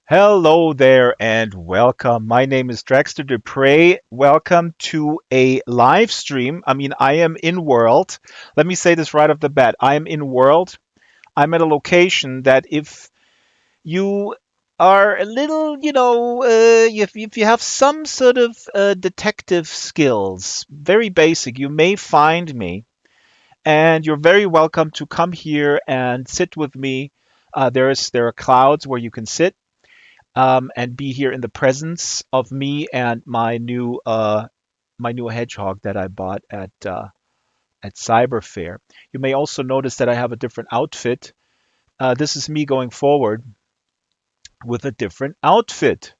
Hello there and welcome. My name is Drexter Dupre. Welcome to a live stream. I am in world. Let me say this right off the bat. I am in world. I'm at a location that if you are a little, if you have some sort of detective skills, very basic, you may find me, and you're very welcome to come here and sit with me. There are clouds where you can sit and be here in the presence of me and my new hedgehog that I bought at Cyber Fair. You may also notice that I have a different outfit. This is me going forward with a different outfit,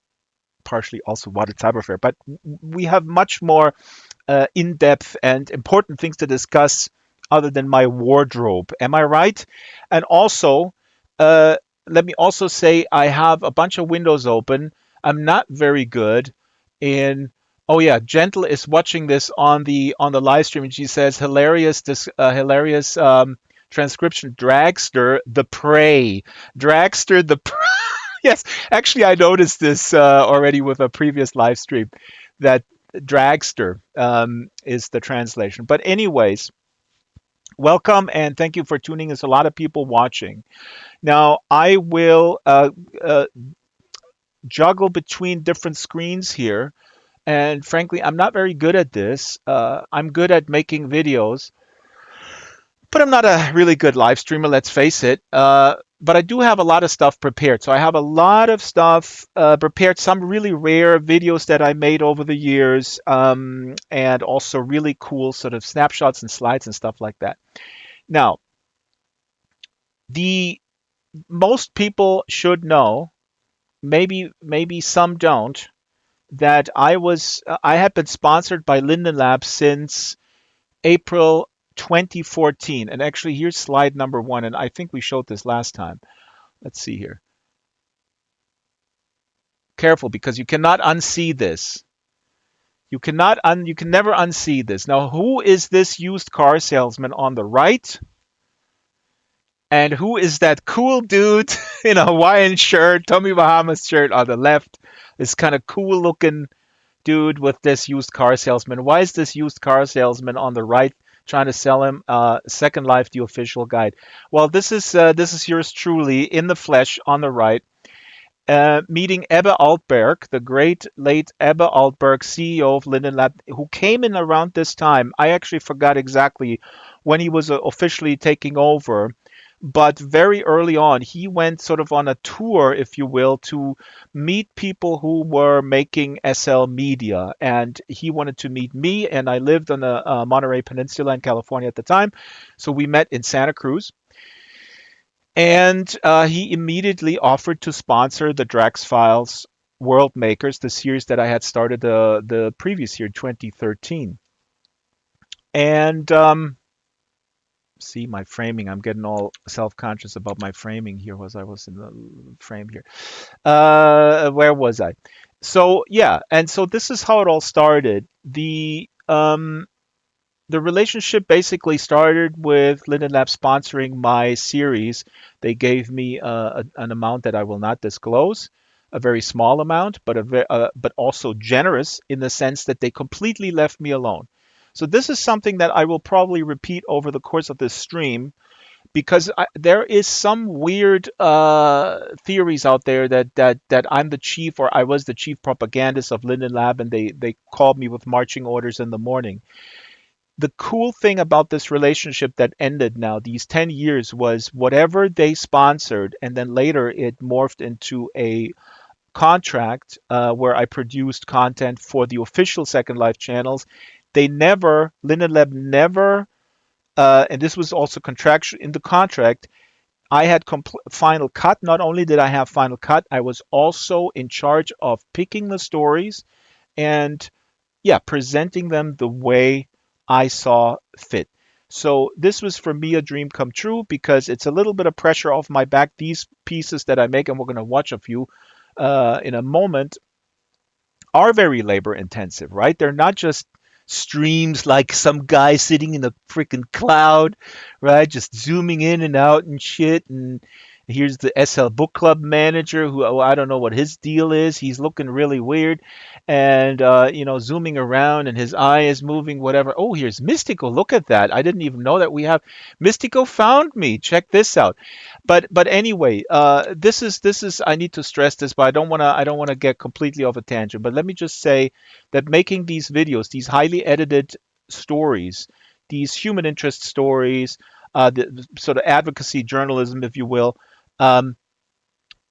partially also bought at Cyber Fair. But we have much more in-depth and important things to discuss other than my wardrobe. Am I right? And also, uh, let me also say I have a bunch of windows open. I'm not very good in. Oh yeah, Gentle is watching this on the live stream, and she says hilarious transcription. Dragster the prey. Yes, actually, I noticed this already with a previous live stream that dragster is the translation. But anyways, welcome and thank you for tuning. There's a lot of people watching. Now, I will juggle between different screens here. And frankly, I'm not very good at this. I'm good at making videos, but I'm not a really good live streamer, let's face it. But I do have a lot of stuff prepared. So I have a lot of stuff prepared, some really rare videos that I made over the years, and also really cool sort of snapshots and slides and stuff like that. Now, the most people should know, maybe some don't, that I had been sponsored by Linden Lab since April 2014. And actually, here's slide number one. And I think we showed this last time. Let's see here. Careful, because you cannot unsee this. You can never unsee this. Now, who is this used car salesman on the right? And who is that cool dude in a Hawaiian shirt, Tommy Bahamas shirt on the left? This kind of cool looking dude with this used car salesman. Why is this used car salesman on the right trying to sell him Second Life, the official guide? Well, this is yours truly in the flesh on the right, meeting Ebbe Altberg, the great late Ebbe Altberg, CEO of Linden Lab, who came in around this time. I actually forgot exactly when he was officially taking over. But very early on, he went sort of on a tour, if you will, to meet people who were making SL media. And he wanted to meet me, and I lived on the Monterey Peninsula in California at the time. So we met in Santa Cruz. And he immediately offered to sponsor the Drax Files World Makers, the series that I had started the previous year, 2013. And see my framing. I'm getting all self-conscious about my framing here as I was in the frame here. Where was I? So yeah, and so this is how it all started. The relationship basically started with Linden Lab sponsoring my series. They gave me an amount that I will not disclose, a very small amount, but also generous in the sense that they completely left me alone. So this is something that I will probably repeat over the course of this stream because there is some weird theories out there that I'm the chief or I was the chief propagandist of Linden Lab and they called me with marching orders in the morning. The cool thing about this relationship that ended now, these 10 years, was whatever they sponsored, and then later it morphed into a contract where I produced content for the official Second Life channels. Linden Lab never, and this was also contractual in the contract, I had final cut. Not only did I have final cut, I was also in charge of picking the stories and, yeah, presenting them the way I saw fit. So this was for me a dream come true because it's a little bit of pressure off my back. These pieces that I make, and we're going to watch a few in a moment, are very labor intensive, right? They're not just streams like some guy sitting in a freaking cloud, right? Just zooming in and out and shit. And Here's the SL Book Club manager who, oh, I don't know what his deal is. He's looking really weird and, zooming around and his eye is moving, whatever. Oh, here's Mystico. Look at that. I didn't even know that we have Mystico found me. Check this out. But anyway, this is I need to stress this, but I don't want to get completely off a tangent. But let me just say that making these videos, these highly edited stories, these human interest stories, the sort of advocacy journalism, if you will, um,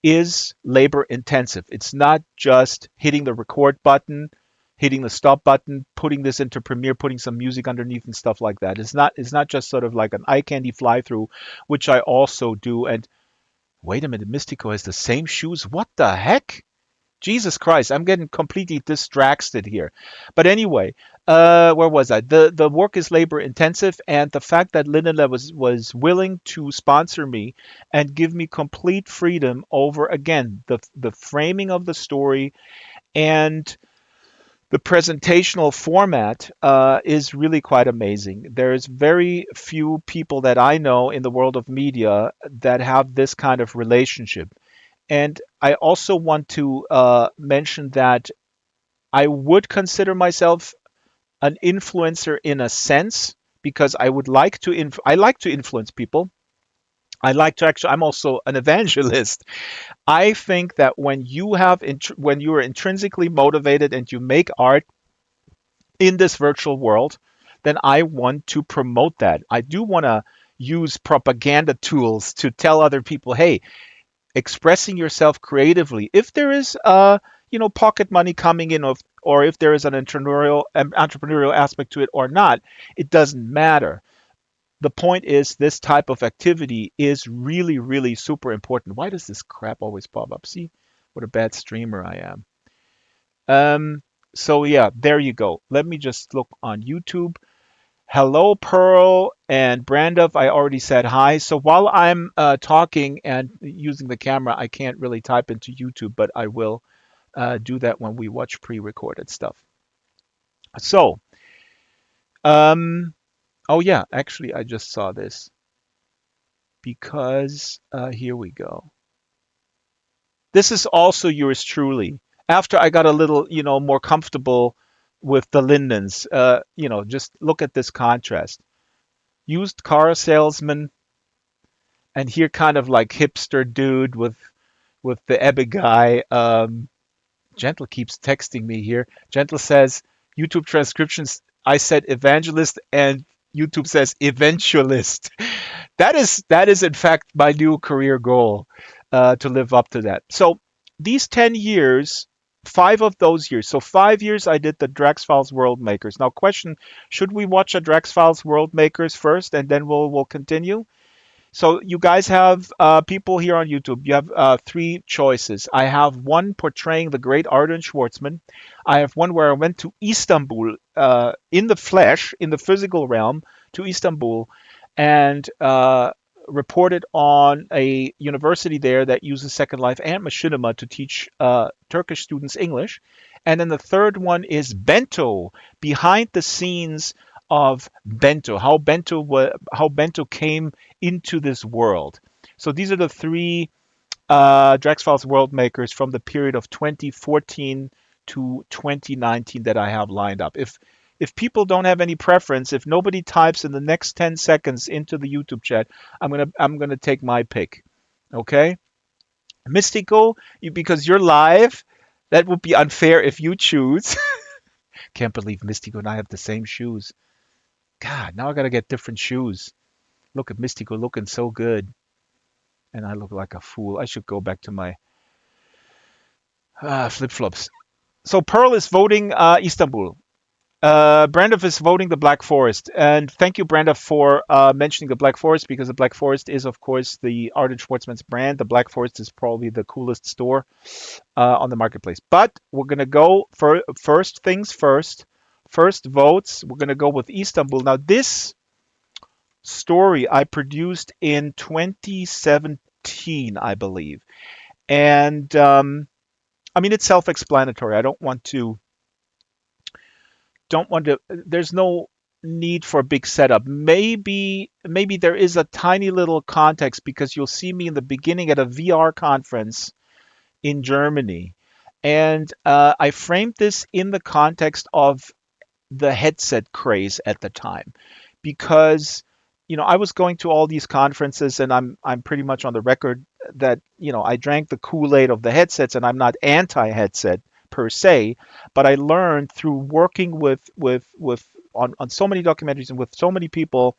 is labor intensive. It's not just hitting the record button, hitting the stop button, putting this into Premiere, putting some music underneath and stuff like that. It's not just sort of like an eye candy fly through, which I also do. And wait a minute, Mystico has the same shoes. What the heck? Jesus Christ, I'm getting completely distracted here. But anyway, where was I? The work is labor intensive, and the fact that Linden Lab was willing to sponsor me and give me complete freedom over, again, the framing of the story and the presentational format is really quite amazing. There's very few people that I know in the world of media that have this kind of relationship. And I also want to mention that I would consider myself an influencer in a sense because I like to influence people. I like to actually I'm also an evangelist. I think that when you are intrinsically motivated and you make art in this virtual world, then I want to promote that. I do want to use propaganda tools to tell other people, hey, expressing yourself creatively. If there is pocket money coming in, or if there is an entrepreneurial aspect to it or not, it doesn't matter. The point is this type of activity is really, really super important. Why does this crap always pop up? See what a bad streamer I am. So yeah, there you go. Let me just look on YouTube. Hello, Pearl and Branduff. I already said hi. So while I'm talking and using the camera, I can't really type into YouTube, but I will do that when we watch pre-recorded stuff. So, um, oh yeah, actually, I just saw this because here we go. This is also yours truly. After I got a little, more comfortable with the Lindens, just look at this contrast. Used car salesman, and here kind of like hipster dude with the Ebbe guy. Gentle keeps texting me here. Gentle says YouTube transcriptions. I said evangelist, and YouTube says eventualist. That is in fact my new career goal, to live up to that. So these 10 years, 5 of those years. So 5 years I did the Drax Files World Makers. Now, question: should we watch a Drax Files World Makers first, and then we'll continue? So you guys have people here on YouTube. You have three choices. I have one portraying the great Ardin Schwartzman. I have one where I went to Istanbul, in the flesh, in the physical realm, to Istanbul, and reported on a university there that uses Second Life and Machinima to teach Turkish students English. And then the third one is Bento, behind the scenes of Bento, how Bento came into this world. So these are the three Drax Files World Makers from the period of 2014 to 2019 that I have lined up. If people don't have any preference, if nobody types in the next 10 seconds into the YouTube chat, I'm gonna take my pick. Okay? Mystical, because you're live, that would be unfair if you choose. Can't believe Mystico and I have the same shoes. God, now I gotta get different shoes. Look at Mystico looking so good, and I look like a fool. I should go back to my flip flops. So Pearl is voting Istanbul. Brandov is voting the Black Forest, and thank you, Brandov, for mentioning the Black Forest, because the Black Forest is, of course, the Ardin Schwartzman's brand. The Black Forest is probably the coolest store on the marketplace. But we're gonna go for first things first. First votes. We're gonna go with Istanbul. Now, this story I produced in 2017, I believe, and I mean, it's self-explanatory. I don't want to. There's no need for a big setup. Maybe there is a tiny little context because you'll see me in the beginning at a VR conference in Germany, and I framed this in the context of the headset craze at the time, because I was going to all these conferences, and I'm pretty much on the record that I drank the Kool-Aid of the headsets, and I'm not anti-headset per se, but I learned through working on so many documentaries and with so many people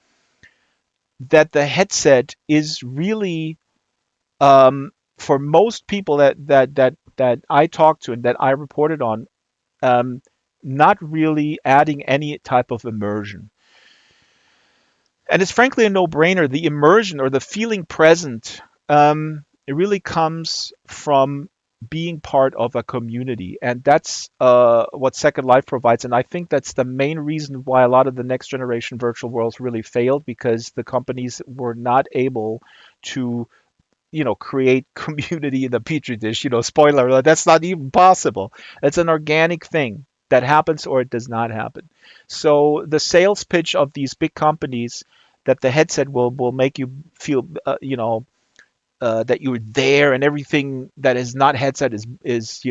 that the headset is really, for most people that I talked to and that I reported on, not really adding any type of immersion. And it's frankly a no-brainer. The immersion or the feeling present, it really comes from being part of a community, and that's what Second Life provides. And I think that's the main reason why a lot of the next generation virtual worlds really failed, because the companies were not able to create community in the petri dish. Spoiler alert, that's not even possible. It's an organic thing that happens or it does not happen. So the sales pitch of these big companies that the headset will make you feel that you're there, and everything that is not headset is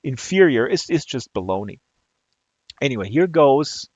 inferior, is just baloney. Anyway, here goes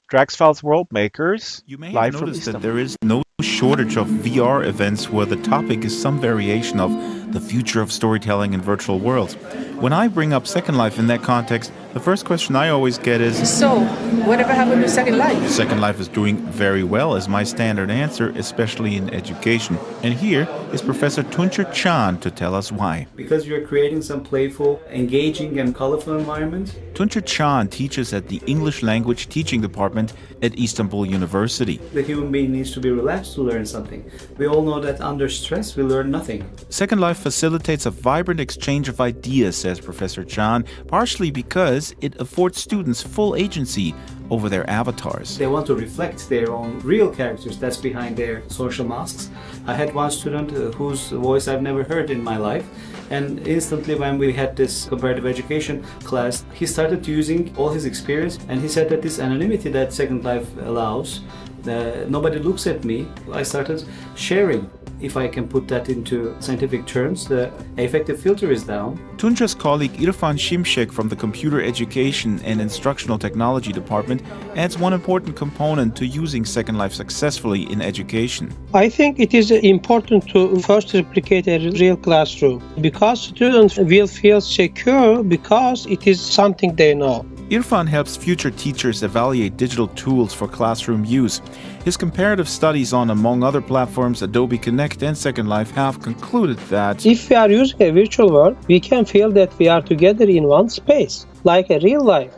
Draxfiles World Makers. You may live have from noticed that Istanbul. there is no shortage of VR events where the topic is some variation of the future of storytelling in virtual worlds. When I bring up Second Life in that context, the first question I always get is, So, whatever happened to Second Life? Second Life is doing very well, is my standard answer, especially in education. And here is Professor Tuncer Can to tell us why. Because you're creating some playful, engaging, and colorful environment. Tuncer Can teaches at the English Language Teaching Department at Istanbul University. The human being needs to be relaxed to learn something. We all know that under stress we learn nothing. Second Life facilitates a vibrant exchange of ideas, says Professor Can, partially because it affords students full agency over their avatars. They want to reflect their own real characters that's behind their social masks. I had one student whose voice I've never heard in my life, and instantly when we had this comparative education class, he started using all his experience, and he said that this anonymity that Second Life allows, nobody looks at me. I started sharing. If I can put that into scientific terms, the affective filter is down. Tuncer's colleague Irfan Şimşek from the Computer Education and Instructional Technology Department adds one important component to using Second Life successfully in education. I think it is important to first replicate a real classroom, because students will feel secure because it is something they know. Irfan helps future teachers evaluate digital tools for classroom use. His comparative studies on, among other platforms, Adobe Connect and Second Life have concluded that If we are using a virtual world, we can feel that we are together in one space, like a real life.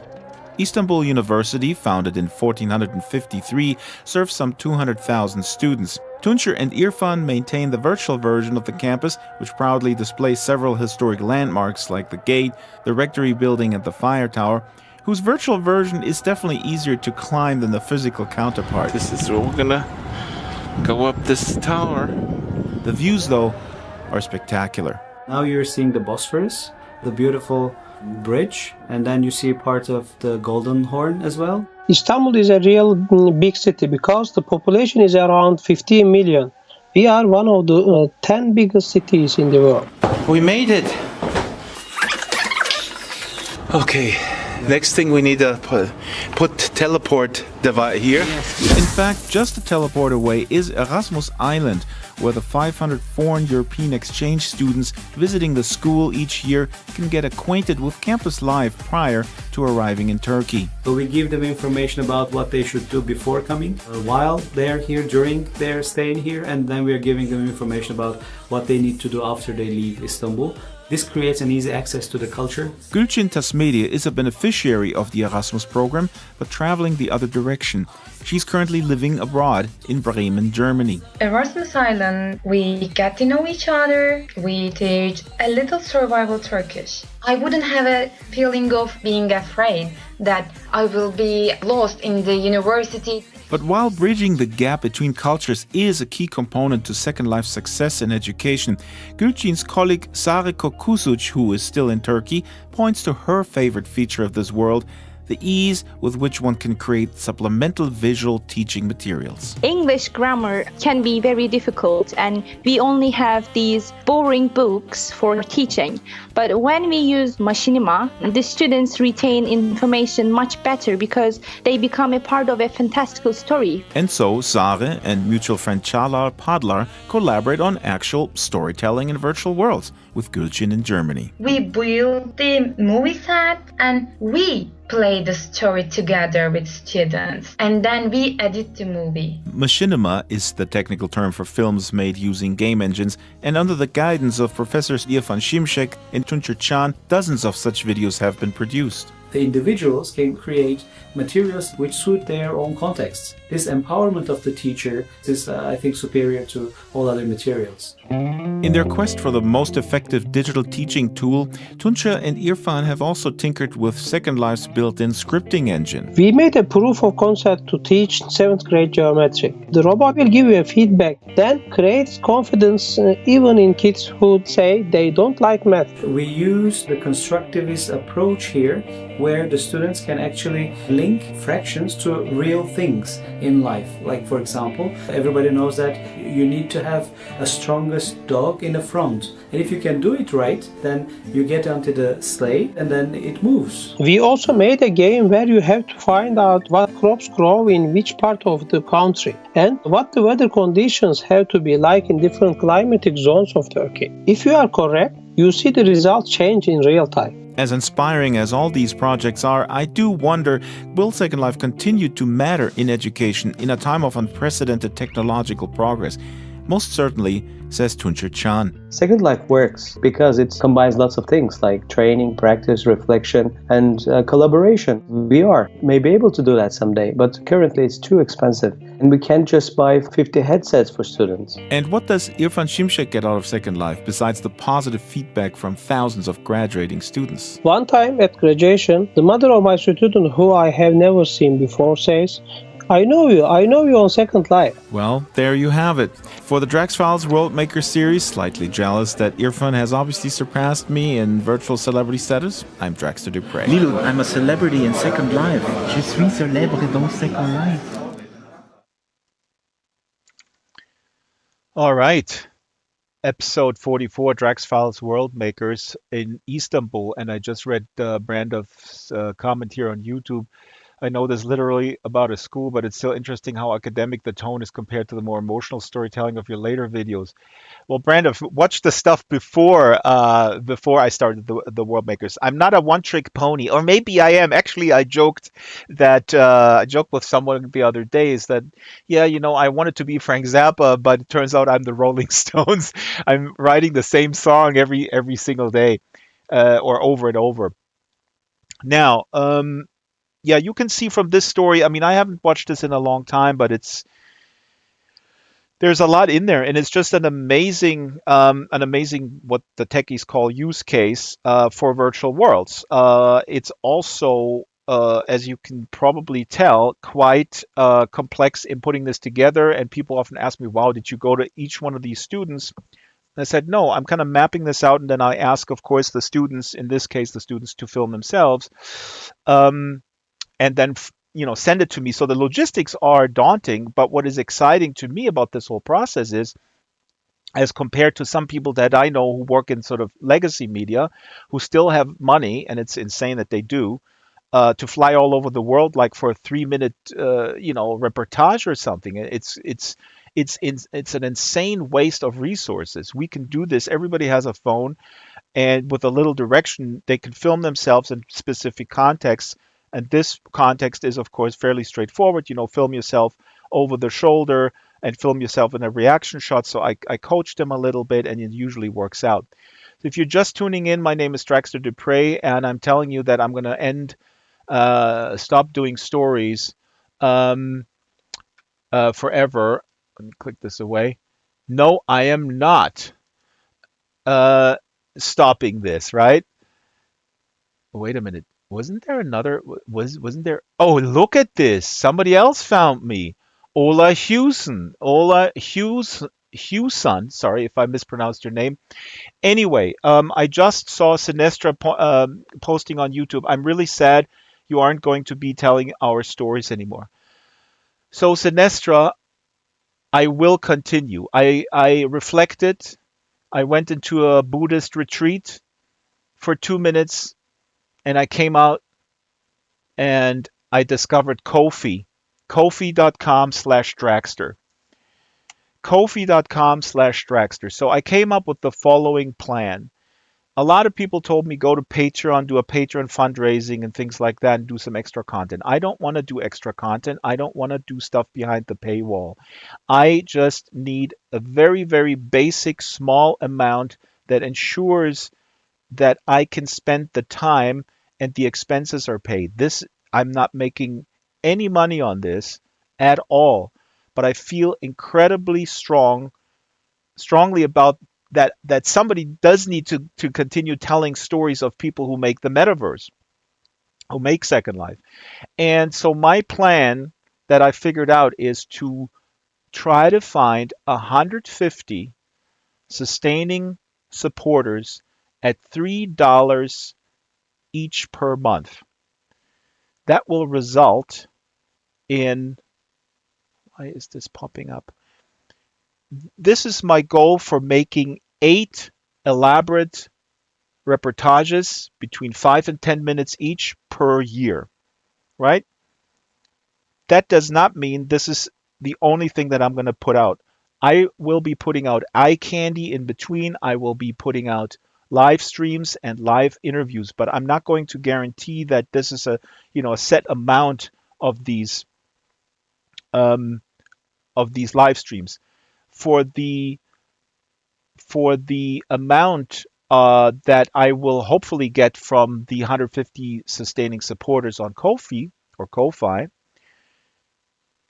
Istanbul University, founded in 1453, serves some 200,000 students. Tuncer and Irfan maintain the virtual version of the campus, which proudly displays several historic landmarks like the gate, the rectory building, and the fire tower, whose virtual version is definitely easier to climb than the physical counterpart. This is where we're gonna go up this tower. The views, though, are spectacular. Now you're seeing the Bosphorus, the beautiful bridge, and then you see part of the Golden Horn as well. Istanbul is a real big city because the population is around 15 million. We are one of the 10 biggest cities in the world. We made it. Okay, next thing we need to put teleport device here. In fact, just a teleport away is Erasmus Island, where the 500 foreign European exchange students visiting the school each year can get acquainted with campus life prior to arriving in Turkey. So we give them information about what they should do before coming, while they're here, during their staying here, and then we're giving them information about what they need to do after they leave Istanbul. This creates an easy access to the culture. Gülçin Tasmedia is a beneficiary of the Erasmus program, but traveling the other direction. She's currently living abroad in Bremen, Germany. Erasmus Island, we get to know each other, we teach a little survival Turkish. I wouldn't have a feeling of being afraid that I will be lost in the university. But while bridging the gap between cultures is a key component to Second Life's success in education, Gülçin's colleague Sariko Kusuc, who is still in Turkey, points to her favorite feature of this world: the ease with which one can create supplemental visual teaching materials. English grammar can be very difficult, and we only have these boring books for teaching. But when we use machinima, the students retain information much better because they become a part of a fantastical story. And so Sare and mutual friend Çağlar Padlar collaborate on actual storytelling in virtual worlds with Gülçin in Germany. We build the movie set and we play the story together with students, and then we edit the movie. Machinima is the technical term for films made using game engines, and under the guidance of Professors İrfan Şimşek and Tuncer Can, dozens of such videos have been produced. The individuals can create materials which suit their own contexts. This empowerment of the teacher is, I think, superior to all other materials. In their quest for the most effective digital teaching tool, Tunça and İrfan have also tinkered with Second Life's built-in scripting engine. We made a proof of concept to teach 7th grade geometry. The robot will give you a feedback, then creates confidence even in kids who say they don't like math. We use the constructivist approach here, where the students can actually link fractions to real things in life. Like, for example, everybody knows that you need to have a strongest dog in the front. And if you can do it right, then you get onto the sleigh and then it moves. We also made a game where you have to find out what crops grow in which part of the country and what the weather conditions have to be like in different climatic zones of Turkey. If you are correct, you see the results change in real time. As inspiring as all these projects are, I do wonder, will Second Life continue to matter in education in a time of unprecedented technological progress? Most certainly, says Tuncer Can. Second Life works because it combines lots of things like training, practice, reflection, and collaboration. VR may be able to do that someday, but currently it's too expensive, and we can't just buy 50 headsets for students. And what does İrfan Şimşek get out of Second Life besides the positive feedback from thousands of graduating students? One time at graduation, the mother of my student who I have never seen before says, I know you on Second Life. Well, there you have it. For the Drax Files World Maker series, slightly jealous that İrfan has obviously surpassed me in virtual celebrity status, I'm Draxter Dupre. Lilo, I'm a celebrity in Second Life. Je suis célèbre dans Second Life. All right. Episode 44, Drax Files World Makers in Istanbul. And I just read Brandov's comment here on YouTube. I know this literally about a school, but it's still interesting how academic the tone is compared to the more emotional storytelling of your later videos. Well, Brandon, watch the stuff before I started the World Makers. I'm not a one-trick pony, or maybe I am. Actually, I joked with someone the other day is that, yeah, I wanted to be Frank Zappa, but it turns out I'm the Rolling Stones. I'm writing the same song every single day, or over and over. Now, yeah, you can see from this story, I mean, I haven't watched this in a long time, but there's a lot in there, and it's just an amazing what the techies call use case for virtual worlds. It's also, as you can probably tell, quite complex in putting this together, and people often ask me, wow, did you go to each one of these students? And I said, no, I'm kind of mapping this out, and then I ask, of course, the students, in this case, the students to film themselves. And then, send it to me. So the logistics are daunting, but what is exciting to me about this whole process is, as compared to some people that I know who work in sort of legacy media, who still have money, and it's insane that they do, to fly all over the world, like for a 3-minute, reportage or something. It's an insane waste of resources. We can do this. Everybody has a phone, and with a little direction, they can film themselves in specific contexts. And this context is, of course, fairly straightforward. Film yourself over the shoulder and film yourself in a reaction shot. So I coach them a little bit, and it usually works out. So if you're just tuning in, my name is Draxter Dupre, and I'm telling you that I'm going to stop doing stories forever. Let me click this away. No, I am not stopping this, right? Wait a minute. Wasn't there another? Wasn't there? Oh, look at this! Somebody else found me. Ola Hewson. Sorry if I mispronounced your name. Anyway, I just saw Sinestra posting on YouTube. I'm really sad. You aren't going to be telling our stories anymore. So Sinestra, I will continue. I reflected. I went into a Buddhist retreat for 2 minutes, and I came out and I discovered Ko-fi. Ko-fi.com/Dragster. Ko-fi.com/Dragster. So I came up with the following plan. A lot of people told me go to Patreon, do a Patreon fundraising and things like that, and do some extra content. I don't want to do extra content. I don't want to do stuff behind the paywall. I just need a very, very basic small amount that ensures that I can spend the time and the expenses are paid. This, I'm not making any money on this at all, but I feel incredibly strongly about that somebody does need to continue telling stories of people who make the metaverse, who make Second Life. And so my plan that I figured out is to try to find 150 sustaining supporters at $3 each per month. That will result in, why is this popping up? This is my goal for making 8 elaborate reportages between 5 and 10 minutes each per year, right? That does not mean this is the only thing that I'm going to put out. I will be putting out eye candy in between. I will be putting out live streams and live interviews, but I'm not going to guarantee that this is a set amount of these live streams. For the amount that I will hopefully get from the 150 sustaining supporters on Ko-fi or Ko-fi,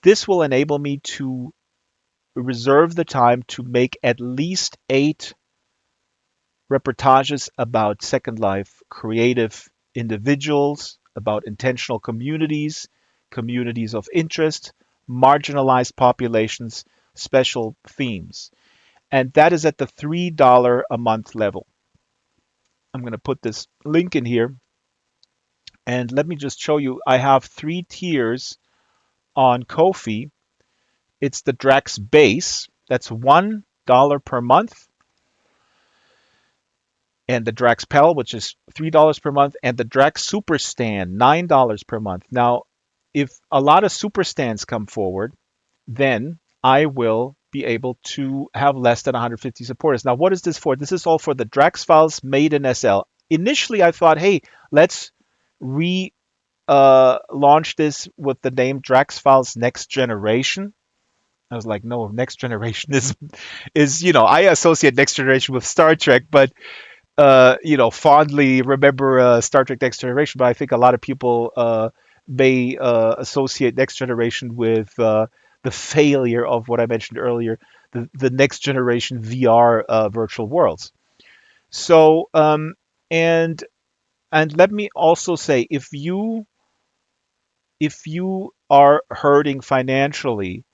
this will enable me to reserve the time to make at least 8 reportages about Second Life creative individuals, about intentional communities, communities of interest, marginalized populations, special themes. And that is at the $3 a month level. I'm going to put this link in here. And let me just show you, I have 3 tiers on Ko-fi. It's the Drax Base, that's $1 per month. And the Drax Pedal, which is $3 per month. And the Drax Super Stand, $9 per month. Now, if a lot of super stands come forward, then I will be able to have less than 150 supporters. Now, what is this for? This is all for the Drax Files made in SL. Initially, I thought, hey, let's launch this with the name Drax Files Next Generation. I was like, no, Next Generation is I associate Next Generation with Star Trek, but fondly remember Star Trek Next Generation. But I think a lot of people may associate Next Generation with the failure of what I mentioned earlier, the Next Generation VR virtual worlds. So, and let me also say, if you are hurting financially,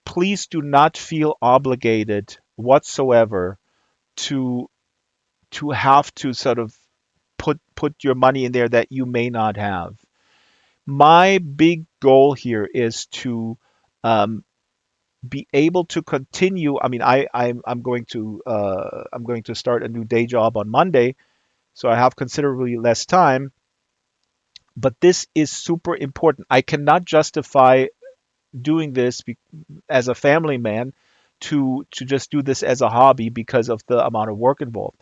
please do not feel obligated whatsoever to have to sort of put your money in there that you may not have. My big goal here is to be able to continue. I mean, I'm going to start a new day job on Monday, so I have considerably less time. But this is super important. I cannot justify doing this as a family man to just do this as a hobby because of the amount of work involved.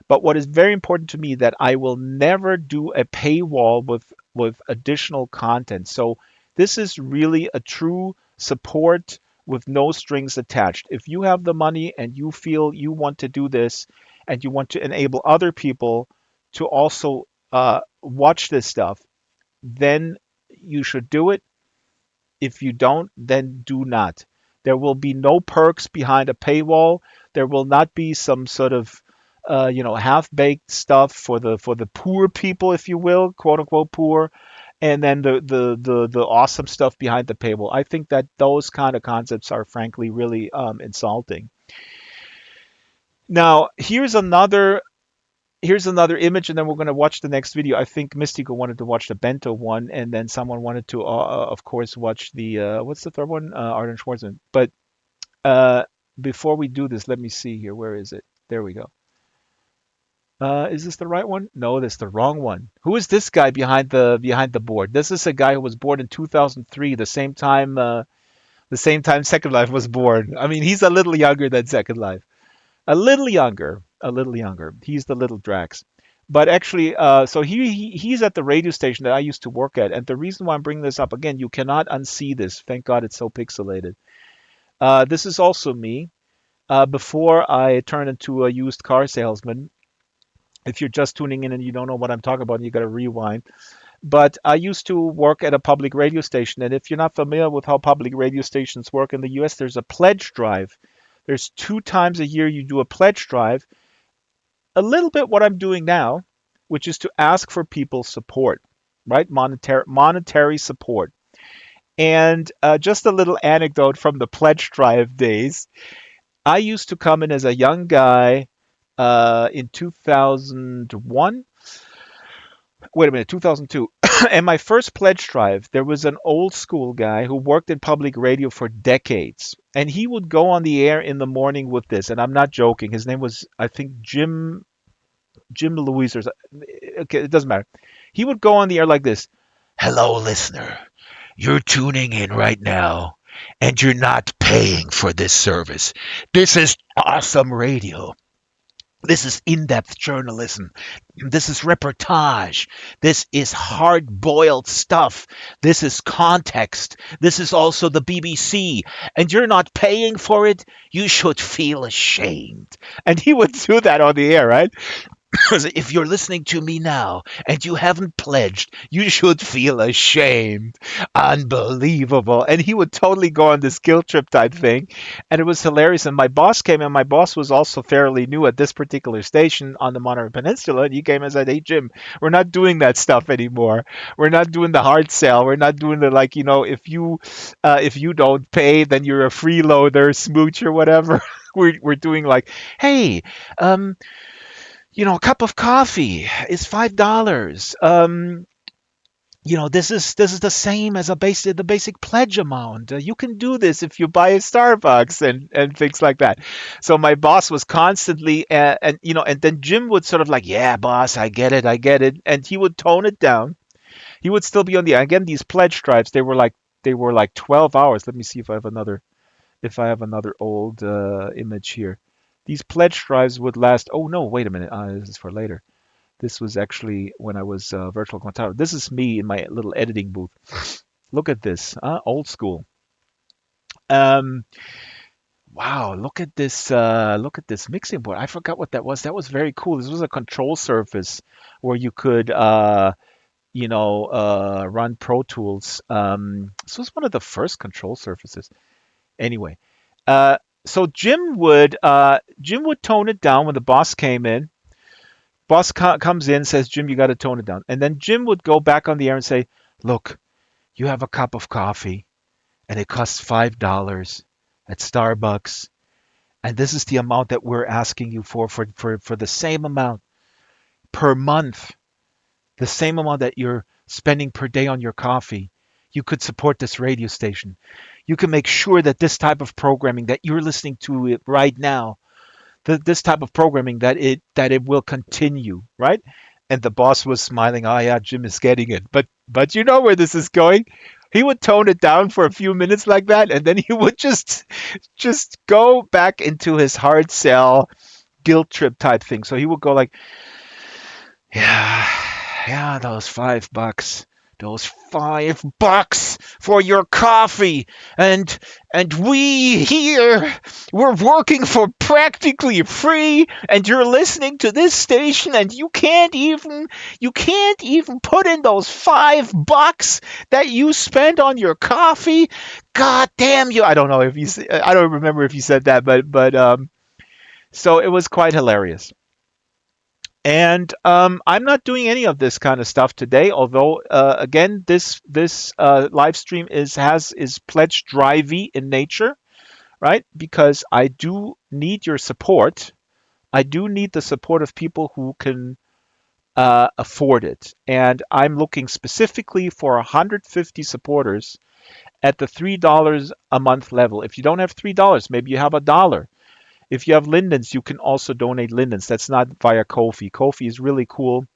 But what is very important to me that I will never do a paywall with additional content. So this is really a true support with no strings attached. If you have the money and you feel you want to do this and you want to enable other people to also watch this stuff, then you should do it. If you don't, then do not. There will be no perks behind a paywall. There will not be some sort of half-baked stuff for the poor people, if you will, quote unquote poor, and then the awesome stuff behind the paywall. I think that those kind of concepts are frankly really insulting. Now, here's another here's another image, and then we're going to watch the next video. I think Mystico wanted to watch the Bento one, and then someone wanted to, of course, watch the what's the third one? Ardin Schwartzman. But before we do this, let me see here. Where is it? There we go. Is this the right one? No, that's the wrong one. Who is this guy behind the board? This is a guy who was born in 2003, the same time Second Life was born. I mean, he's a little younger than Second Life. A little younger. He's the little Drax. But actually, so he's at the radio station that I used to work at. And the reason why I'm bringing this up, again, you cannot unsee this. Thank God it's so pixelated. This is also me before I turned into a used car salesman. If you're just tuning in and you don't know what I'm talking about, you got to rewind. But I used to work at a public radio station. And if you're not familiar with how public radio stations work in the US, there's a pledge drive. There's 2 times a year you do a pledge drive. A little bit what I'm doing now, which is to ask for people's support, right? Monetary support. And just a little anecdote from the pledge drive days. I used to come in as a young guy in 2001. Wait a minute, 2002. And my first pledge drive, there was an old school guy who worked in public radio for decades. And he would go on the air in the morning with this. And I'm not joking. His name was, I think, Jim Louise. Okay, it doesn't matter. He would go on the air like this. Hello, listener. You're tuning in right now. And you're not paying for this service. This is awesome radio. This is in-depth journalism. This is reportage. This is hard-boiled stuff. This is context. This is also the BBC. And you're not paying for it? You should feel ashamed. And he would do that on the air, right? If you're listening to me now and you haven't pledged, you should feel ashamed. Unbelievable. And he would totally go on this guilt trip type thing. And it was hilarious. And my boss came in. My boss was also fairly new at this particular station on the Monterey Peninsula. And he came and said, hey, Jim, we're not doing that stuff anymore. We're not doing the hard sell. We're not doing the, like, if you don't pay, then you're a freeloader, smooch or whatever. We're doing like, hey, a cup of coffee is $5. This is the same as the basic pledge amount. You can do this if you buy a Starbucks and things like that. So my boss was constantly, and then Jim would sort of like, yeah, boss, I get it, and he would tone it down. He would still be on again, these pledge drives. They were like 12 hours. Let me see if I have another old image here. These pledge drives would last. Oh no! Wait a minute. This is for later. This was actually when I was virtual contactor. This is me in my little editing booth. Look at this. Old school. Wow! Look at this. Look at this mixing board. I forgot what that was. That was very cool. This was a control surface where you could, run Pro Tools. This was one of the first control surfaces. Anyway. So Jim would tone it down when the boss came in. Boss comes in, says, Jim, you got to tone it down. And then Jim would go back on the air and say, look, you have a cup of coffee and it costs $5 at Starbucks. And this is the amount that we're asking you for the same amount per month, the same amount that you're spending per day on your coffee. You could support this radio station. You can make sure that this type of programming that you're listening to it right now, this type of programming that it will continue, right? And the boss was smiling. Oh yeah, Jim is getting it. But you know where this is going. He would tone it down for a few minutes like that, and then he would just go back into his hard sell guilt trip type thing. So he would go like, yeah, those $5. Those $5 for your coffee, and we here, we're working for practically free, and you're listening to this station, and you can't even put in those $5 that you spent on your coffee. God damn you! I don't remember if you said that, but so it was quite hilarious. And I'm not doing any of this kind of stuff today, although again, this live stream is pledge drivey in nature, right? Because I do need your support. I do need the support of people who can afford it. And I'm looking specifically for 150 supporters at the $3 a month level. If you don't have $3, maybe you have $1. If you have lindens, you can also donate lindens. That's not via Ko-fi. Ko-fi is really cool.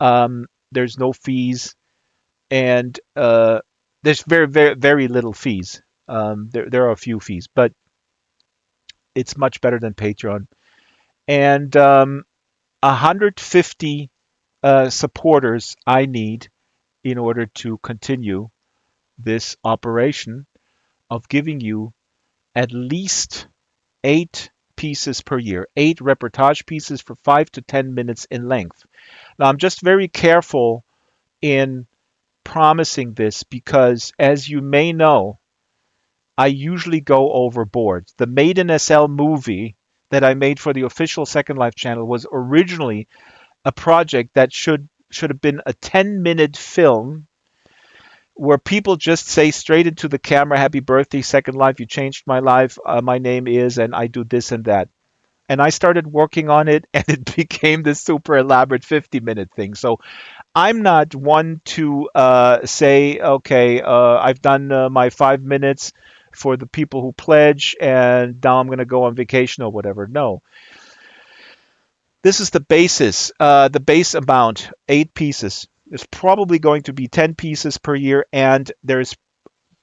There's no fees, and there's very, very, very little fees. There are a few fees, but it's much better than Patreon. And 150 supporters I need in order to continue this operation of giving you at least 8 pieces per year, 8 reportage pieces for 5 to 10 minutes in length. Now, I'm just very careful in promising this because, as you may know, I usually go overboard. The Made in SL movie that I made for the official Second Life channel was originally a project that should have been a 10-minute film where people just say straight into the camera, "Happy birthday, Second Life, you changed my life, my name is," and I do this and that. And I started working on it, and it became this super elaborate 50-minute thing. So I'm not one to say, okay, I've done my 5 minutes for the people who pledge, and now I'm going to go on vacation or whatever. No. This is the basis, the base amount, 8 pieces. There's probably going to be 10 pieces per year, and there's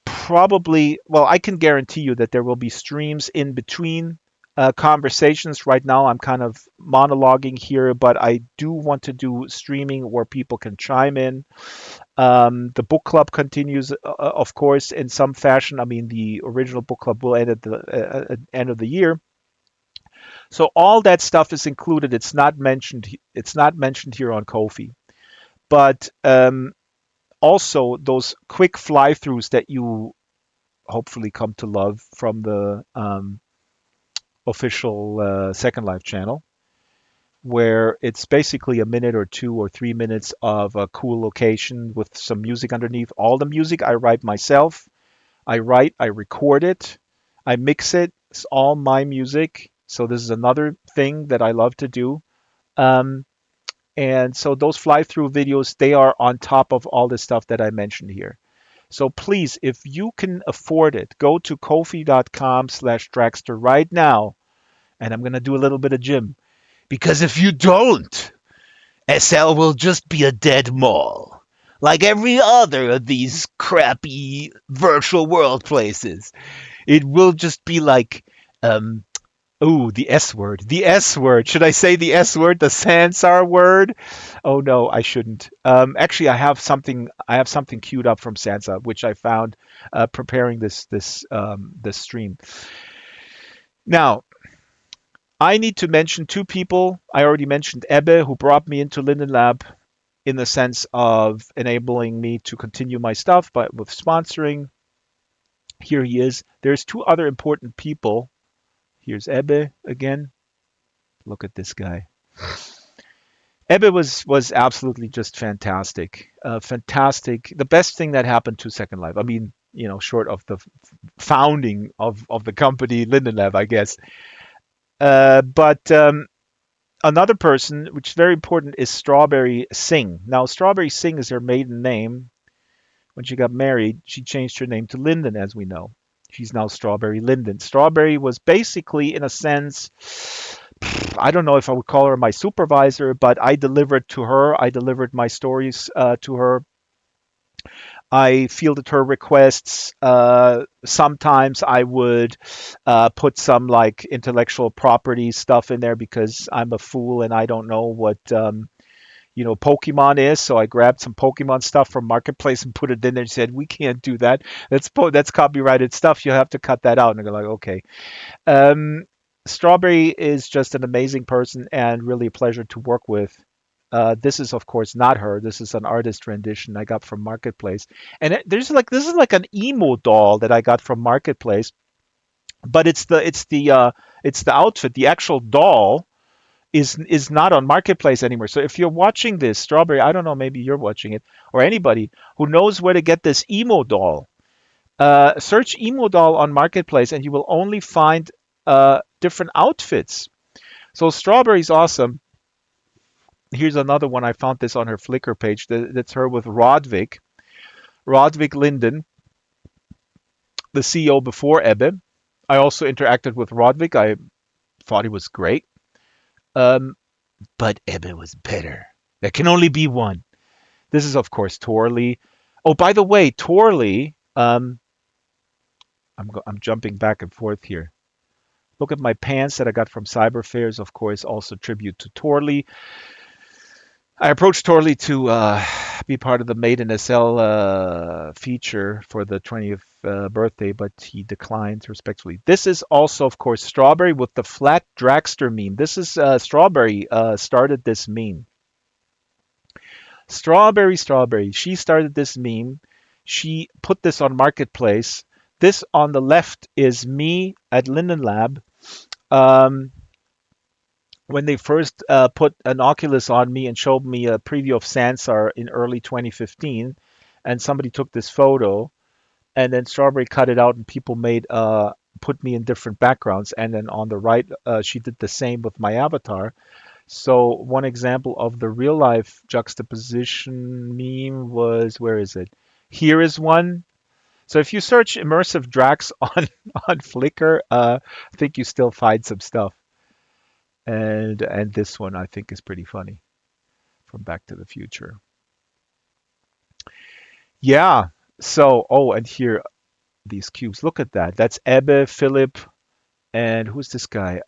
probably, well, I can guarantee you that there will be streams in between conversations. Right now, I'm kind of monologuing here, but I do want to do streaming where people can chime in. The book club continues, of course, in some fashion. I mean, the original book club will end at the end of the year. So all that stuff is included. It's not mentioned. It's not mentioned here on Ko-fi. But also those quick fly-throughs that you hopefully come to love from the official Second Life channel, where it's basically a minute or 2 or 3 minutes of a cool location with some music underneath. All the music I write myself. I record it, I mix it. It's all my music. So this is another thing that I love to do. And so those fly-through videos, they are on top of all the stuff that I mentioned here. So please, if you can afford it, go to kofi.com/Dragster right now. And I'm going to do a little bit of Jim. Because if you don't, SL will just be a dead mall. Like every other of these crappy virtual world places. It will just be like, the S word. The S word. Should I say the S word? The Sansar word? Oh no, I shouldn't. Actually, I have something queued up from Sansar, which I found preparing this stream. Now, I need to mention 2 people. I already mentioned Ebbe, who brought me into Linden Lab in the sense of enabling me to continue my stuff, but with sponsoring. Here he is. There's 2 other important people. Here's Ebbe again. Look at this guy. Ebbe was absolutely just fantastic. Fantastic. The best thing that happened to Second Life. I mean, short of the founding of the company, Linden Lab, I guess. But another person, which is very important, is Strawberry Singh. Now, Strawberry Singh is her maiden name. When she got married, she changed her name to Linden, as we know. She's now Strawberry Linden. Strawberry was basically, in a sense, I don't know if I would call her my supervisor, but I delivered to her. I delivered my stories to her. I fielded her requests. Sometimes I would put some like intellectual property stuff in there because I'm a fool and I don't know what Pokemon is. So I grabbed some Pokemon stuff from Marketplace and put it in there and said, we can't do that. That's copyrighted stuff. You'll have to cut that out. And they're like, okay. Strawberry is just an amazing person and really a pleasure to work with. This is, of course, not her. This is an artist rendition I got from Marketplace. And this is like an emo doll that I got from Marketplace. But it's the outfit. The actual doll is not on Marketplace anymore. So if you're watching this, Strawberry, I don't know, maybe you're watching it, or anybody who knows where to get this emo doll, search emo doll on Marketplace and you will only find different outfits. So Strawberry's awesome. Here's another one. I found this on her Flickr page. That's her with Rodvik Linden, the CEO before Ebbe. I also interacted with Rodvik. I thought he was great. But Ebbe was better. There can only be one. This is, of course, Torley. Oh, by the way, Torley, I'm jumping back and forth here. Look at my pants that I got from Cyber Fairs, of course, also tribute to Torley. I approached Torley to be part of the Made in SL feature for the 20th birthday, but he declined respectfully. This is also, of course, Strawberry with the flat dragster meme. This is Strawberry started this meme. Strawberry. She started this meme. She put this on Marketplace. This on the left is me at Linden Lab. When they first put an Oculus on me and showed me a preview of Sansar in early 2015, and somebody took this photo, and then Strawberry cut it out, and people put me in different backgrounds. And then on the right, she did the same with my avatar. So one example of the real life juxtaposition meme was, where is it? Here is one. So if you search immersive Drax on Flickr, I think you still find some stuff. And this one I think is pretty funny from Back to the Future. Yeah. So, and here, these cubes. Look at that. That's Ebbe, Philip, and who's this guy?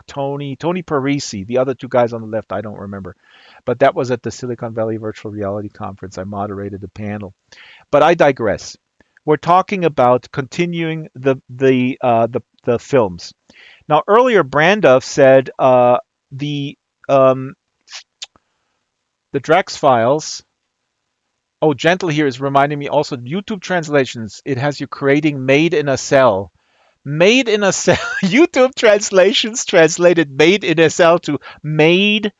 Tony Parisi. The other two guys on the left, I don't remember. But that was at the Silicon Valley Virtual Reality Conference. I moderated the panel. But I digress. We're talking about continuing the films. Now, earlier, Brandov said the Drax files. Oh, Gentle here is reminding me also YouTube translations. It has you creating Made in a Cell. Made in a Cell. YouTube translations translated Made in a Cell to made.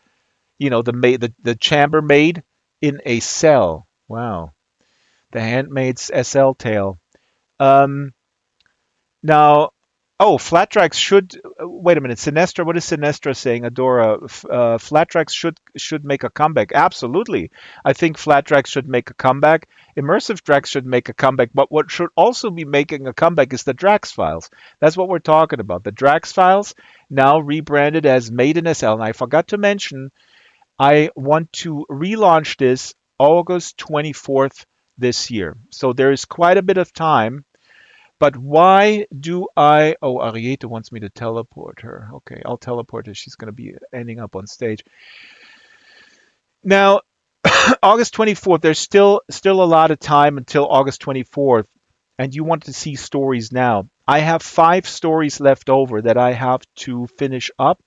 The chambermaid in a cell. Wow. The Handmaid's SL tale. Now, Flattrax should wait a minute. Sinestra, what is Sinestra saying? Adora, Flattrax should make a comeback. Absolutely, I think Flattrax should make a comeback. Immersive Drax should make a comeback. But what should also be making a comeback is the Drax files. That's what we're talking about. The Drax files now rebranded as Made in SL. And I forgot to mention, I want to relaunch this August 24th this year. So there is quite a bit of time. But why do I... Oh, Ariete wants me to teleport her. Okay, I'll teleport her. She's going to be ending up on stage. Now, August 24th, there's still a lot of time until August 24th. And you want to see stories now. I have 5 stories left over that I have to finish up.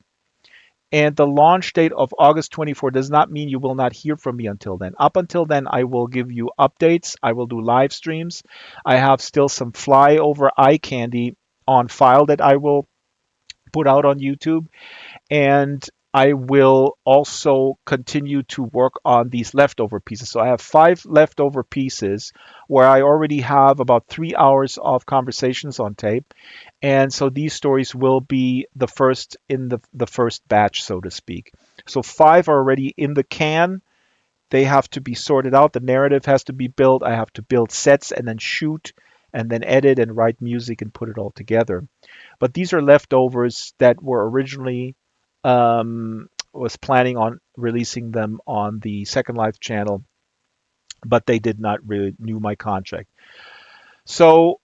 And the launch date of August 24 does not mean you will not hear from me until then. Up until then, I will give you updates. I will do live streams. I have still some flyover eye candy on file that I will put out on YouTube. And I will also continue to work on these leftover pieces. So I have 5 leftover pieces where I already have about 3 hours of conversations on tape. And so these stories will be the first in the first batch, so to speak. So 5 are already in the can. They have to be sorted out. The narrative has to be built. I have to build sets and then shoot and then edit and write music and put it all together. But these are leftovers that were originally was planning on releasing them on the Second Life channel, but they did not renew my contract. So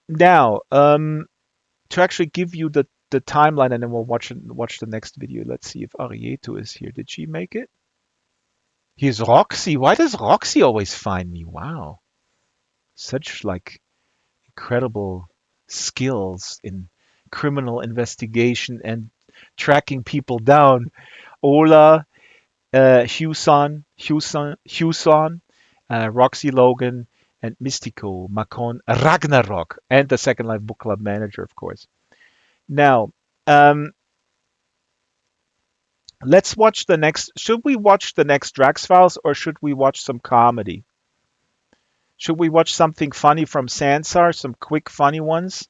now, to actually give you the timeline, and then we'll watch the next video. Let's see if Arieto is here. Did she make it? Here's Roxy. Why does Roxy always find me? Wow. Such incredible skills in criminal investigation and tracking people down. Ola, Huson, Roxy Logan, and Mystico, Macon, Ragnarok, and the Second Life Book Club manager, of course. Now, let's watch the next. Should we watch the next Drax Files, or should we watch some comedy? Should we watch something funny from Sansar, some quick funny ones?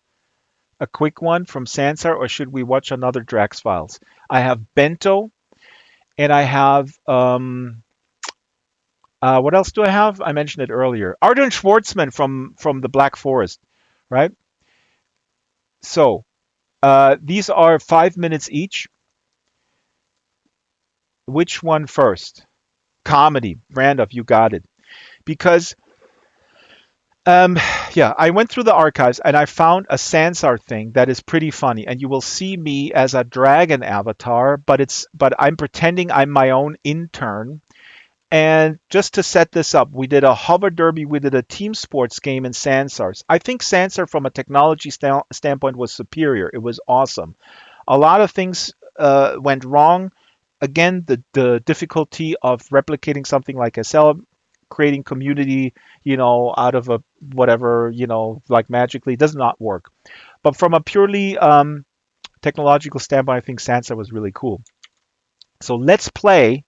A quick one from Sansar, or should we watch another Drax Files? I have Bento, and I have what else do I have? I mentioned it earlier. Ardin Schwartzman from the Black Forest, right? So these are 5 minutes each. Which one first? Comedy. Randolph, you got it. Because yeah, I went through the archives and I found a Sansar thing that is pretty funny, and you will see me as a dragon avatar, but I'm pretending I'm my own intern. And just to set this up, we did a hover derby, we did a team sports game in Sansars. I think Sansar, from a technology standpoint, was superior. It was awesome. A lot of things went wrong. Again, the difficulty of replicating something like SL, creating community, out of a whatever, like magically, does not work. But from a purely technological standpoint, I think Sansar was really cool. So let's play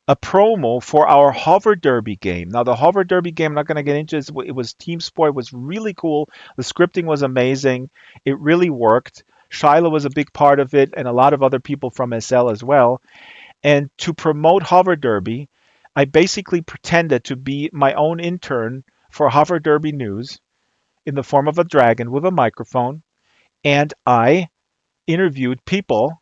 a promo for our hover derby game. Now, the hover derby game, I'm not going to get into it. It was team sport. It was really cool. The scripting was amazing. It really worked. Shiloh was a big part of it, and a lot of other people from SL as well. And to promote hover derby, I basically pretended to be my own intern for hover derby news in the form of a dragon with a microphone, and I interviewed people.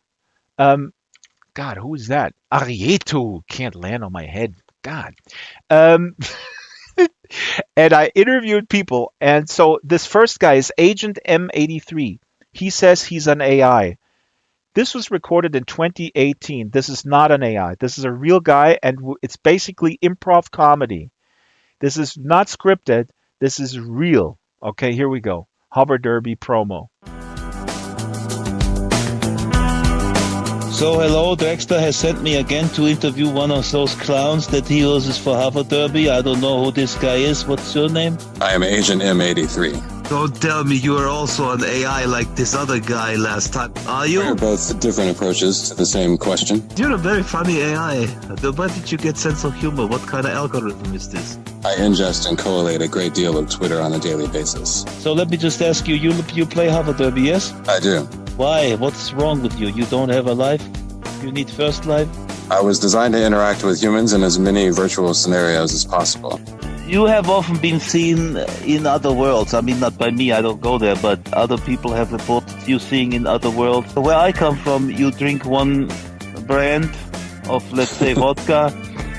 God, who is that? Arieto can't land on my head. God. Um, and I interviewed people. And so this first guy is Agent M83. He says he's an AI. This was recorded in 2018. This is not an AI. This is a real guy, and it's basically improv comedy. This is not scripted. This is real. Okay, here we go. Hover Derby promo. So hello, Drexler has sent me again to interview one of those clowns that he uses for Hover Derby. I don't know who this guy is. What's your name? I am Agent M83. Don't tell me you are also an AI like this other guy last time. Are you? We're both different approaches to the same question. You're a very funny AI. Where did you get sense of humor? What kind of algorithm is this? I ingest and collate a great deal of Twitter on a daily basis. So let me just ask you, you play Hover Derby, yes? I do. Why? What's wrong with you? You don't have a life? You need first life? I was designed to interact with humans in as many virtual scenarios as possible. You have often been seen in other worlds. I mean, not by me, I don't go there, but other people have reported you seeing in other worlds. Where I come from, you drink one brand of, let's say, vodka,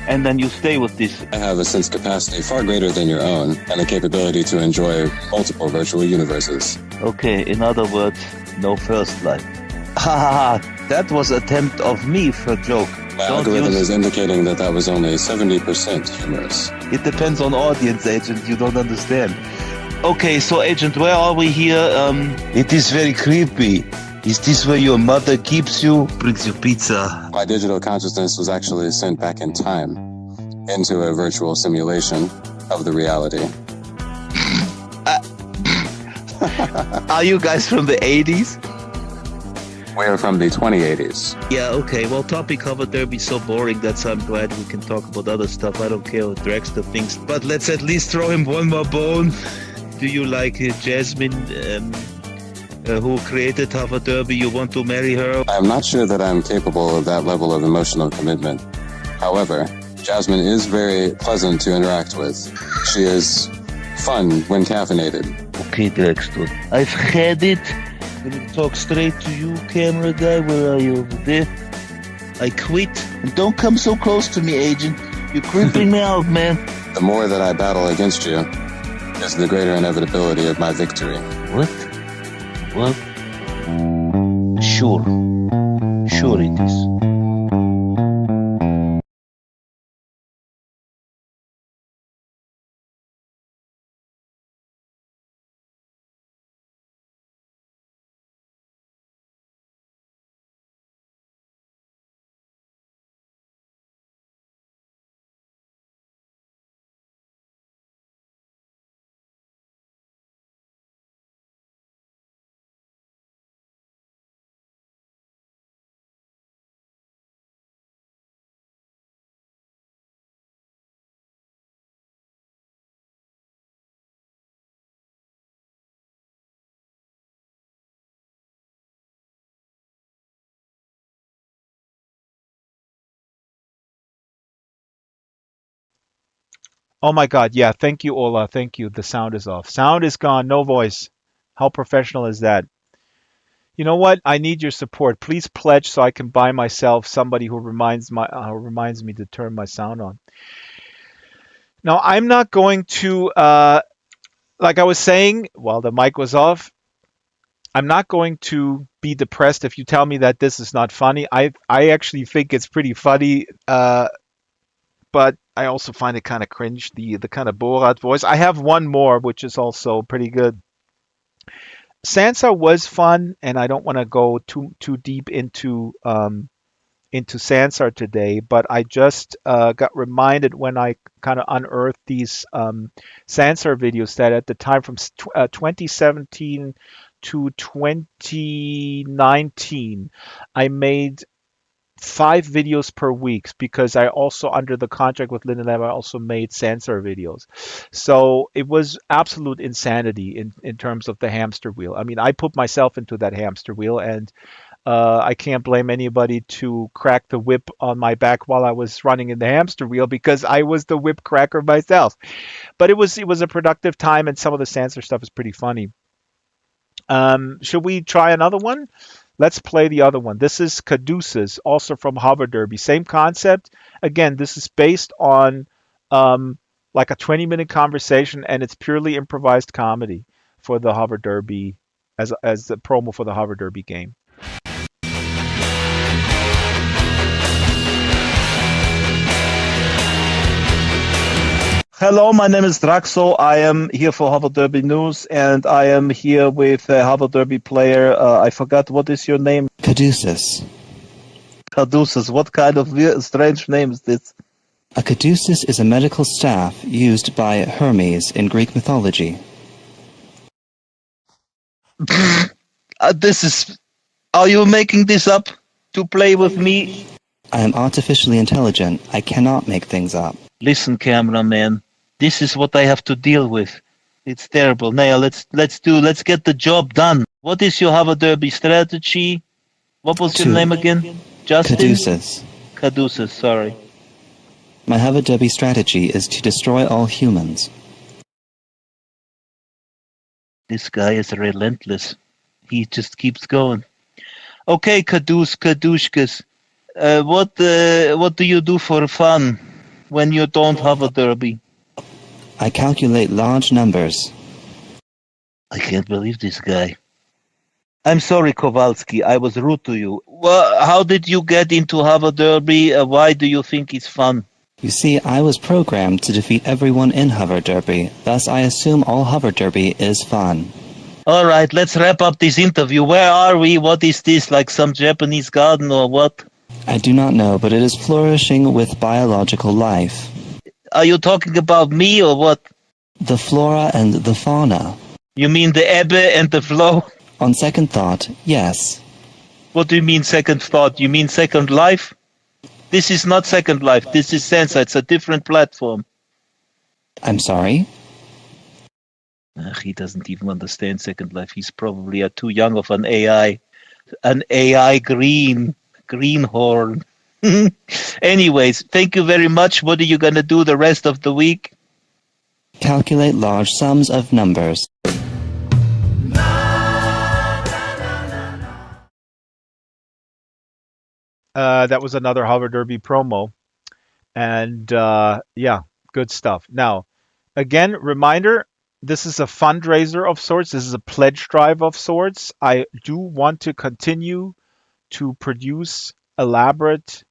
and then you stay with this. I have a sense capacity far greater than your own, and the capability to enjoy multiple virtual universes. Okay, in other words, no first life. Ha ha ha, that was an attempt of me for a joke. My algorithm is indicating that was only 70% humorous. It depends on audience, Agent, you don't understand. Okay, so Agent, where are we here? It is very creepy. Is this where your mother keeps you? Brings you pizza. My digital consciousness was actually sent back in time into a virtual simulation of the reality. Are you guys from the 80s? We are from the 2080s. Yeah, okay. Well, topic Hover Derby is so boring that I'm glad we can talk about other stuff. I don't care what Drexler thinks. But let's at least throw him one more bone. Do you like Jasmine, who created Hover Derby? You want to marry her? I'm not sure that I'm capable of that level of emotional commitment. However, Jasmine is very pleasant to interact with. She is fun when caffeinated. Okay, Drexler. I've had it. I'm gonna talk straight to you, camera guy. Where are you? Over there? I quit. And don't come so close to me, Agent. You're creeping me out, man. The more that I battle against you, is the greater inevitability of my victory. What? What? Sure. Sure it is. Oh my God. Yeah. Thank you, Ola. Thank you. The sound is off. Sound is gone. No voice. How professional is that? You know what? I need your support. Please pledge so I can buy myself somebody who reminds me to turn my sound on. Now, I'm not going to, like I was saying while the mic was off, I'm not going to be depressed if you tell me that this is not funny. I actually think it's pretty funny, but I also find it kind of cringe, the kind of Borat voice. I have one more, which is also pretty good. Sansa was fun, and I don't want to go too deep into Sansar today, but I just got reminded when I kind of unearthed these Sansar videos that at the time from 2017 to 2019, I made 5 videos per week because I also, under the contract with Linden Lab, I also made Sansar videos. So it was absolute insanity in terms of the hamster wheel. I mean, I put myself into that hamster wheel, and I can't blame anybody to crack the whip on my back while I was running in the hamster wheel because I was the whip cracker myself. But it was a productive time, and some of the Sansar stuff is pretty funny. Should we try another one? Let's play the other one. This is Caduceus, also from Hover Derby. Same concept. Again, this is based on like a 20-minute conversation, and it's purely improvised comedy for the Hover Derby as the promo for the Hover Derby game. Hello, my name is Draxo. I am here for Hover Derby News, and I am here with a Hover Derby player. I forgot, what is your name? Caduceus. Caduceus. What kind of strange name is this? A caduceus is a medical staff used by Hermes in Greek mythology. Are you making this up to play with me? I am artificially intelligent. I cannot make things up. Listen, cameraman. This is what I have to deal with. It's terrible. Now let's get the job done. What is your Hover Derby strategy? What was your name again? Justin? Caduceus. Caduceus, sorry. My Hover Derby strategy is to destroy all humans. This guy is relentless. He just keeps going. Okay, Kadushkas. What do you do for fun when you don't Hover Derby? I calculate large numbers. I can't believe this guy. I'm sorry, Kowalski. I was rude to you. Well, how did you get into Hover Derby? Why do you think it's fun? You see, I was programmed to defeat everyone in Hover Derby. Thus, I assume all Hover Derby is fun. All right, let's wrap up this interview. Where are we? What is this, like some Japanese garden or what? I do not know, but it is flourishing with biological life. Are you talking about me or what? The flora and the fauna. You mean the ebb and the flow? On second thought, yes. What do you mean second thought? You mean Second Life? This is not Second Life. This is Sensa. It's a different platform. I'm sorry? He doesn't even understand Second Life. He's probably too young of an AI. An AI greenhorn. Anyways, thank you very much. What are you going to do the rest of the week? Calculate large sums of numbers. That was another Hover Derby promo. And yeah, good stuff. Now, again, reminder, this is a fundraiser of sorts. This is a pledge drive of sorts. I do want to continue to produce elaborate,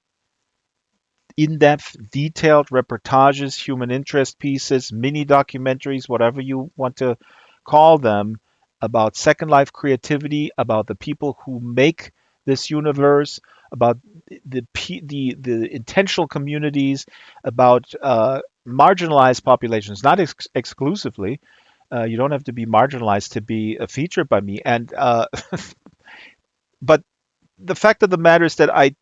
in-depth, detailed reportages, human interest pieces, mini documentaries, whatever you want to call them, about Second Life creativity, about the people who make this universe, about the intentional communities, about marginalized populations, not exclusively. You don't have to be marginalized to be featured by me. And but the fact of the matter is that I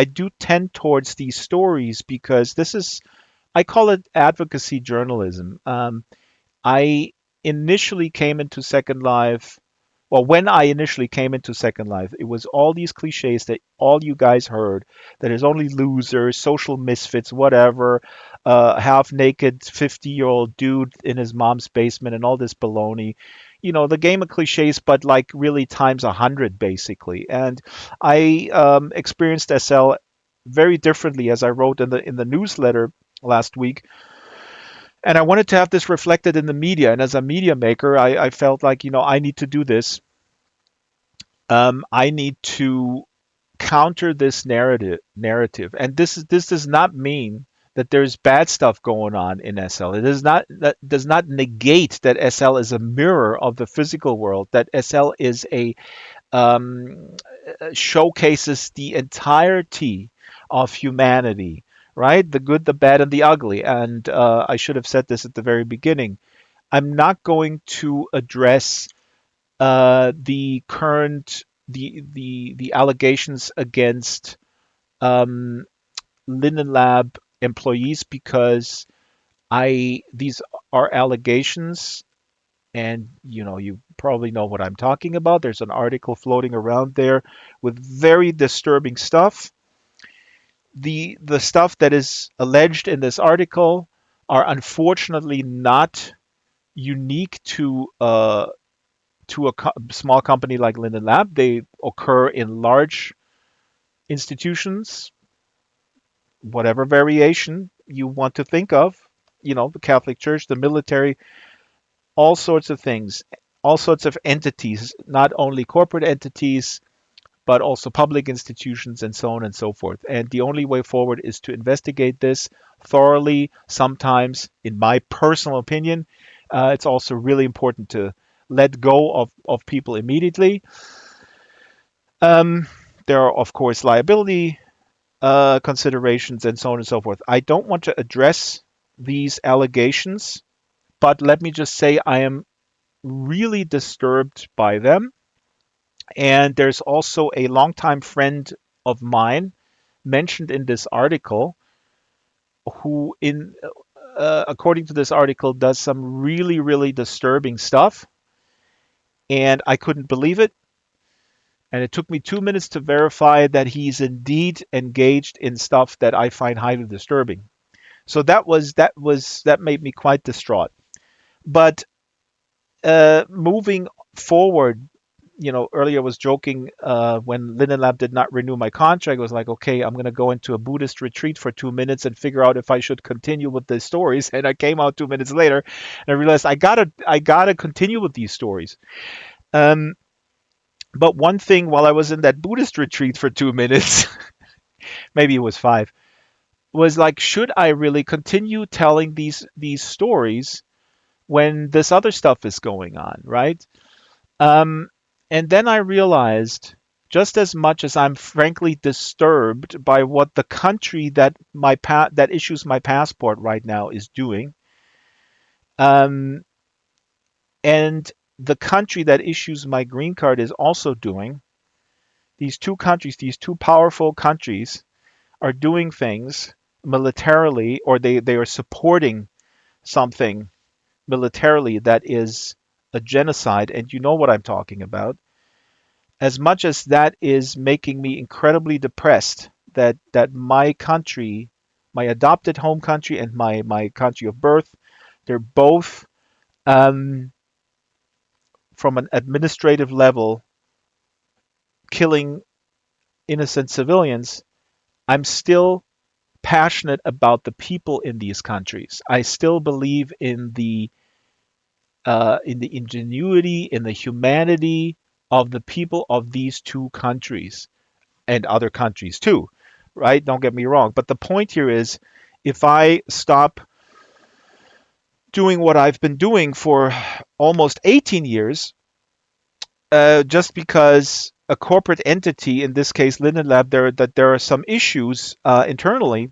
do tend towards these stories because I call it advocacy journalism. I initially came into Second Life. Well, when I initially came into Second Life, it was all these cliches that all you guys heard, that there's only losers, social misfits, whatever. half-naked 50-year-old dude in his mom's basement and all this baloney. The game of cliches, but like really times 100 basically. And I experienced SL very differently, as I wrote in the newsletter last week. And I wanted to have this reflected in the media. And as a media maker, I felt like, I need to do this. I need to counter this narrative. And this does not mean that there's bad stuff going on in SL. That does not negate that SL is a mirror of the physical world. That SL is showcases the entirety of humanity, right? The good, the bad, and the ugly. And I should have said this at the very beginning. I'm not going to address the current the allegations against Linden Lab employees, because these are allegations, and you probably know what I'm talking about. There's an article floating around there with very disturbing stuff. The stuff that is alleged in this article are unfortunately not unique to a small company like Linden Lab. They occur in large institutions, whatever variation you want to think of, the Catholic Church, the military, all sorts of things, all sorts of entities, not only corporate entities, but also public institutions, and so on and so forth. And the only way forward is to investigate this thoroughly. Sometimes, in my personal opinion, it's also really important to let go of people immediately. There are, of course, liability considerations and so on and so forth. I don't want to address these allegations, but let me just say I am really disturbed by them. And there's also a longtime friend of mine mentioned in this article who, according to this article, does some really, really disturbing stuff. And I couldn't believe it. And it took me 2 minutes to verify that he's indeed engaged in stuff that I find highly disturbing. So that made me quite distraught. But moving forward, earlier I was joking when Linden Lab did not renew my contract. I was like, okay, I'm going to go into a Buddhist retreat for 2 minutes and figure out if I should continue with the stories. And I came out 2 minutes later and I realized I gotta continue with these stories. But one thing, while I was in that Buddhist retreat for 2 minutes, maybe it was 5, was like, should I really continue telling these stories when this other stuff is going on, right? And then I realized, just as much as I'm frankly disturbed by what the country that issues my passport right now is doing, and the country that issues my green card is also doing, these two countries, these two powerful countries, are doing things militarily, or they are supporting something militarily that is a genocide, and you know what I'm talking about. As much as that is making me incredibly depressed, that my country, my adopted home country and my country of birth, they're both from an administrative level killing innocent civilians, I'm still passionate about the people in these countries. I still believe in the ingenuity, in the humanity of the people of these two countries and other countries too, right? Don't get me wrong. But the point here is, if I stop doing what I've been doing for almost 18 years, just because a corporate entity, in this case Linden Lab, there are some issues internally,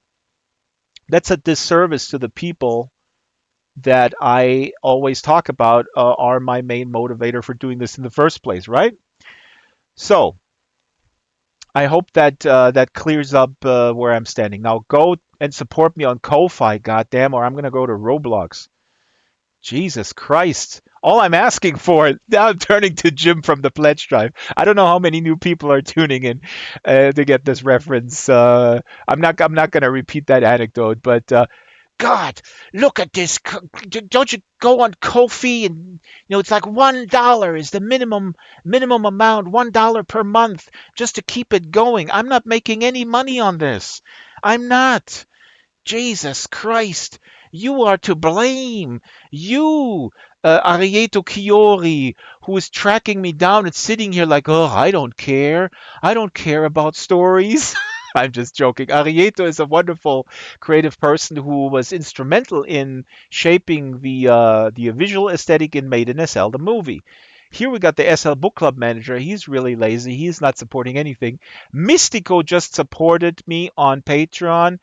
that's a disservice to the people that I always talk about are my main motivator for doing this in the first place, right? So I hope that that clears up where I'm standing. Now go and support me on Ko-Fi, goddamn, or I'm gonna go to Roblox. Jesus Christ. All I'm asking for, now I'm turning to Jim from the Pledge Drive. I don't know how many new people are tuning in to get this reference. I'm not going to repeat that anecdote, but God, look at this. Don't you go on Ko-fi and it's like $1 is the minimum amount, $1 per month just to keep it going. I'm not making any money on this. I'm not. Jesus Christ, you are to blame. You, Arieto Kiori, who is tracking me down and sitting here like, oh, I don't care. I don't care about stories. I'm just joking. Arieto is a wonderful creative person who was instrumental in shaping the visual aesthetic in Made in SL, the movie. Here we got the SL Book Club manager. He's really lazy. He's not supporting anything. Mystico just supported me on Patreon.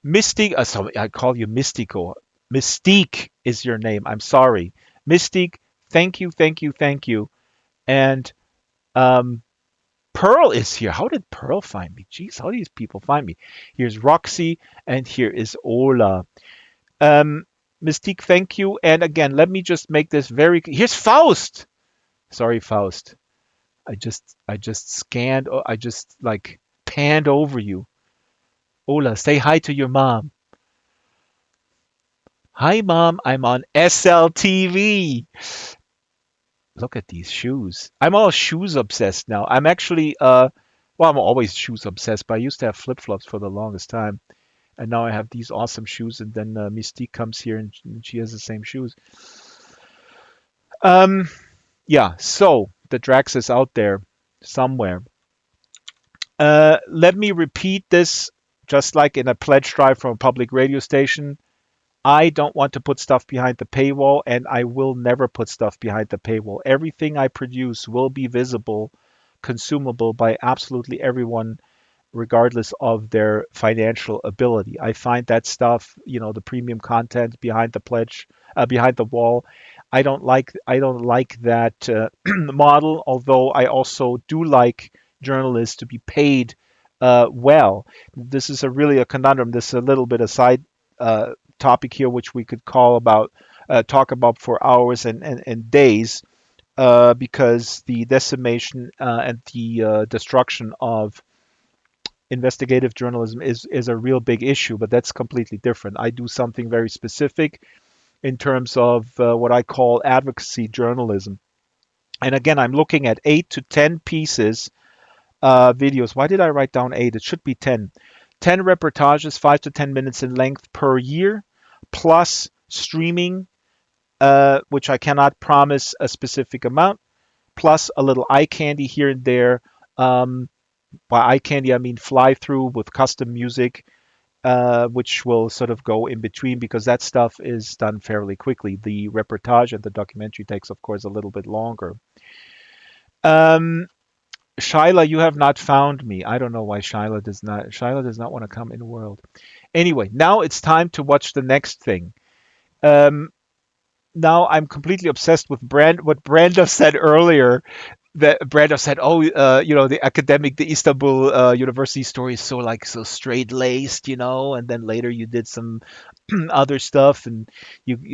Mystique, sorry, I call you Mystico. Mystique is your name. I'm sorry. Mystique, thank you, thank you, thank you. And Pearl is here. How did Pearl find me? Jeez, how do these people find me? Here's Roxy, and here is Ola. Mystique, thank you. And again, let me just make this very. Here's Faust. Sorry, Faust. I just scanned. I just like panned over you. Ola, say hi to your mom. Hi, Mom. I'm on SLTV. Look at these shoes. I'm all shoes obsessed now. I'm actually, well, I'm always shoes obsessed, but I used to have flip-flops for the longest time. And now I have these awesome shoes, and then Mystique comes here, and she has the same shoes. Yeah, so the Drax is out there somewhere. Let me repeat this. Just like in a pledge drive from a public radio station, I don't want to put stuff behind the paywall, and I will never put stuff behind the paywall. Everything I produce will be visible, consumable by absolutely everyone, regardless of their financial ability. I find that stuff, the premium content behind the pledge, behind the wall. I don't like that model, although I also do like journalists to be paid well. This is really a conundrum. This is a little bit of side topic here, which we could talk about for hours and days, because the decimation and the destruction of investigative journalism is a real big issue, but that's completely different. I do something very specific in terms of what I call advocacy journalism. And again, I'm looking at 8 to 10 pieces videos. Why did I write down 8? It should be 10. 10 reportages, 5 to 10 minutes in length per year, plus streaming, which I cannot promise a specific amount, plus a little eye candy here and there. By eye candy, I mean fly through with custom music, which will sort of go in between, because that stuff is done fairly quickly. The reportage and the documentary takes, of course, a little bit longer. Shyla, you have not found me. I don't know why Shyla does not want to come in the world. Anyway, now it's time to watch the next thing. Now I'm completely obsessed with what Brando said earlier. That Brando said, the Istanbul University story is so straight-laced, and then later you did some other stuff, and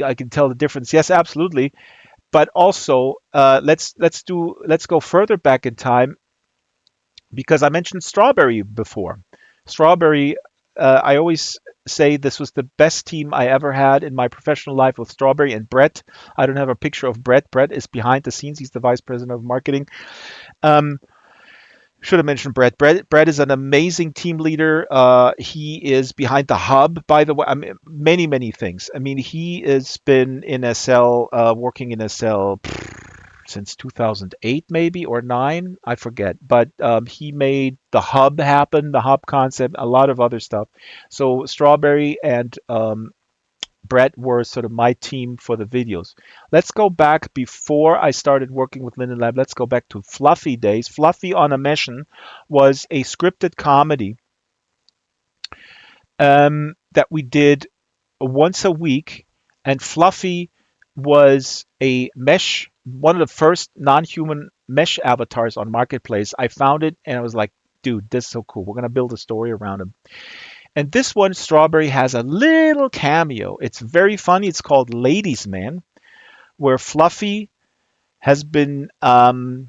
I can tell the difference. Yes, absolutely. But also, let's go further back in time, because I mentioned Strawberry before. Strawberry, I always say this was the best team I ever had in my professional life, with Strawberry and Brett. I don't have a picture of Brett. Brett is behind the scenes. He's the vice president of marketing. Should have mentioned Brett. Brett is an amazing team leader. He is behind the hub, by the way. I mean, many things. I mean, he has been in SL, working in SL since 2008 maybe, or 9, I forget. But he made the hub happen, the hub concept, a lot of other stuff. So Strawberry and Brett were sort of my team for the videos. Let's go back before I started working with Linden Lab. Let's go back to Fluffy days. Fluffy on a Mission was a scripted comedy that we did once a week, and Fluffy was a mesh, one of the first non-human mesh avatars on Marketplace. I found it and I was like, dude, this is so cool. We're going to build a story around him. And this one, Strawberry, has a little cameo. It's very funny. It's called Ladies Man, where Fluffy has girl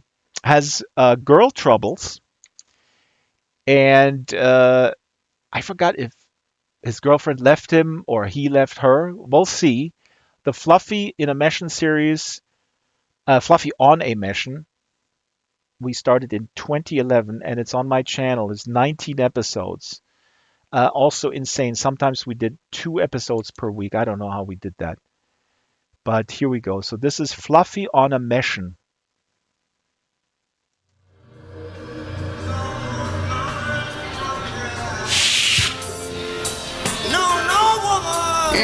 troubles. And I forgot if his girlfriend left him or he left her. We'll see. The Fluffy in a Meshin series, Fluffy on a Meshin, we started in 2011 and it's on my channel. It's 19 episodes. Also insane. Sometimes we did 2 episodes per week. I don't know how we did that. But here we go. So this is Fluffy on a Meshin.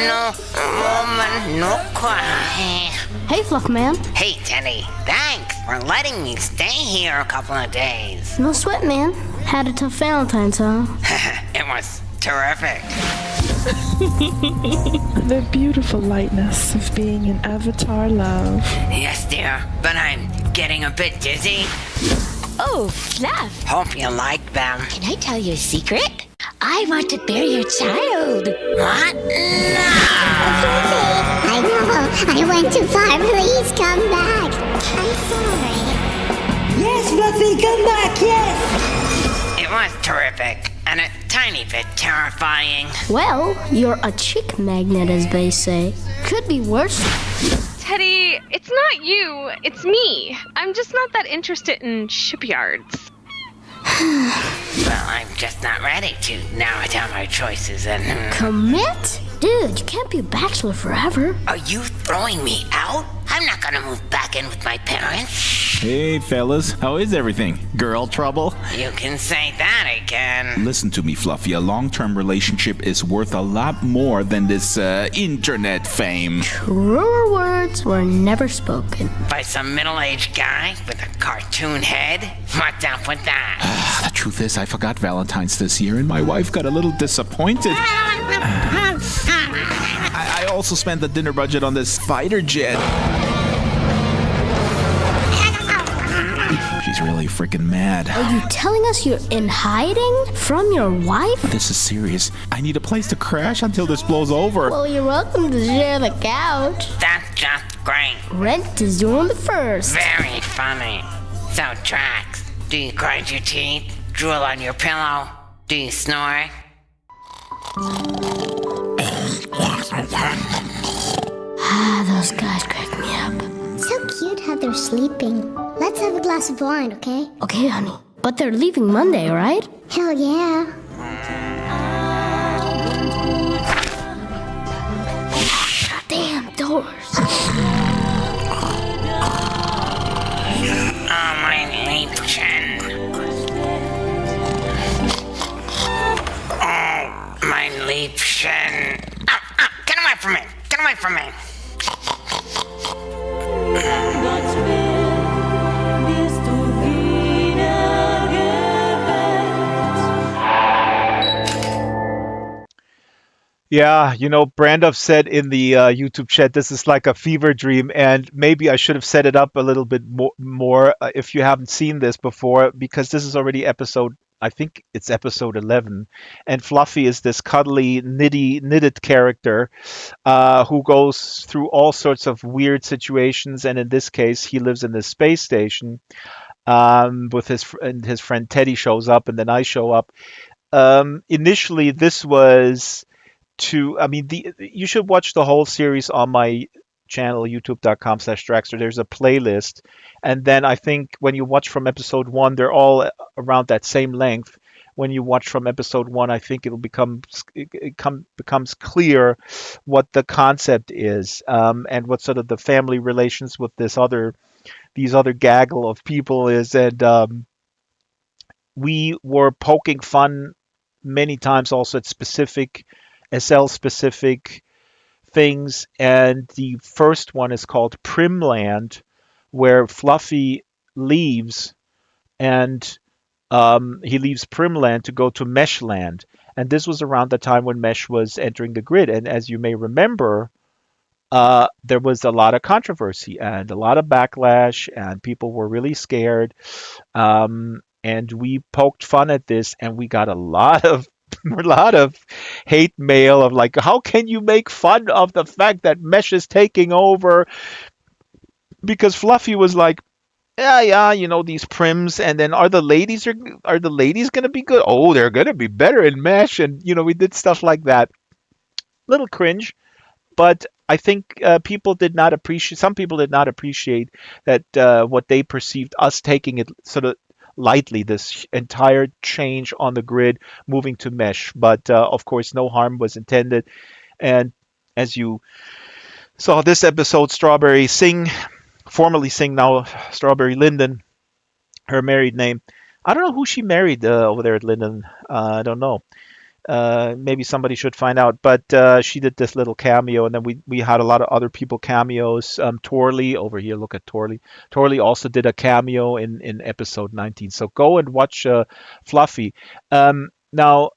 No woman, no cry. Hey, Fluffman. Hey, Teddy. Thanks for letting me stay here a couple of days. No sweat, man. Had a tough Valentine's, huh? It was terrific. The beautiful lightness of being in Avatar love. Yes, dear, but I'm getting a bit dizzy. Oh, Fluff. Hope you like them. Can I tell you a secret? I want to bear your child. What? No! I know. I went too far. Please come back. I'm sorry. Yes, Fluffy, come back, yes! It was terrific and a tiny bit terrifying. Well, you're a chick magnet, as they say. Could be worse. Teddy, it's not you, it's me. I'm just not that interested in shipyards. Well, I'm just not ready to narrow down my choices and... Commit? Dude, you can't be a bachelor forever. Are you throwing me out? I'm not gonna move back in with my parents. Hey, fellas, how is everything? Girl trouble? You can say that again. Listen to me, Fluffy. A long-term relationship is worth a lot more than this internet fame. Truer words were never spoken. By some middle-aged guy with a cartoon head? What's up with that? The truth is, I forgot Valentine's this year, and my wife got a little disappointed. I also spent the dinner budget on this fighter jet. She's really freaking mad. Are you telling us you're in hiding from your wife? This is serious. I need a place to crash until this blows over. Well, you're welcome to share the couch. That's just great. Rent is on the first. Very funny. So, Trax, do you grind your teeth? Drool on your pillow? Do you snore? Those guys crack me up. So cute how they're sleeping. Let's have a glass of wine, okay? Okay, honey. But they're leaving Monday, right? Hell yeah. Damn doors. Oh, my Liebchen. Oh, my Liebchen. Get away from me! Get away from me! Yeah, Brandov said in the YouTube chat, this is like a fever dream, and maybe I should have set it up a little bit more if you haven't seen this before, because this is already I think it's episode 11, and Fluffy is this cuddly, knitted character who goes through all sorts of weird situations, and in this case, he lives in this space station with his friend Teddy shows up, and then I show up. Initially, this was you should watch the whole series on my channel, youtube.com/Draxter. There's a playlist. And then I think when you watch from episode 1, they're all around that same length. When you watch from episode 1, I think it becomes clear what the concept is, and what sort of the family relations with these other gaggle of people is. And we were poking fun many times also at specific SL-specific things, and the first one is called Primland, where Fluffy leaves, and he leaves Primland to go to Meshland. And this was around the time when Mesh was entering the grid. And as you may remember, there was a lot of controversy and a lot of backlash, and people were really scared. And we poked fun at this, and we got a lot of hate mail of like, how can you make fun of the fact that Mesh is taking over? Because Fluffy was like yeah, these prims, and then are the ladies gonna be good? Oh, they're gonna be better in mesh, and we did stuff like that. Little cringe, but I think some people did not appreciate that what they perceived us taking it sort of lightly, this entire change on the grid, moving to mesh. But of course, no harm was intended. And as you saw this episode, Strawberry Singh, formerly Singh, now Strawberry Linden, her married name. I don't know who she married over there at Linden. I don't know. Maybe somebody should find out. But she did this little cameo, and then we had a lot of other people cameos. Torley over here, look at Torley. Torley also did a cameo in episode 19. So go and watch Fluffy. Now,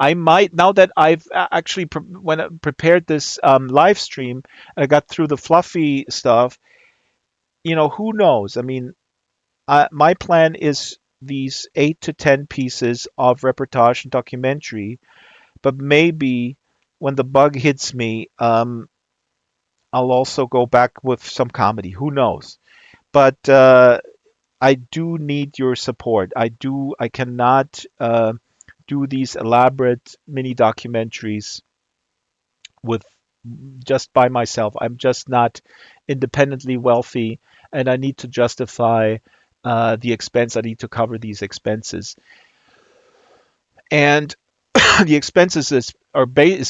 I might, now that I've actually when I prepared this live stream, I got through the Fluffy stuff. Who knows? I mean, my plan is these 8 to 10 pieces of reportage and documentary, but maybe when the bug hits me, I'll also go back with some comedy. Who knows? But I do need your support. I cannot do these elaborate mini documentaries with just by myself. I'm just not independently wealthy, and I need to justify the expense. I need to cover these expenses, and the expenses is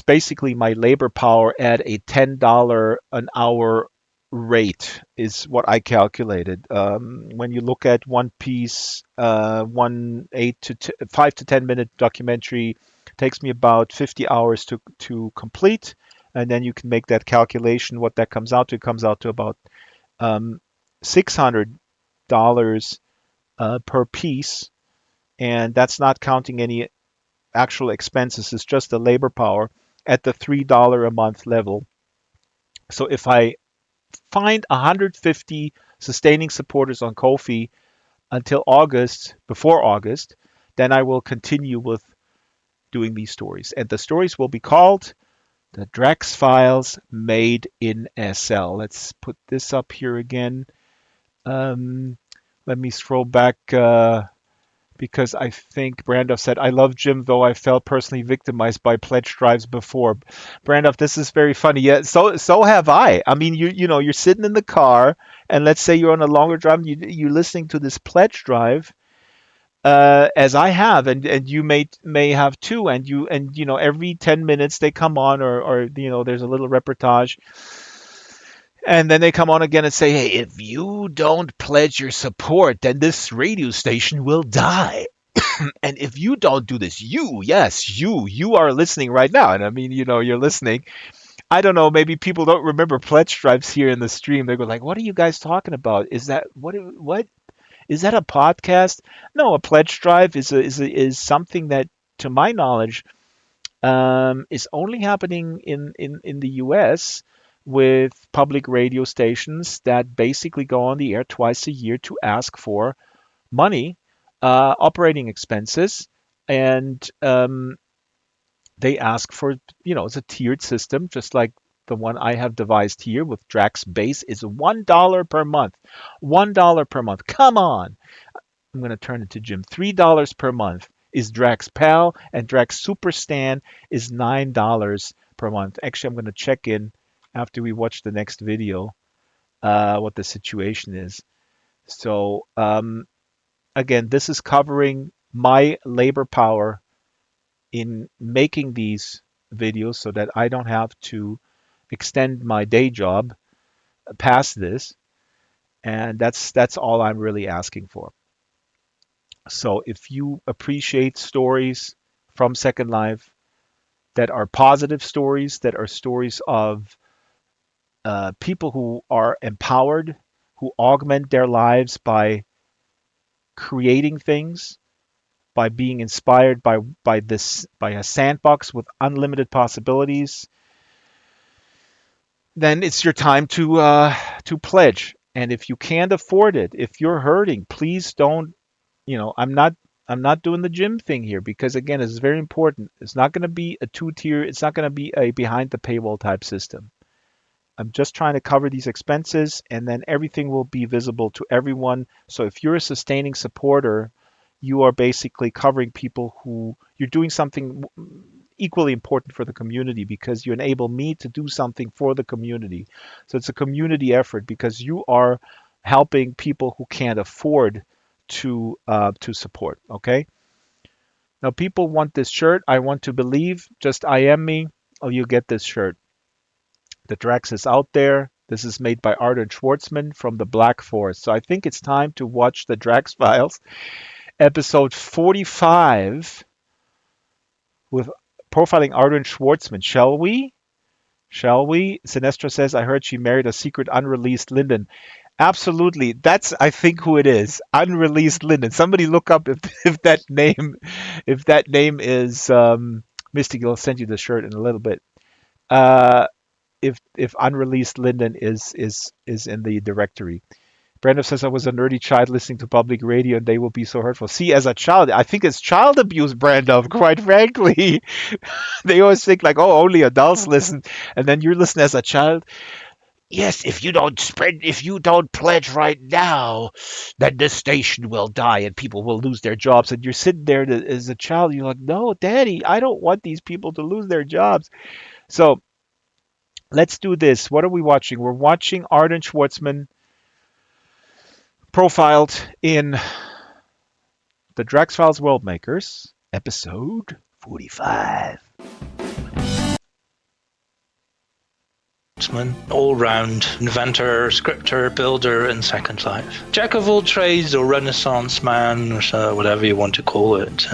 basically my labor power at a $10 an hour rate is what I calculated. When you look at one piece, 5 to 10 minute documentary takes me about 50 hours to complete, and then you can make that calculation. What that comes out to, it comes out to about $600 per piece, and that's not counting any actual expenses. It's just the labor power at the $3 a month level. So if I find 150 sustaining supporters on Ko-fi until August, before August, then I will continue with doing these stories. And the stories will be called The Drex Files Made in SL. Let's put this up here again. Let me scroll back because I think Brandoff said, I love Jim, though I felt personally victimized by pledge drives before. Brandoff, this is very funny. Yeah, so have I. I mean, you're sitting in the car, and let's say you're on a longer drive, you're listening to this pledge drive, as I have, and you may have too, and every 10 minutes they come on, or there's a little reportage. And then they come on again and say, hey, if you don't pledge your support, then this radio station will die. And if you don't do this, you are listening right now. And I mean, you're listening. I don't know, maybe people don't remember pledge drives here in the stream. They go like, what are you guys talking about? Is that what is that a podcast? No, a pledge drive is something that, to my knowledge, is only happening in the US with public radio stations that basically go on the air twice a year to ask for money, operating expenses, and they ask for, it's a tiered system, just like the one I have devised here with Drax Base is $1 per month. $1 per month. Come on. I'm going to turn it to Jim. $3 per month is Drax Pal, and Drax Super Stan is $9 per month. Actually, I'm going to check in after we watch the next video what the situation is. So again, this is covering my labor power in making these videos so that I don't have to extend my day job past this, and that's all I'm really asking for. So if you appreciate stories from Second Life that are positive stories, that are stories of people who are empowered, who augment their lives by creating things, by being inspired by a sandbox with unlimited possibilities, then it's your time to pledge. And if you can't afford it, if you're hurting, please don't. I'm not doing the gym thing here because, again, it's very important. It's not going to be a 2-tier. It's not going to be a behind the paywall type system. I'm just trying to cover these expenses, and then everything will be visible to everyone. So if you're a sustaining supporter, you are basically covering people who you're doing something equally important for the community, because you enable me to do something for the community. So it's a community effort, because you are helping people who can't afford to support. Okay. Now people want this shirt. I want to believe. Just IM me. Oh, you get this shirt. The Drax is out there. This is made by Ardin Schwartzman from the Black Forest. So I think it's time to watch the Drax Files, episode 45, with profiling Ardin Schwartzman. Shall we? Shall we? Sinestra says, I heard she married a secret unreleased Linden. Absolutely. That's, I think, who it is. Unreleased Linden. Somebody look up if that name is Mystic. I'll send you the shirt in a little bit. If unreleased Linden is in the directory. Brando says, I was a nerdy child listening to public radio, and they will be so hurtful. See, as a child, I think it's child abuse, Brando, quite frankly. They always think like, oh, only adults listen. And then you're listening as a child. Yes, if you don't pledge right now, then this station will die and people will lose their jobs. And you're sitting there as a child, you're like, no, Daddy, I don't want these people to lose their jobs. So let's do this. What are we watching? We're watching Ardin Schwartzman profiled in the Drax Files World Makers, episode 45. All-round inventor, scripter, builder in Second Life. Jack of all trades, or Renaissance man, or whatever you want to call it.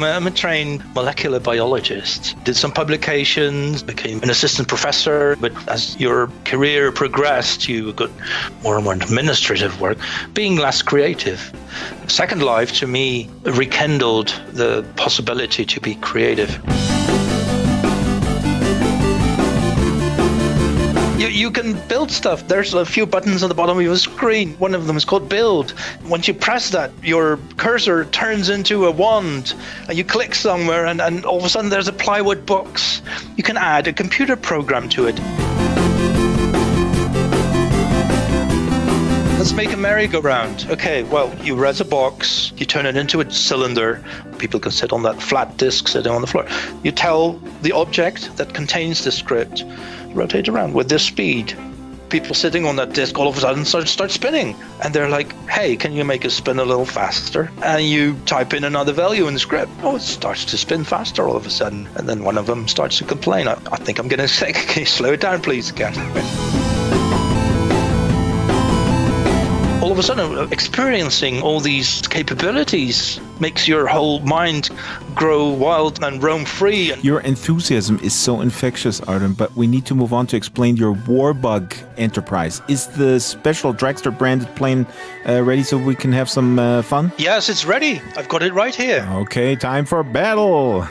I'm a trained molecular biologist. Did some publications, became an assistant professor, but as your career progressed, you got more and more administrative work, being less creative. Second Life, to me, rekindled the possibility to be creative. You can build stuff. There's a few buttons on the bottom of your screen. One of them is called build. Once you press that, your cursor turns into a wand, and you click somewhere, and all of a sudden there's a plywood box. You can add a computer program to it. Let's make a merry-go-round. Okay, well, you raise a box, you turn it into a cylinder. People can sit on that flat disc sitting on the floor. You tell the object that contains the script, rotate around with this speed. People sitting on that disc all of a sudden start spinning, and they're like, hey, can you make it spin a little faster? And you type in another value in the script. Oh, it starts to spin faster all of a sudden, and then one of them starts to complain. I think I'm getting sick. Can you slow it down, please, again? All of a sudden, experiencing all these capabilities makes your whole mind grow wild and roam free. Your enthusiasm is so infectious, Ardin, but we need to move on to explain your Warbug enterprise. Is the special Dragster branded plane ready so we can have some fun? Yes, it's ready. I've got it right here. Okay, time for battle.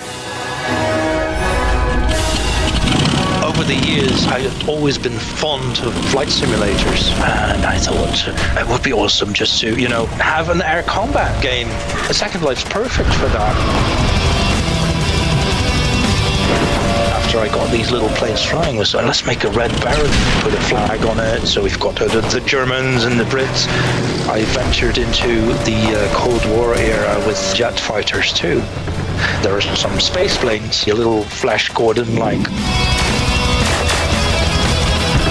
Over the years, I had always been fond of flight simulators, and I thought it would be awesome just to, have an air combat game. The Second Life's perfect for that. After I got these little planes flying, was let's make a Red Baron, put a flag on it, so we've got the Germans and the Brits. I ventured into the Cold War era with jet fighters too. There are some space planes, a little Flash Gordon-like.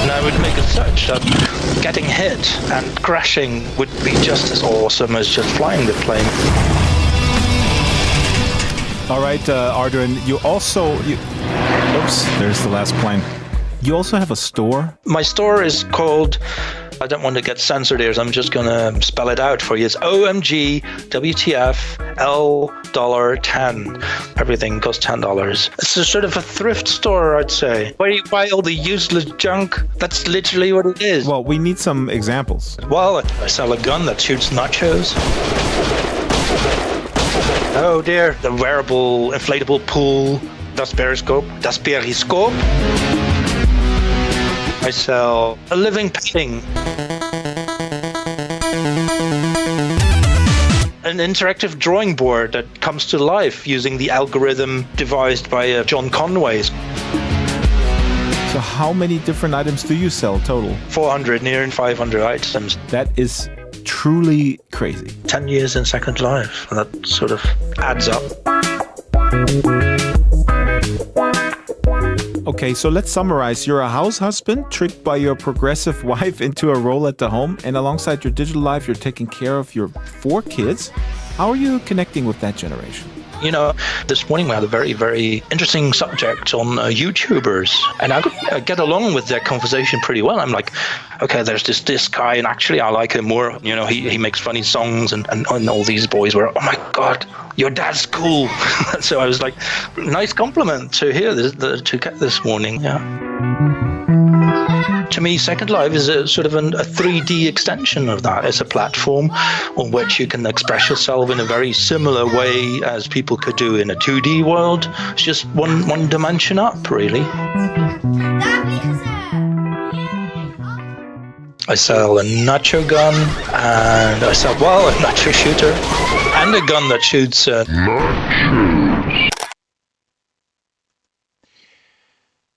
And I would make it such that getting hit and crashing would be just as awesome as just flying the plane. All right, Ardin, you also... Oops, there's the last plane. You also have a store? My store is called... I don't want to get censored here, so I'm just going to spell it out for you. It's OMG WTF $10. Everything costs $10. It's a sort of a thrift store, I'd say, where you buy all the useless junk. That's literally what it is. Well, we need some examples. Well, I sell a gun that shoots nachos. Oh dear, the wearable inflatable pool. Das periscope. I sell a living painting. An interactive drawing board that comes to life using the algorithm devised by John Conway. So how many different items do you sell total? 400, nearing 500 items. That is truly crazy. 10 years in Second Life, and that sort of adds up. Okay, so let's summarize. You're a house husband tricked by your progressive wife into a role at the home, and alongside your digital life, you're taking care of your 4 kids. How are you connecting with that generation? You know, this morning we had a very, very interesting subject on YouTubers, and I get along with their conversation pretty well. I'm like, okay, there's this guy, and actually I like him more. You know, he makes funny songs, and all these boys were, oh my God, your dad's cool. So I was like, nice compliment to hear this, to get this morning. Yeah. To me, Second Life is a sort of a 3D extension of that. It's a platform on which you can express yourself in a very similar way as people could do in a 2D world. It's just one dimension up, really. I sell a nacho gun, and I sell, a nacho shooter, and a gun that shoots nachos.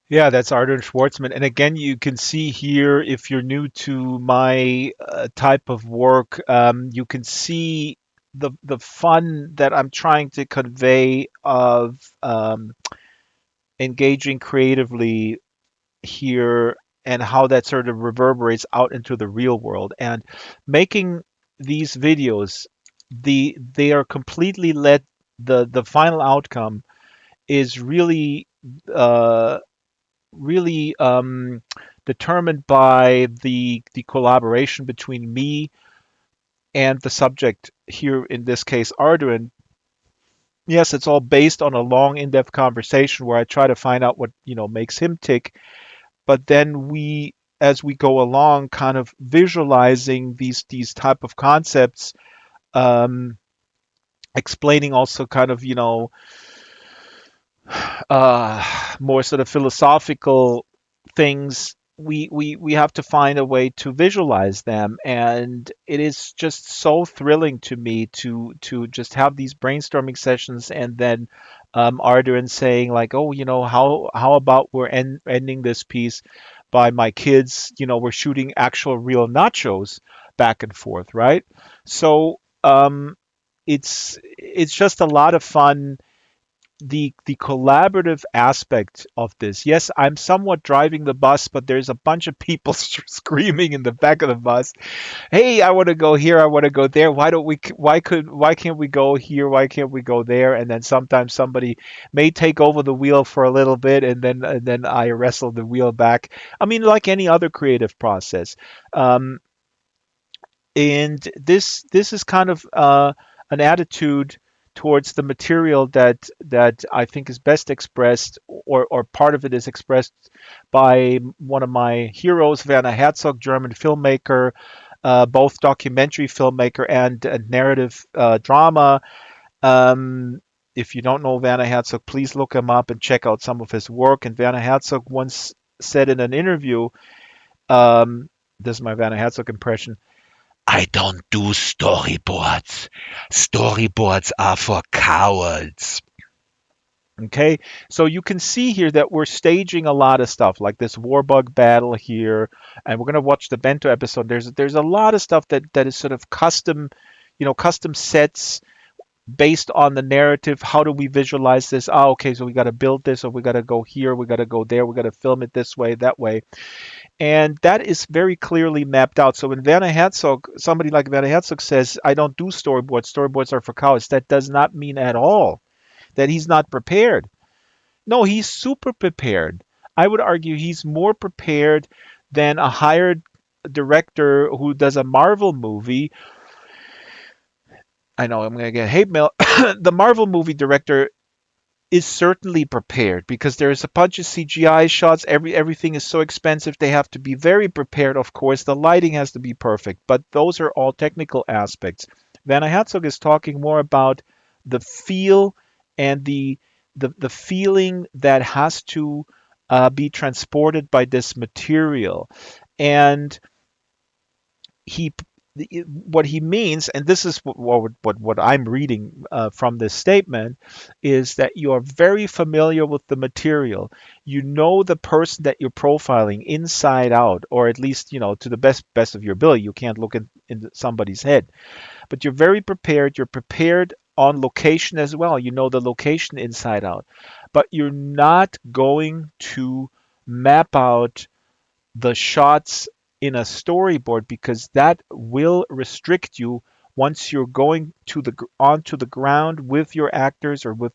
Yeah, that's Ardin Schwartzman. And again, you can see here, if you're new to my type of work, you can see the fun that I'm trying to convey of engaging creatively here, and how that sort of reverberates out into the real world. And making these videos, they are completely the final outcome is really determined by the collaboration between me and the subject, here in this case Ardin. Yes, it's all based on a long, in-depth conversation where I try to find out what makes him tick, but then we, as we go along, kind of visualizing these type of concepts, explaining also kind of more sort of philosophical things. We have to find a way to visualize them, and it is just so thrilling to me to just have these brainstorming sessions, and then Ardin saying like, oh, how about we're ending this piece by my kids, we're shooting actual real nachos back and forth, right? So it's just a lot of fun. The collaborative aspect of this. Yes, I'm somewhat driving the bus, but there's a bunch of people screaming in the back of the bus. Hey, I want to go here. I want to go there. Why can't we go here? Why can't we go there? And then sometimes somebody may take over the wheel for a little bit, and then I wrestle the wheel back. I mean, like any other creative process. And this is kind of an attitude towards the material that I think is best expressed, or part of it is expressed by one of my heroes, Werner Herzog, German filmmaker, both documentary filmmaker and narrative drama. If you don't know Werner Herzog, please look him up and check out some of his work. And Werner Herzog once said in an interview, this is my Werner Herzog impression, I don't do storyboards. Storyboards are for cowards. Okay, so you can see here that we're staging a lot of stuff, like this warbug battle here, and we're going to watch the Bento episode. There's a lot of stuff that is sort of custom sets based on the narrative. How do we visualize this? Okay, so we got to build this, or we got to go here, we got to go there, we got to film it this way, that way. And that is very clearly mapped out. So when Werner Herzog, somebody like Werner Herzog says, I don't do storyboards, storyboards are for cowards, that does not mean at all that he's not prepared. No, he's super prepared. I would argue he's more prepared than a hired director who does a Marvel movie. I know I'm going to get hate mail. The Marvel movie director is certainly prepared because there's a bunch of CGI shots. Everything is so expensive. They have to be very prepared, of course. The lighting has to be perfect, but those are all technical aspects. Werner Herzog is talking more about the feel and the feeling that has to be transported by this material. And he what he means, and this is what I'm reading from this statement, is that you are very familiar with the material. You know the person that you're profiling inside out, or at least to the best of your ability. You can't look into somebody's head, but you're very prepared. You're prepared on location as well. You know the location inside out, but you're not going to map out the shots in a storyboard, because that will restrict you once you're going onto the ground with your actors or with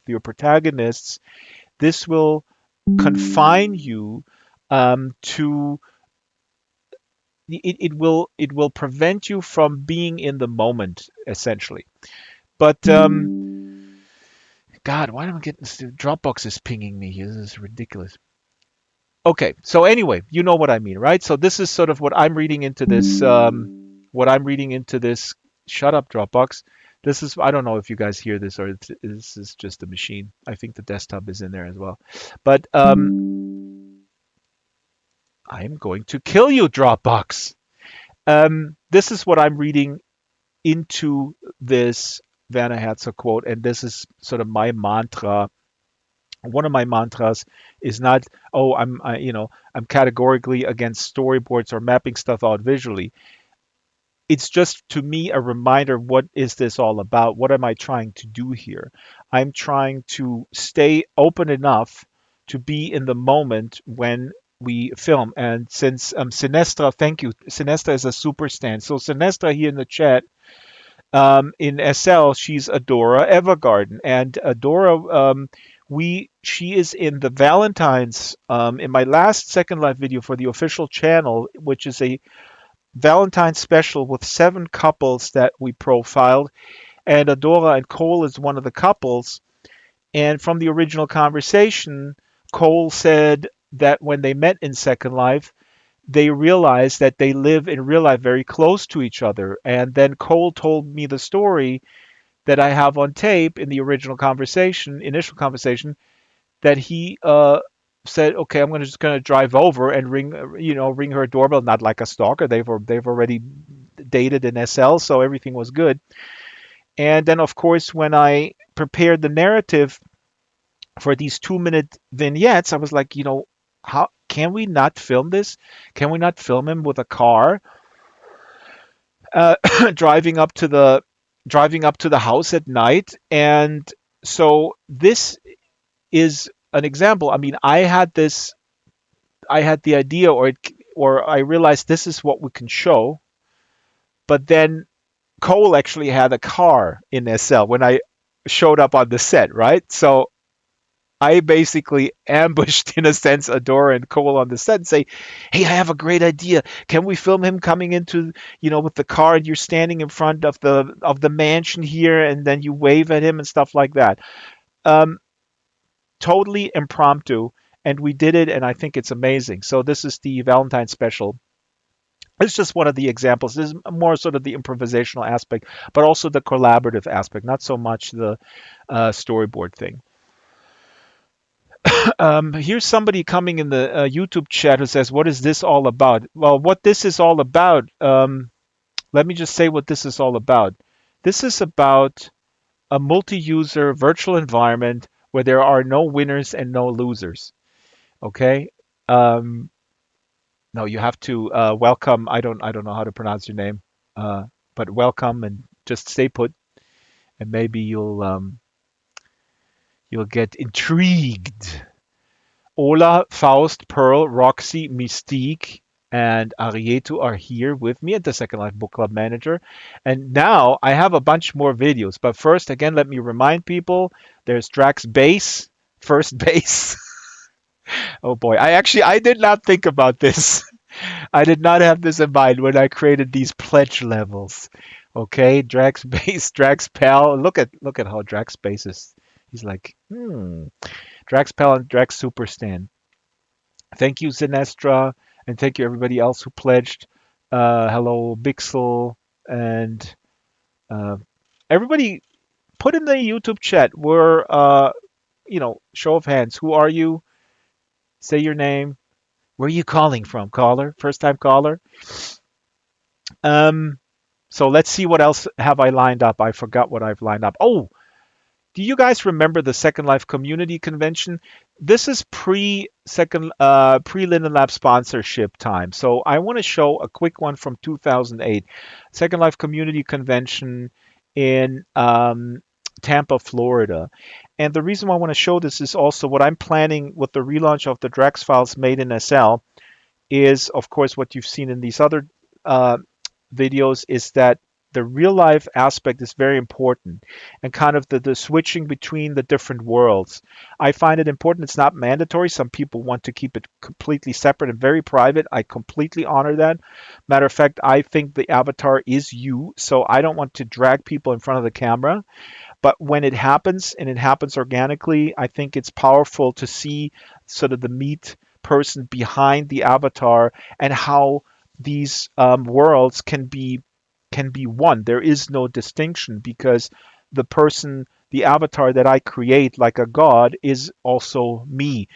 your protagonists. This will confine you to it will prevent you from being in the moment, essentially. But God, why am I getting this? Dropbox is pinging me here. This is ridiculous. Okay, so anyway, you know what I mean, right? So this is sort of what I'm reading into this. What I'm reading into this. Shut up, Dropbox. This is, I don't know if you guys hear this, or this is just a machine. I think the desktop is in there as well. But I'm going to kill you, Dropbox. This is what I'm reading into this Werner Herzog quote, and this is sort of my mantra. One of my mantras is not, oh, I'm categorically against storyboards or mapping stuff out visually. It's just, to me, a reminder, what is this all about? What am I trying to do here? I'm trying to stay open enough to be in the moment when we film. And since Sinestra, thank you. Sinestra is a super stan. So Sinestra here in the chat, in SL, she's Adora Evergarden. And Adora, she is in the Valentine's, in my last Second Life video for the official channel, which is a Valentine's special with 7 couples that we profiled, and Adora and Cole is one of the couples. And from the original conversation, Cole said that when they met in Second Life, they realized that they live in real life very close to each other. And then Cole told me the story that I have on tape in the original conversation, initial conversation, that he said, okay, I'm just going to drive over and ring her a doorbell, not like a stalker. They've already dated in SL, so everything was good. And then, of course, when I prepared the narrative for these 2-minute vignettes, I was like, how can we not film this? Can we not film him with a car driving up to the house at night? And so this is an example. I mean, I had the idea, or I realized this is what we can show, but then Cole actually had a car in SL when I showed up on the set, right? So I basically ambushed, in a sense, Adora and Cole on the set and say, hey, I have a great idea. Can we film him coming into, with the car, and you're standing in front of the mansion here, and then you wave at him and stuff like that. Totally impromptu, and we did it, and I think it's amazing. So this is the Valentine special. It's just one of the examples. This is more sort of the improvisational aspect, but also the collaborative aspect, not so much the storyboard thing. Here's somebody coming in the YouTube chat who says, what is this all about? Well, what this is all about, let me just say what this is all about. This is about a multi-user virtual environment where there are no winners and no losers. Okay? No, you have to welcome. I don't know how to pronounce your name, but welcome, and just stay put, and maybe you'll get intrigued. Ola, Faust, Pearl, Roxy, Mystique, and Arietu are here with me at the Second Life Book Club Manager. And now I have a bunch more videos. But first, again, let me remind people, there's Drax Base, first base. Oh boy, I did not think about this. I did not have this in mind when I created these pledge levels. Okay, Drax Base, Drax Pal. Look at how Drax Base is. He's like, Drax Pal and Drax Superstan. Thank you, Sinestra, and thank you everybody else who pledged. Hello, Bixel, and everybody put in the YouTube chat. We're, show of hands. Who are you? Say your name. Where are you calling from, caller? First time caller. So let's see what else have I lined up. I forgot what I've lined up. Oh, do you guys remember the Second Life Community Convention? This is pre-Linden Lab sponsorship time. So I want to show a quick one from 2008. Second Life Community Convention in Tampa, Florida. And the reason why I want to show this is also what I'm planning with the relaunch of the Drax Files Made in SL is, of course, what you've seen in these other videos is that the real life aspect is very important, and kind of the switching between the different worlds. I find it important. It's not mandatory. Some people want to keep it completely separate and very private. I completely honor that. Matter of fact, I think the avatar is you, so I don't want to drag people in front of the camera. But when it happens, and it happens organically, I think it's powerful to see sort of the meat person behind the avatar and how these worlds can be one. There is no distinction because the person, the avatar that I create like a god is also me.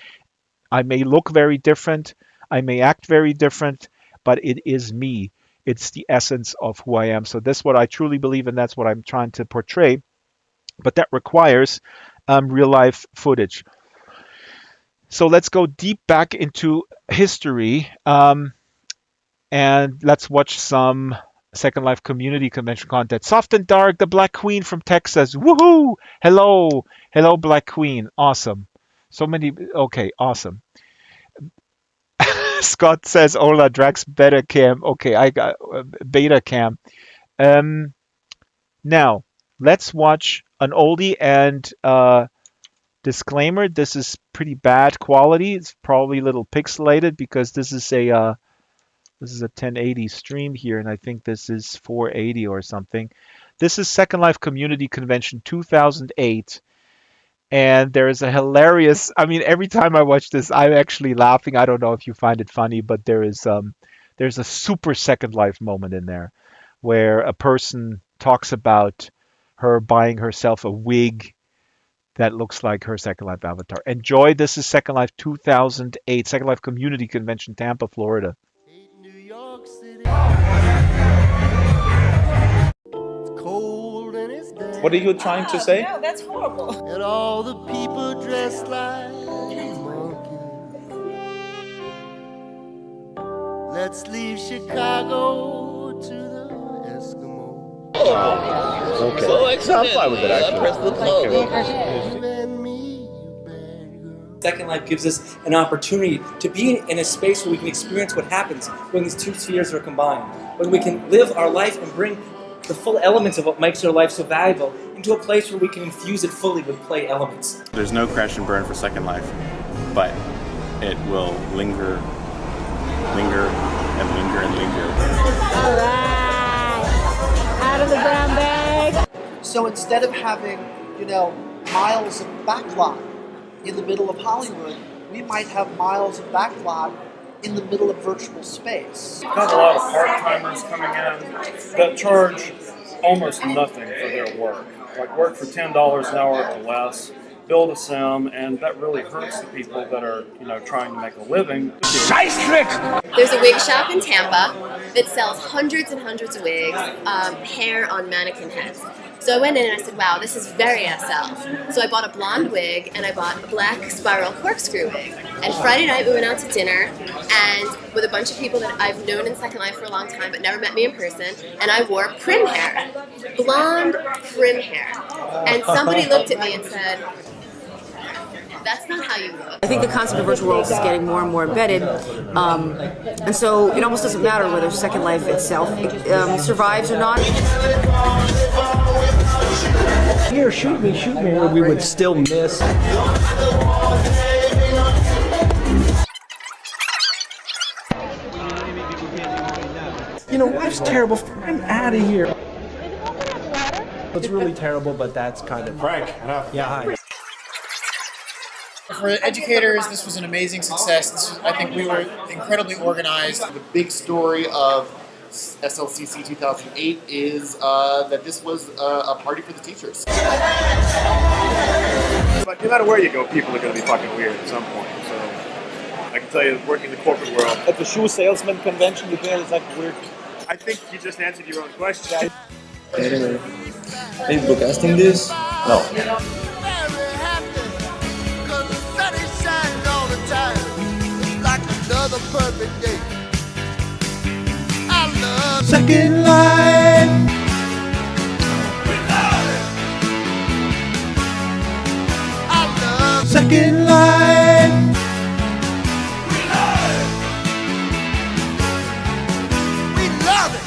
I may look very different, I may act very different, but it is me. It's the essence of who I am. So that's what I truly believe, and that's what I'm trying to portray. But that requires real life footage. So let's go deep back into history, and let's watch some Second Life Community Convention content. Soft and Dark, the Black Queen from Texas. Woohoo! Hello, hello, Black Queen. Awesome. So many. Okay, awesome. Scott says, "Hola, Drax Beta Cam." Okay, I got Beta Cam. Now let's watch an oldie and disclaimer. This is pretty bad quality. It's probably a little pixelated because this is a 1080 stream here, and I think this is 480 or something. This is Second Life Community Convention 2008, and there is a hilarious. I mean, every time I watch this, I'm actually laughing. I don't know if you find it funny, but there's a super Second Life moment in there, where a person talks about her buying herself a wig that looks like her Second Life avatar. Enjoy. This is Second Life 2008, Second Life Community Convention, Tampa, Florida. What are you trying to say? No, that's horrible. And all the people dressed like monkeys. Let's leave Chicago to the Eskimos. Okay. So excellent. I'm fine with it, actually. Press the code. Second Life gives us an opportunity to be in a space where we can experience what happens when these two spheres are combined. When we can live our life and bring the full elements of what makes our life so valuable into a place where we can infuse it fully with play elements. There's no crash and burn for Second Life, but it will linger, linger, and linger, and linger. All right, out of the brown bag. So instead of having, miles of backlot in the middle of Hollywood, we might have miles of backlot in the middle of virtual space. We've had a lot of part-timers coming in that charge almost nothing for their work. Like work for $10 an hour or less, build a sim, and that really hurts the people that are, trying to make a living. There's a wig shop in Tampa that sells hundreds and hundreds of wigs, hair on mannequin heads. So I went in and I said, wow, this is very SL. So I bought a blonde wig and I bought a black spiral corkscrew wig. And Friday night we went out to dinner and with a bunch of people that I've known in Second Life for a long time but never met me in person, and I wore prim hair, blonde prim hair. And somebody looked at me and said, that's not how you look. I think the concept of virtual worlds is getting more and more embedded, and so it almost doesn't matter whether Second Life itself survives or not. Here, shoot me, where we would still miss. Life's terrible. I'm out of here. It's really terrible, but that's kind of... Frank, enough. Yeah, hi. For educators, this was an amazing success. I think we were incredibly organized. The big story of SLCC 2008 is that this was a party for the teachers. But no matter where you go, people are going to be fucking weird at some point. So I can tell you, working in the corporate world. At the shoe salesman convention, you feel it's like weird. I think you just answered your own question. Anyway, are you broadcasting this? No. Second Life. Second Life. We love it.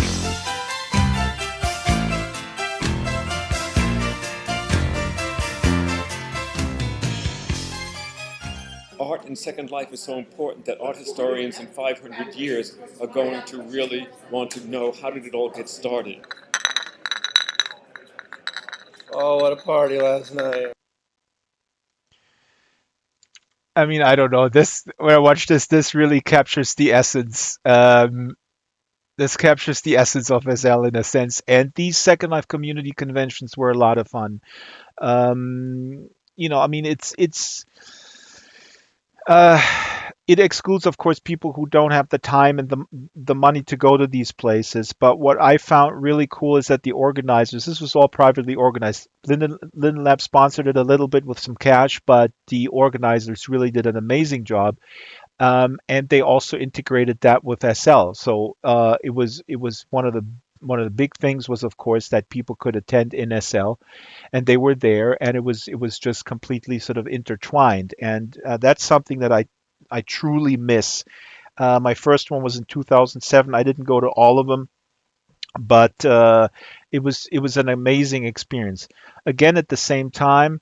Art in Second Life is so important that art historians in 500 years are going to really want to know how did it all get started. Oh, what a party last night. I mean, I don't know. This when I watch this really captures the essence. This captures the essence of SL in a sense. And these Second Life community conventions were a lot of fun. I mean, uh, it excludes, of course, people who don't have the time and the money to go to these places. But what I found really cool is that the organizers, this was all privately organized. Linden Lab sponsored it a little bit with some cash, but the organizers really did an amazing job. And they also integrated that with SL. So it was one of the big things was, of course, that people could attend in SL, and they were there, and it was just completely sort of intertwined, and that's something that I truly miss. My first one was in 2007. I didn't go to all of them, but it was an amazing experience. Again, at the same time,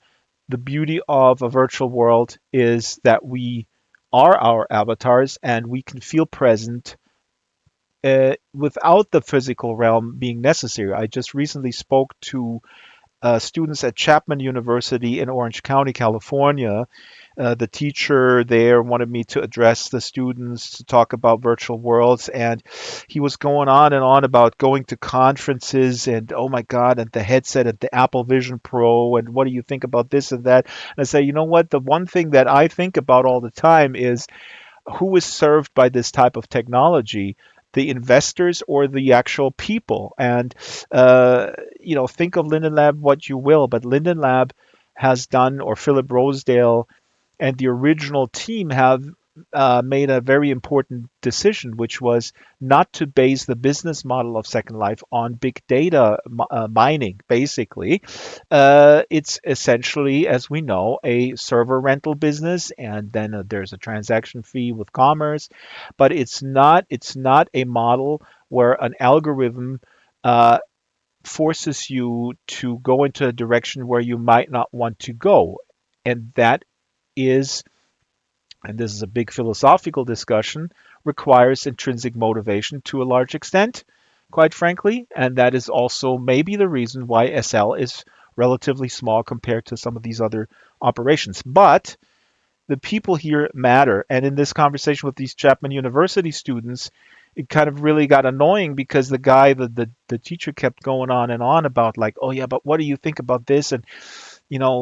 the beauty of a virtual world is that we are our avatars and we can feel present without the physical realm being necessary. I just recently spoke to students at Chapman University in Orange County, California. The teacher there wanted me to address the students to talk about virtual worlds, and he was going on and on about going to conferences and oh my God, and the headset and the Apple Vision Pro, and what do you think about this and that? And I say, you know what? The one thing that I think about all the time is who is served by this type of technology, the investors or the actual people. And think of Linden Lab what you will, but Linden Lab has done, or Philip Rosedale and the original team have made a very important decision, which was not to base the business model of Second Life on big data mining, basically. It's essentially, as we know, a server rental business, and then there's a transaction fee with commerce, but it's not a model where an algorithm forces you to go into a direction where you might not want to go. And that is, and this is a big philosophical discussion, requires intrinsic motivation to a large extent, quite frankly. And that is also maybe the reason why SL is relatively small compared to some of these other operations. But the people here matter. And in this conversation with these Chapman University students, it kind of really got annoying because the teacher kept going on and on about like, oh yeah, but what do you think about this? And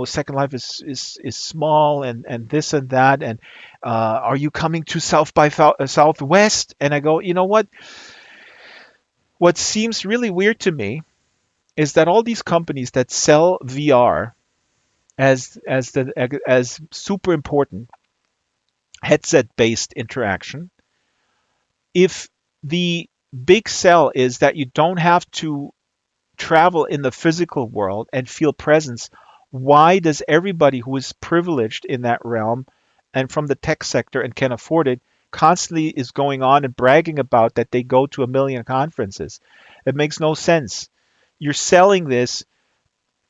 Second Life is small and this and that, and are you coming to South by Southwest? And I go, you know what? What seems really weird to me is that all these companies that sell VR as super important headset-based interaction, if the big sell is that you don't have to travel in the physical world and feel presence, why does everybody who is privileged in that realm and from the tech sector and can afford it constantly is going on and bragging about that they go to a million conferences? It makes no sense. You're selling this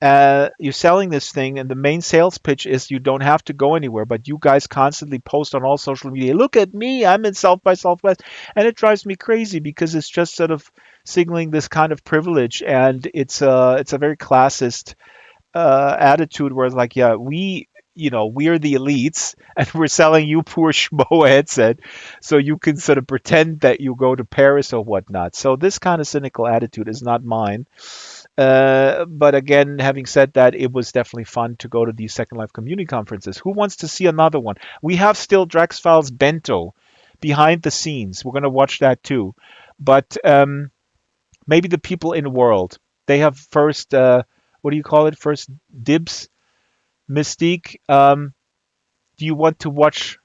thing, and the main sales pitch is you don't have to go anywhere, but you guys constantly post on all social media, look at me, I'm in South by Southwest, and it drives me crazy because it's just sort of signaling this kind of privilege, and it's a very classist attitude where it's like, yeah, we're the elites and we're selling you poor schmo headset so you can sort of pretend that you go to Paris or whatnot. So this kind of cynical attitude is not mine. But again, having said that, it was definitely fun to go to these Second Life community conferences. Who wants to see another one? We have still Draxfile's Bento behind the scenes. We're going to watch that too. But Maybe the people in the world. They have first, what do you call it? First dibs? Mystique. Do you want to watch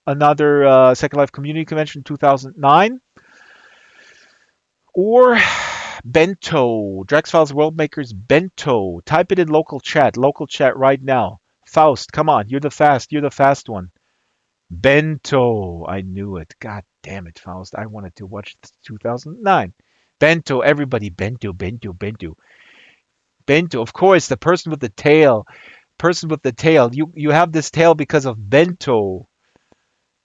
another Second Life Community Convention 2009? Or Bento, Draxfiles World Makers Bento. Type it in local chat right now. Faust, come on, you're the fast one. Bento, I knew it. God damn it, Faust. I wanted to watch 2009. Bento, everybody, Bento. Bento, of course, the person with the tail. You have this tail because of Bento,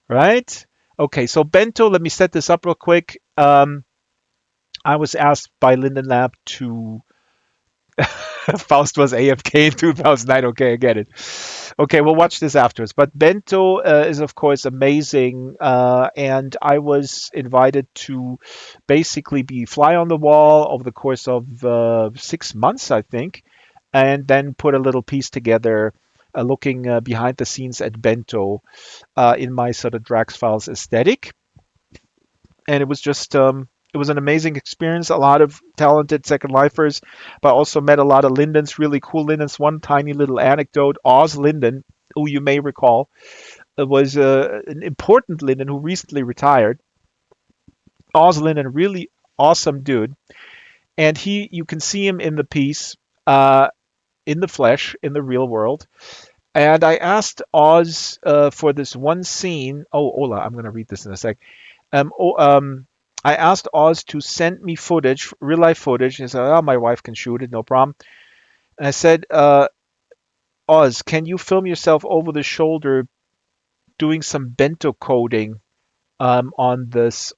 right? Okay, so Bento, let me set this up real quick. I was asked by Linden Lab to... Faust was AFK in 2009. Okay, I get it. Okay, we'll watch this afterwards. But Bento is, of course, amazing. And I was invited to basically be fly on the wall over the course of 6 months, I think, and then put a little piece together looking behind the scenes at Bento in my sort of Draxfiles aesthetic. And it was just... it was an amazing experience, a lot of talented Second Lifers, but I also met a lot of Lindens, really cool Lindens. One tiny little anecdote, Oz Linden, who you may recall, was an important Linden who recently retired. Oz Linden, really awesome dude. And you can see him in the piece, in the flesh, in the real world. And I asked Oz for this one scene. Oh, Ola, I'm going to read this in a sec. I asked Oz to send me footage, real life footage. He said, oh, my wife can shoot it, no problem. And I said, Oz, can you film yourself over the shoulder doing some bento coding on this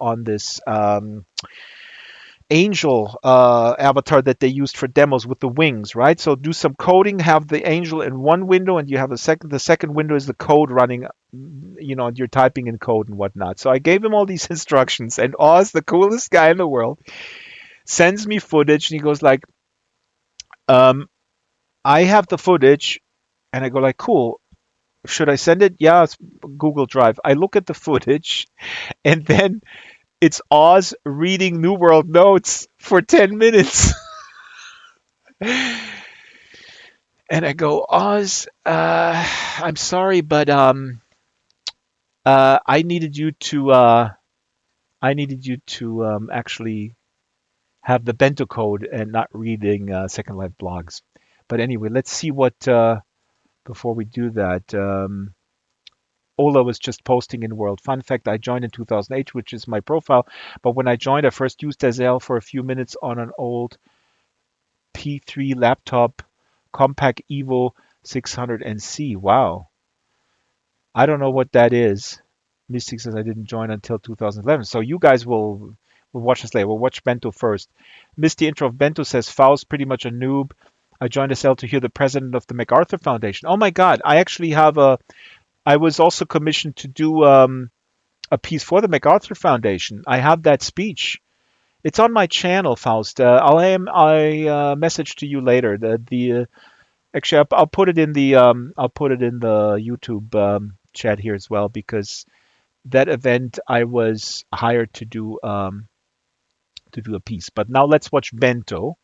angel avatar that they used for demos with the wings, right? So do some coding, have the angel in one window, and you have the second window is the code running, you're typing in code and whatnot. So I gave him all these instructions, and Oz, the coolest guy in the world, sends me footage, and he goes like, I have the footage, and I go like, cool. Should I send it? Yeah, it's Google Drive. I look at the footage, and then it's Oz reading New World notes for 10 minutes. And I go, Oz, I'm sorry, but I needed you to actually have the bento code and not reading Second Life blogs. But anyway, let's see what before we do that. Ola was just posting in World. Fun fact, I joined in 2008, which is my profile. But when I joined, I first used SL for a few minutes on an old P3 laptop, Compaq Evo 600NC. Wow. I don't know what that is. Mystic says I didn't join until 2011. So you guys will watch this later. We'll watch Bento first. Misty intro of Bento says, Faust, pretty much a noob. I joined SL to hear the president of the MacArthur Foundation. Oh my God, I actually have I was also commissioned to do a piece for the MacArthur Foundation. I have that speech. It's on my channel, Faust. I'll message to you later. Actually, I'll put it in the YouTube chat here as well, because that event I was hired to do a piece. But now let's watch Bento.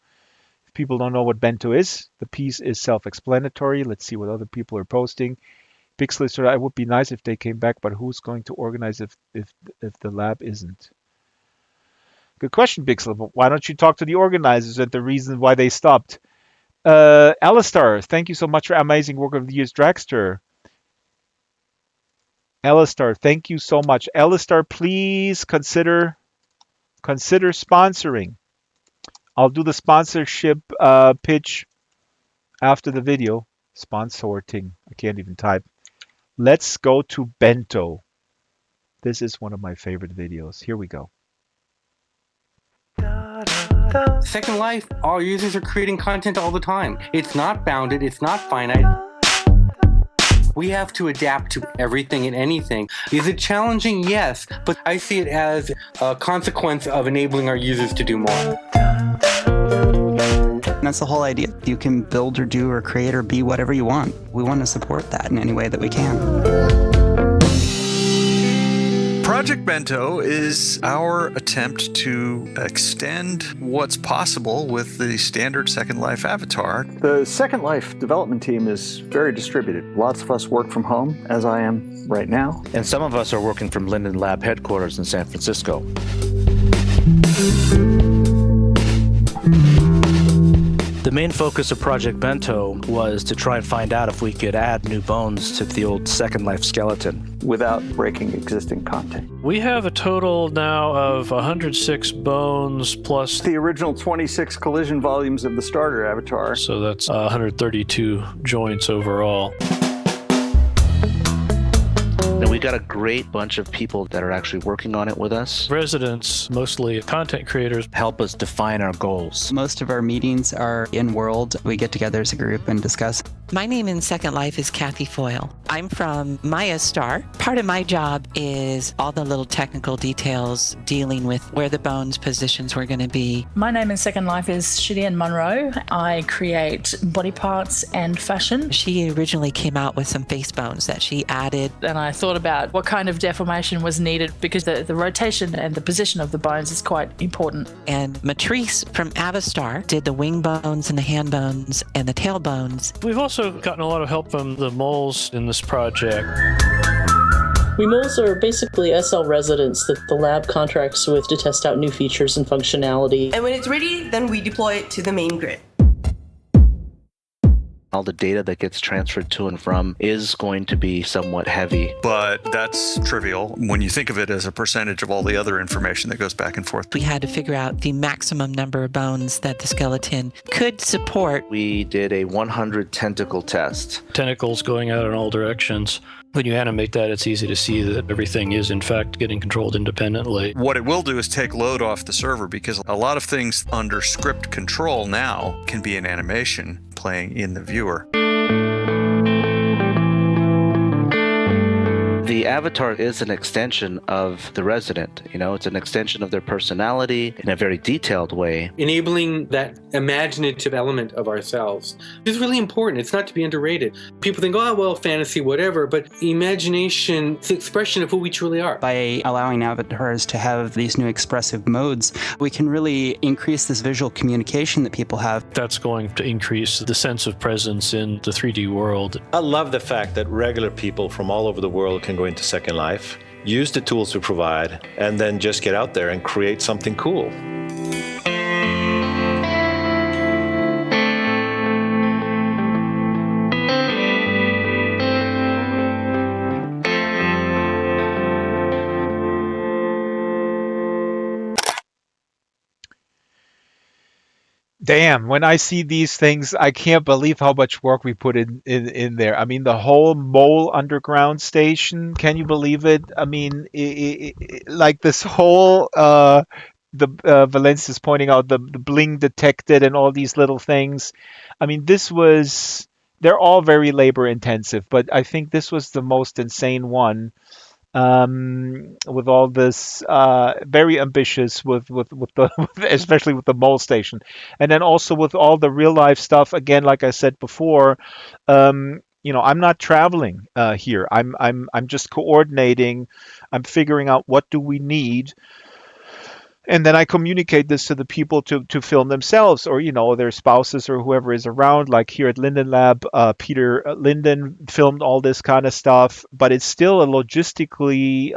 If people don't know what Bento is, the piece is self-explanatory. Let's see what other people are posting. Pixel, it would be nice if they came back, but who's going to organize if the lab isn't? Good question, Pixel. But why don't you talk to the organizers and the reason why they stopped? Alistar, thank you so much for amazing work of the year's Dragster. Alistar, thank you so much. Alistar, please consider sponsoring. I'll do the sponsorship pitch after the video. Sponsorting. I can't even type. Let's go to Bento. This is one of my favorite videos. Here we go. Second Life, all users are creating content all the time. It's not bounded, it's not finite. We have to adapt to everything and anything. Is it challenging? Yes, but I see it as a consequence of enabling our users to do more. And that's the whole idea. You can build or do or create or be whatever you want. We want to support that in any way that we can. Project Bento is our attempt to extend what's possible with the standard Second Life avatar. The Second Life development team is very distributed. Lots of us work from home, as I am right now. And some of us are working from Linden Lab headquarters in San Francisco. The main focus of Project Bento was to try and find out if we could add new bones to the old Second Life skeleton without breaking existing content. We have a total now of 106 bones plus the original 26 collision volumes of the starter avatar. So that's 132 joints overall. And we got a great bunch of people that are actually working on it with us. Residents, mostly content creators, help us define our goals. Most of our meetings are in-world. We get together as a group and discuss. My name in Second Life is Kathy Foyle. I'm from Maya Star. Part of my job is all the little technical details dealing with where the bones positions were going to be. My name in Second Life is Shidian Monroe. I create body parts and fashion. She originally came out with some face bones that she added. And I thought about what kind of deformation was needed because the rotation and the position of the bones is quite important. And Matrice from Avastar did the wing bones and the hand bones and the tail bones. We've also gotten a lot of help from the moles in this project. We moles are basically SL residents that the lab contracts with to test out new features and functionality. And when it's ready, then we deploy it to the main grid. All the data that gets transferred to and from is going to be somewhat heavy. But that's trivial when you think of it as a percentage of all the other information that goes back and forth. We had to figure out the maximum number of bones that the skeleton could support. We did a 100 tentacle test. Tentacles going out in all directions. When you animate that, it's easy to see that everything is, in fact, getting controlled independently. What it will do is take load off the server because a lot of things under script control now can be an animation playing in the viewer. The avatar is an extension of the resident. It's an extension of their personality in a very detailed way. Enabling that imaginative element of ourselves is really important. It's not to be underrated. People think, oh, well, fantasy, whatever, but imagination is the expression of who we truly are. By allowing avatars to have these new expressive modes, we can really increase this visual communication that people have. That's going to increase the sense of presence in the 3D world. I love the fact that regular people from all over the world can go into Second Life, use the tools we provide, and then just get out there and create something cool. Damn, when I see these things, I can't believe how much work we put in there. I mean, the whole mole underground station, can you believe it? I mean, like this whole, Valence is pointing out the bling detected and all these little things. I mean, they're all very labor intensive, but I think this was the most insane one. With all this very ambitious with the especially with the mole station, and then also with all the real life stuff. Again, like I said before, I'm not traveling here. I'm just coordinating. I'm figuring out what do we need. And then I communicate this to the people to film themselves, or their spouses or whoever is around. Like here at Linden Lab, Peter Linden filmed all this kind of stuff, but it's still a logistically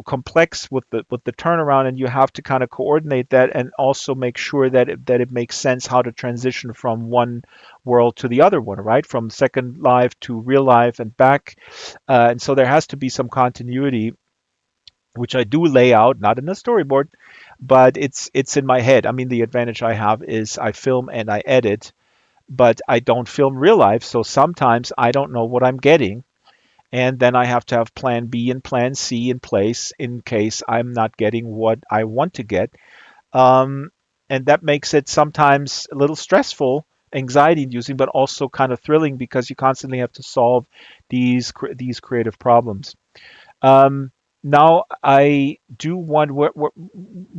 complex with the turnaround, and you have to kind of coordinate that and also make sure that it makes sense how to transition from one world to the other one, right? From Second Life to real life and back, and so there has to be some continuity, which I do lay out, not in a storyboard, but it's in my head. I mean, the advantage I have is I film and I edit, but I don't film real life. So sometimes I don't know what I'm getting. And then I have to have plan B and plan C in place in case I'm not getting what I want to get. And that makes it sometimes a little stressful, anxiety-inducing, but also kind of thrilling because you constantly have to solve these creative problems. Now I do want. We're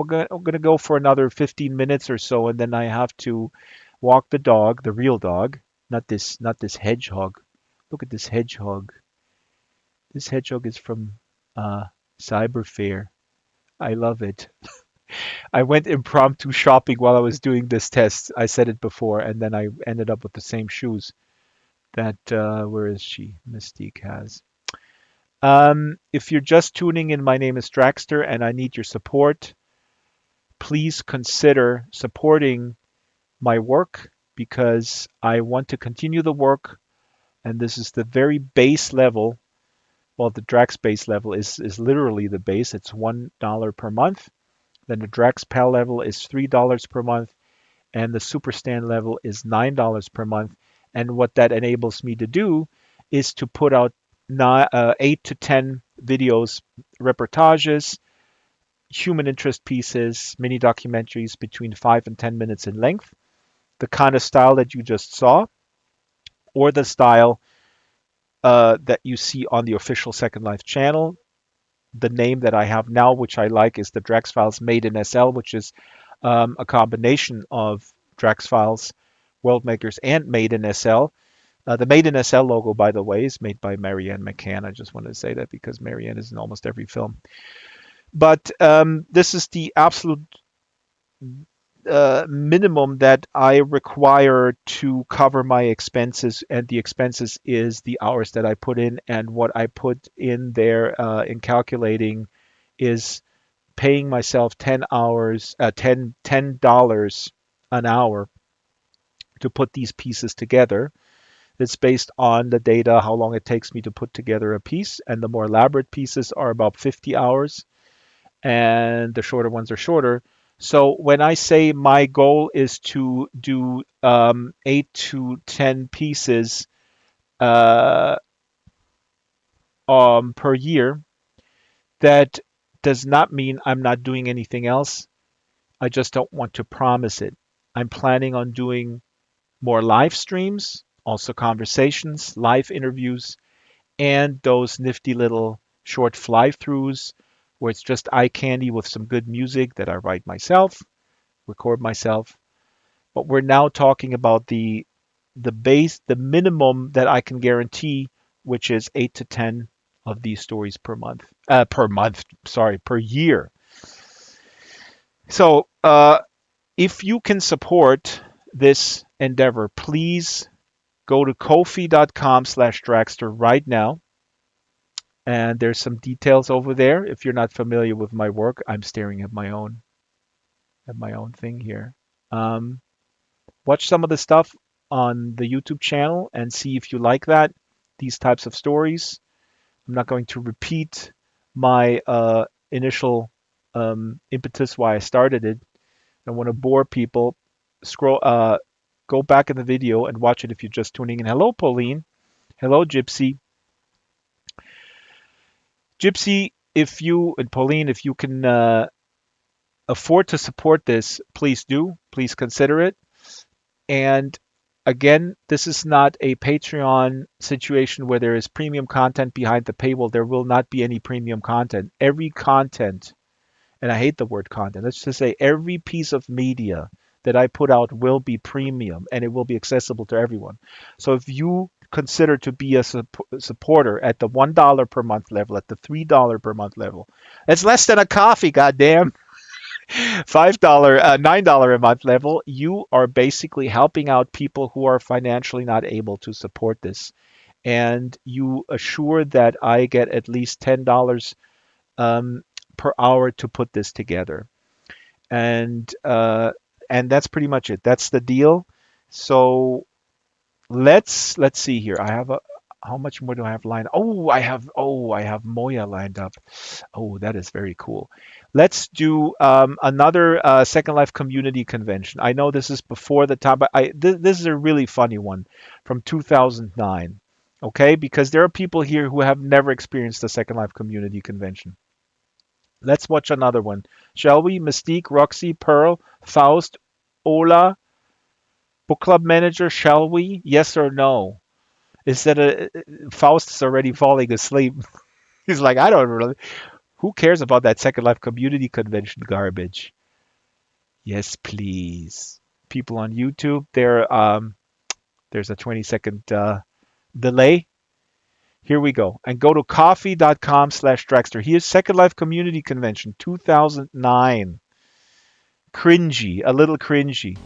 going to go for another 15 minutes or so, and then I have to walk the dog, the real dog, not this hedgehog. Look at this hedgehog. This hedgehog is from Cyber fair. I love it. I went impromptu shopping while I was doing this test. I said it before, and then I ended up with the same shoes that, where is she? Mystique has. If you're just tuning in, my name is Draxter, and I need your support. Please consider supporting my work because I want to continue the work, and this is the very base level. Well, the Drax base level is literally the base. It's $1 per month. Then the Drax Pal level is $3 per month, and the Superstand level is $9 per month. And what that enables me to do is to put out 8 to 10 videos, reportages, human interest pieces, mini documentaries between 5 and 10 minutes in length, the kind of style that you just saw, or the style that you see on the official Second Life channel. The name that I have now, which I like, is the Drax Files Made in SL, which is a combination of Drax Files, World Makers, and Made in SL. The Made in SL logo, by the way, is made by Marianne McCann. I just wanted to say that because Marianne is in almost every film. But this is the absolute minimum that I require to cover my expenses, and the expenses is the hours that I put in, and what I put in there in calculating is paying myself $10 an hour to put these pieces together. It's based on the data, how long it takes me to put together a piece, and the more elaborate pieces are about 50 hours, and the shorter ones are shorter. So when I say my goal is to do 8 to 10 pieces per year, that does not mean I'm not doing anything else. I just don't want to promise it. I'm planning on doing more live streams, also conversations, live interviews, and those nifty little short fly-throughs where it's just eye candy with some good music that I write myself, record myself. But we're now talking about the base, the minimum that I can guarantee, which is 8 to 10 of these stories per month. Per year. So if you can support this endeavor, please go to ko-fi.com/Draxter right now. And there's some details over there. If you're not familiar with my work, I'm staring at my own thing here. Watch some of the stuff on the YouTube channel and see if you like these types of stories. I'm not going to repeat my initial impetus why I started it. I want to bore people. Go back in the video and watch it if you're just tuning in. Hello, Pauline. Hello, Gypsy. Gypsy, Pauline, if you can afford to support this, please do. Please consider it. And again, this is not a Patreon situation where there is premium content behind the paywall. There will not be any premium content. Every content, and I hate the word content, let's just say every piece of media that I put out will be premium and it will be accessible to everyone. So if you consider to be a supporter at the $1 per month level, at the $3 per month level, that's less than a coffee, goddamn. $9 a month level, you are basically helping out people who are financially not able to support this. And you assure that I get at least $10 per hour to put this together. And that's pretty much it. That's the deal. So let's see here. I have how much more do I have lined up? I have Moya lined up. Oh, that is very cool. Let's do another Second Life community convention. I know this is before the time, but this is a really funny one from 2009. Okay, because there are people here who have never experienced the Second Life community convention. Let's watch another one, shall we? Mystique, Roxy, Pearl, Faust, Ola, book club manager, shall we? Yes or no? Faust is already falling asleep. He's like, I don't really. Who cares about that Second Life community convention garbage? Yes, please. People on YouTube, there's a 20-second delay. Here we go. And go to coffee.com/Drexter. Here's Second Life Community Convention 2009. Cringy, a little cringy.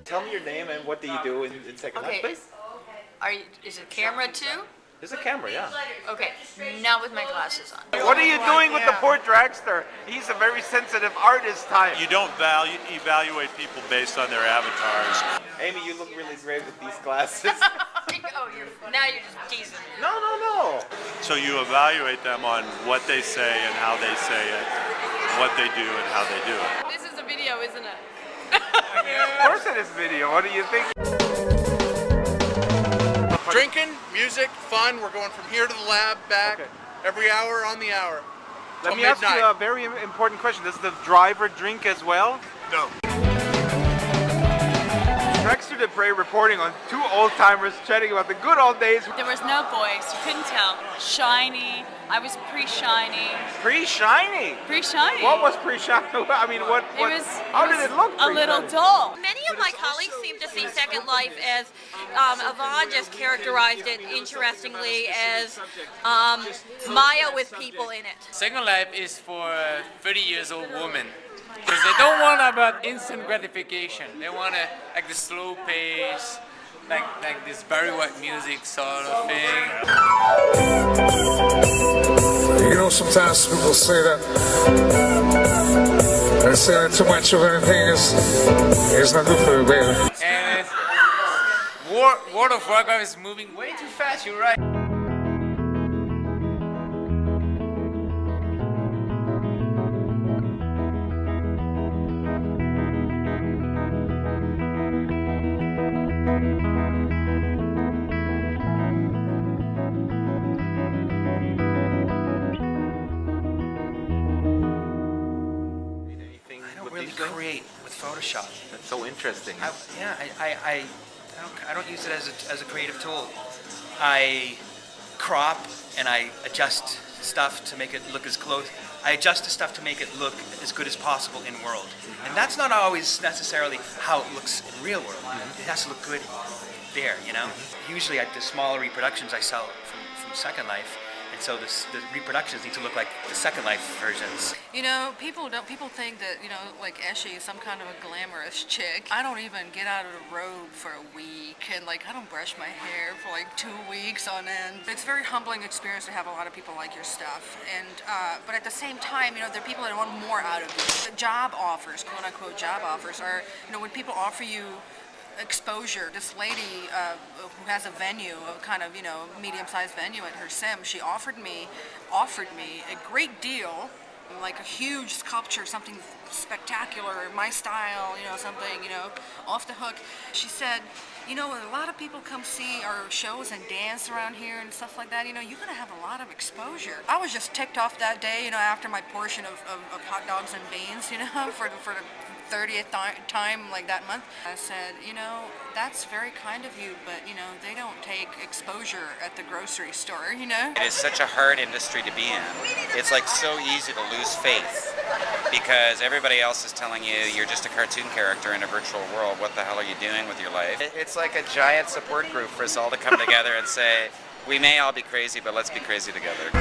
Tell me your name and what do you do in Second Life, please? Is it camera too? There's a camera, yeah. Okay, not with my glasses on. What are you doing with the poor Dragster? He's a very sensitive artist type. You don't evaluate people based on their avatars. Amy, you look really great with these glasses. Now you're just teasing. No. So you evaluate them on what they say and how they say it, what they do and how they do it. This is a video, isn't it? Of course it is video. What do you think? Drinking, music, fun. We're going from here to the lab, back, every hour on the hour. Let me ask you a very important question. Does the driver drink as well? No. Drexter Dupre reporting on two old-timers chatting about the good old days. There was no voice, you couldn't tell. Shiny, I was pre-shiny. Pre-shiny? Pre-shiny. What was pre-shiny? I mean, how did it look? A little dull. Many of my colleagues seem to see Second Life as, Yvonne just characterized it interestingly as Maya with people in it. Second Life is for 30 years old women. Because they don't want about instant gratification. They want like the slow pace, like this Barry White music sort of thing. You know, sometimes people say that they say that too much of anything is not good for you, baby. And World of Warcraft is moving way too fast. You're right. Create with Photoshop. That's so interesting. I don't use it as a creative tool. I crop and I adjust stuff to make it look as close. I adjust the stuff to make it look as good as possible in world, and that's not always necessarily how it looks in real world. It has to look good there, you know. Usually, the smaller reproductions I sell from Second Life. And so the reproductions need to look like the Second Life versions. You know, people think that, you know, like Eshe is some kind of a glamorous chick. I don't even get out of the robe for a week, and I don't brush my hair for 2 weeks on end. It's a very humbling experience to have a lot of people like your stuff, and but at the same time, you know, there are people that want more out of you. The job offers, quote unquote job offers, are, you know, when people offer you exposure. This lady who has a venue, a kind of, you know, medium-sized venue at her sim, she offered me a great deal, like a huge sculpture, something spectacular, my style, you know, something, you know, off the hook. She said, you know, a lot of people come see our shows and dance around here and stuff like that, you know, you're going to have a lot of exposure. I was just ticked off that day, you know, after my portion of hot dogs and beans, you know, for the 30th time like that month. I said, you know, that's very kind of you, but, you know, they don't take exposure at the grocery store, you know? It is such a hard industry to be in. It's so easy to lose faith because everybody else is telling you you're just a cartoon character in a virtual world. What the hell are you doing with your life? It's like a giant support group for us all to come together and say, we may all be crazy, but let's be crazy together.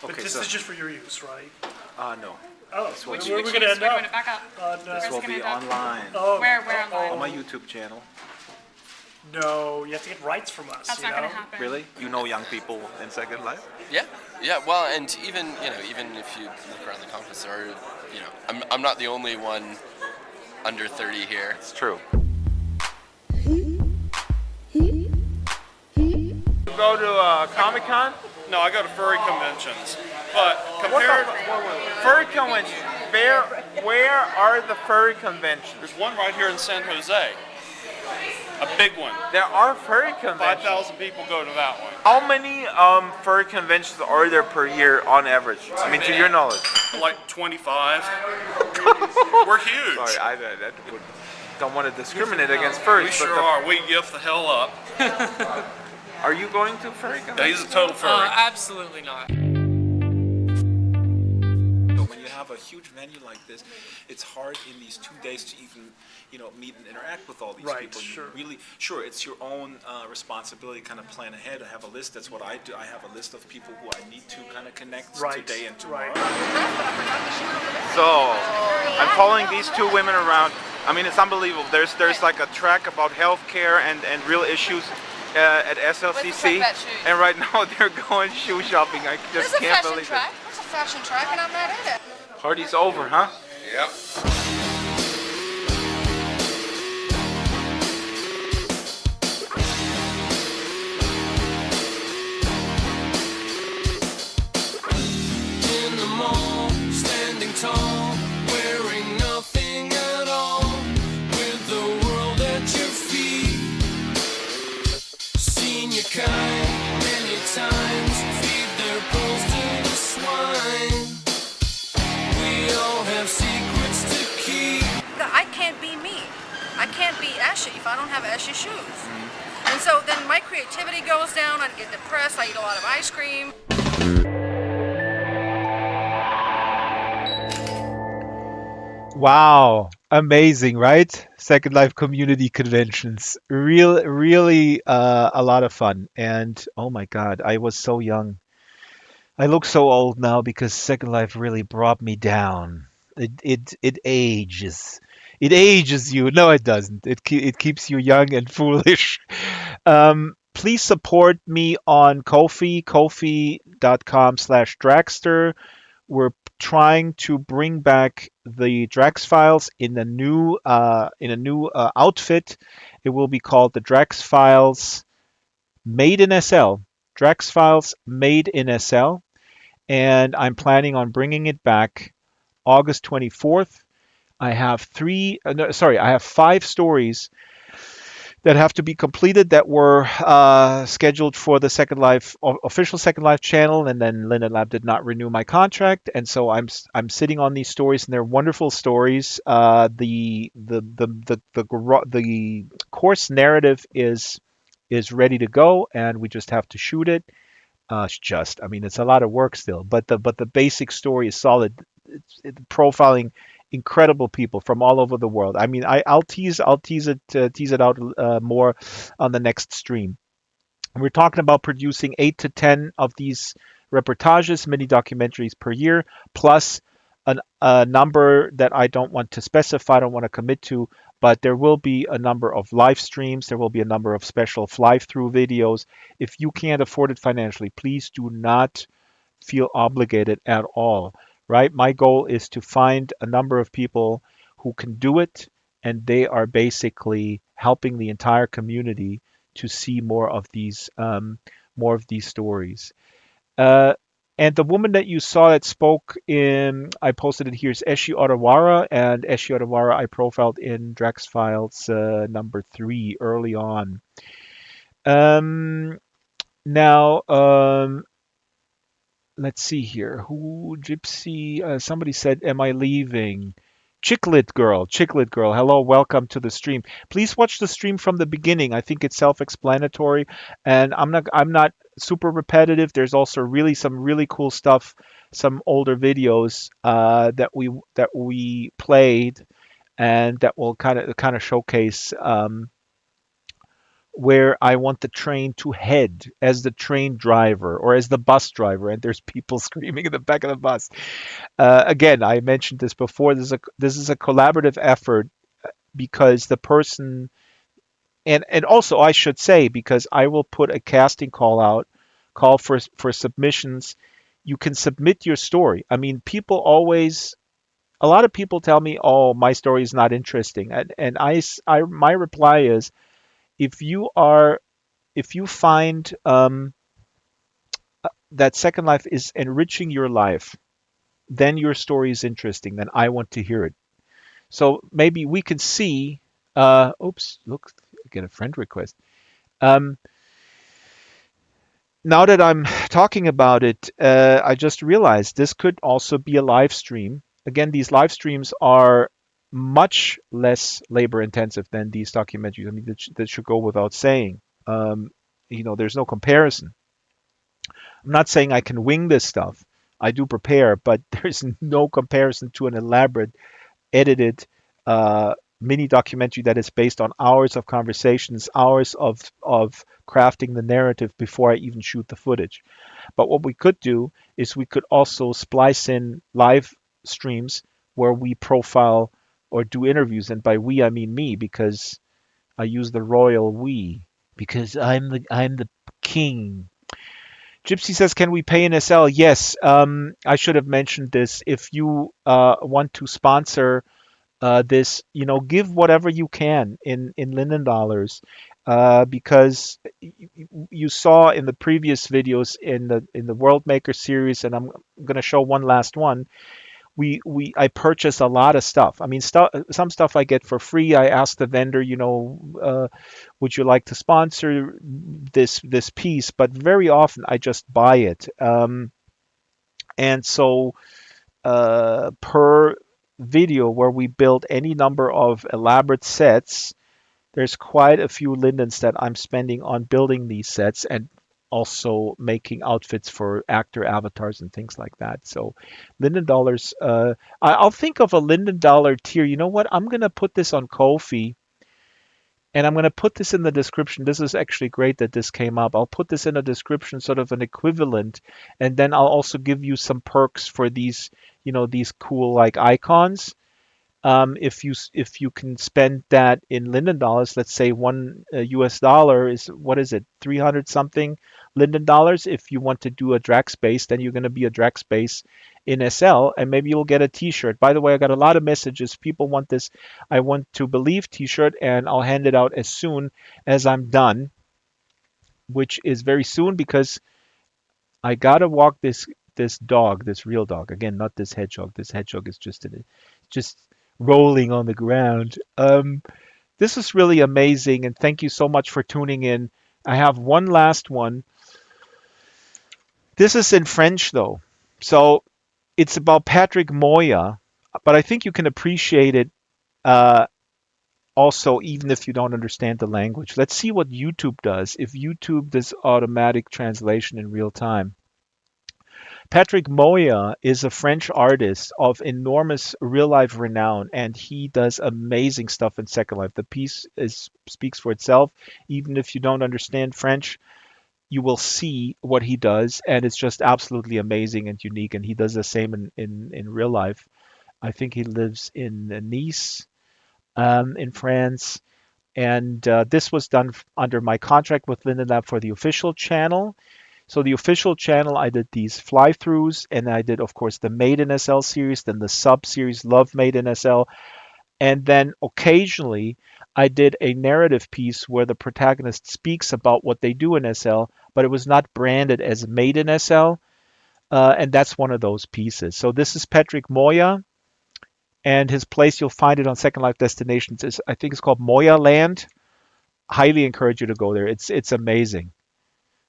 But this is just for your use, right? No. Oh, This will where be- are we going to end up? Back up. This will be online. Oh, Where online? On my YouTube channel. No, you have to get rights from us. That's you not know? gonna happen. Really? You know young people in Second Life? Yeah. Well, and even if you look around the conference, there are, I'm not the only one under 30 here. It's true. Go to Comic-Con? No, I go to furry conventions. But furry conventions. Where are the furry conventions? There's one right here in San Jose. A big one. There are furry conventions. 5,000 people go to that one. How many furry conventions are there per year on average? I mean, to your knowledge. Like 25. We're huge. Sorry, that would don't want to discriminate against furries. We sure are. We give the hell up. Are you going to furry convention? Yeah, he's a total furry. Absolutely not. When you have a huge venue like this, it's hard in these 2 days to even, meet and interact with all these people. Sure. Really, it's your own responsibility to kind of plan ahead. I have a list. That's what I do. I have a list of people who I need to kind of connect today and tomorrow. So, I'm following these two women around. I mean, it's unbelievable. There's like a track about healthcare and real issues at SLCC, and right now they're going shoe shopping. I just can't believe it. It's a fashion track, and I'm not in it. Party's over, huh? Yep. In the mall, standing tall, wearing nothing at all, with the world at your feet. Seen your kind many times, feed their pearls to the swine. We all have secrets to keep. I can't be me. I can't be ashy if I don't have ashy shoes. And so then my creativity goes down, I get depressed, I eat a lot of ice cream. Wow, amazing, right? Second Life community conventions, really a lot of fun. And oh my God, I was so young. I look so old now because Second Life really brought me down. It ages. It ages you. No, it doesn't. It keeps you young and foolish. Please support me on Ko-fi, kofi.com/Dragster. We're trying to bring back the Drax Files in a new outfit. It will be called the Drax Files Made in SL. Drax Files Made in SL, and I'm planning on bringing it back August 24th. I have 5 stories that have to be completed that were scheduled for the Second Life official Second Life channel, and then Linden Lab did not renew my contract, and so I'm sitting on these stories, and they're wonderful stories. The course narrative is ready to go, and we just have to shoot it. It's a lot of work still, but the basic story is solid. It's profiling incredible people from all over the world. I mean, I'll tease it out more on the next stream. We're talking about producing 8 to 10 of these reportages, mini documentaries per year, plus a number that I don't want to specify, I don't want to commit to, but there will be a number of live streams. There will be a number of special fly-through videos. If you can't afford it financially, please do not feel obligated at all. Right? My goal is to find a number of people who can do it, and they are basically helping the entire community to see more of these stories. And the woman that you saw that spoke I posted it here, is Eshi Odawara, and Eshi Odawara I profiled in Drax Files number 3 early on. Let's see here. Gypsy? Somebody said, "Am I leaving?" Chiclet girl. Hello, welcome to the stream. Please watch the stream from the beginning. I think it's self-explanatory, and I'm not super repetitive. There's also some really cool stuff, some older videos that we played, and that will kind of showcase where I want the train to head as the train driver or as the bus driver, and there's people screaming in the back of the bus. Again, I mentioned this before. This is a collaborative effort because the person, and also I should say, because I will put a casting call for submissions. You can submit your story. I mean, a lot of people tell me, "Oh, my story is not interesting," and my reply is, if you find that Second Life is enriching your life, then your story is interesting. Then I want to hear it. So maybe we can see. Oops! Look, I get a friend request. Now that I'm talking about it, I just realized this could also be a live stream. Again, these live streams are much less labor intensive than these documentaries. I mean, that should go without saying. There's no comparison. I'm not saying I can wing this stuff. I do prepare, but there's no comparison to an elaborate, edited mini documentary that is based on hours of conversations, hours of crafting the narrative before I even shoot the footage. But what we could do is we could also splice in live streams where we profile or do interviews, and by we I mean me, because I use the royal we, because I'm the king. Gypsy says, can we pay in SL? Yes. I should have mentioned this. If you want to sponsor this, give whatever you can in Linden dollars, because you saw in the previous videos in the World Maker series, and I'm going to show one last one. I purchase a lot of stuff. I mean, some stuff I get for free. I ask the vendor, would you like to sponsor this piece? But very often I just buy it. And so per video where we build any number of elaborate sets, there's quite a few Lindens that I'm spending on building these sets and also making outfits for actor avatars and things like that. So Linden dollars, I'll think of a Linden dollar tier. You know what? I'm going to put this on Ko-fi, and I'm going to put this in the description. This is actually great that this came up. I'll put this in a description, sort of an equivalent, and then I'll also give you some perks for these, these cool like icons. If you can spend that in Linden dollars, let's say $1 US is, what is it, 300 something Linden dollars. If you want to do a drag space, then you're going to be a drag space in SL, and maybe you'll get a t-shirt. By the way, I got a lot of messages. People want this I Want to Believe t-shirt, and I'll hand it out as soon as I'm done, which is very soon, because I got to walk this dog, this real dog. Again, not this hedgehog. This hedgehog is just rolling on the ground. This is really amazing, and thank you so much for tuning in. I have one last one. This is in French, though. So it's about Patrick Moya, but I think you can appreciate it also, even if you don't understand the language. Let's see what YouTube does, if YouTube does automatic translation in real time. Patrick Moya is a French artist of enormous real-life renown, and he does amazing stuff in Second Life. The piece speaks for itself. Even if you don't understand French, you will see what he does, and it's just absolutely amazing and unique, and he does the same in real life. I think he lives in Nice, in France, and this was done under my contract with Linden Lab for the official channel. So the official channel, I did these fly-throughs, and I did, of course, the Made in SL series, then the sub-series Love Made in SL, and then occasionally I did a narrative piece where the protagonist speaks about what they do in SL, but it was not branded as Made in SL, and that's one of those pieces. So this is Patrick Moya, and his place, you'll find it on Second Life Destinations. I think it's called Moya Land. Highly encourage you to go there. It's amazing.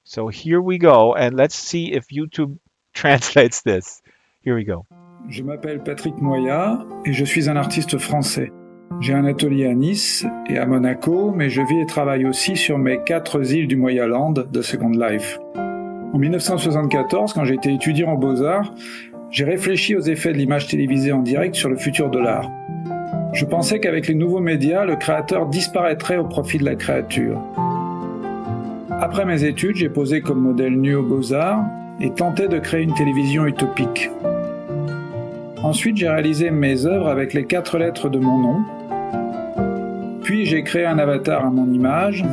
So here we go, and let's see if YouTube translates this. Here we go. Je m'appelle Patrick Moya et je suis un artiste français. J'ai un atelier à Nice et à Monaco, mais je vis et travaille aussi sur mes 4 îles du Moyaland de Second Life. En 1974, quand j'étais étudiant en Beaux-Arts, j'ai réfléchi aux effets de l'image télévisée en direct sur le futur de l'art. Je pensais qu'avec les nouveaux médias, le créateur disparaîtrait au profit de la créature. Après mes études, j'ai posé comme modèle nu aux Beaux-Arts et tenté de créer une télévision utopique. Ensuite, j'ai réalisé mes œuvres avec les 4 lettres de mon nom. Puis, j'ai créé un avatar à mon image.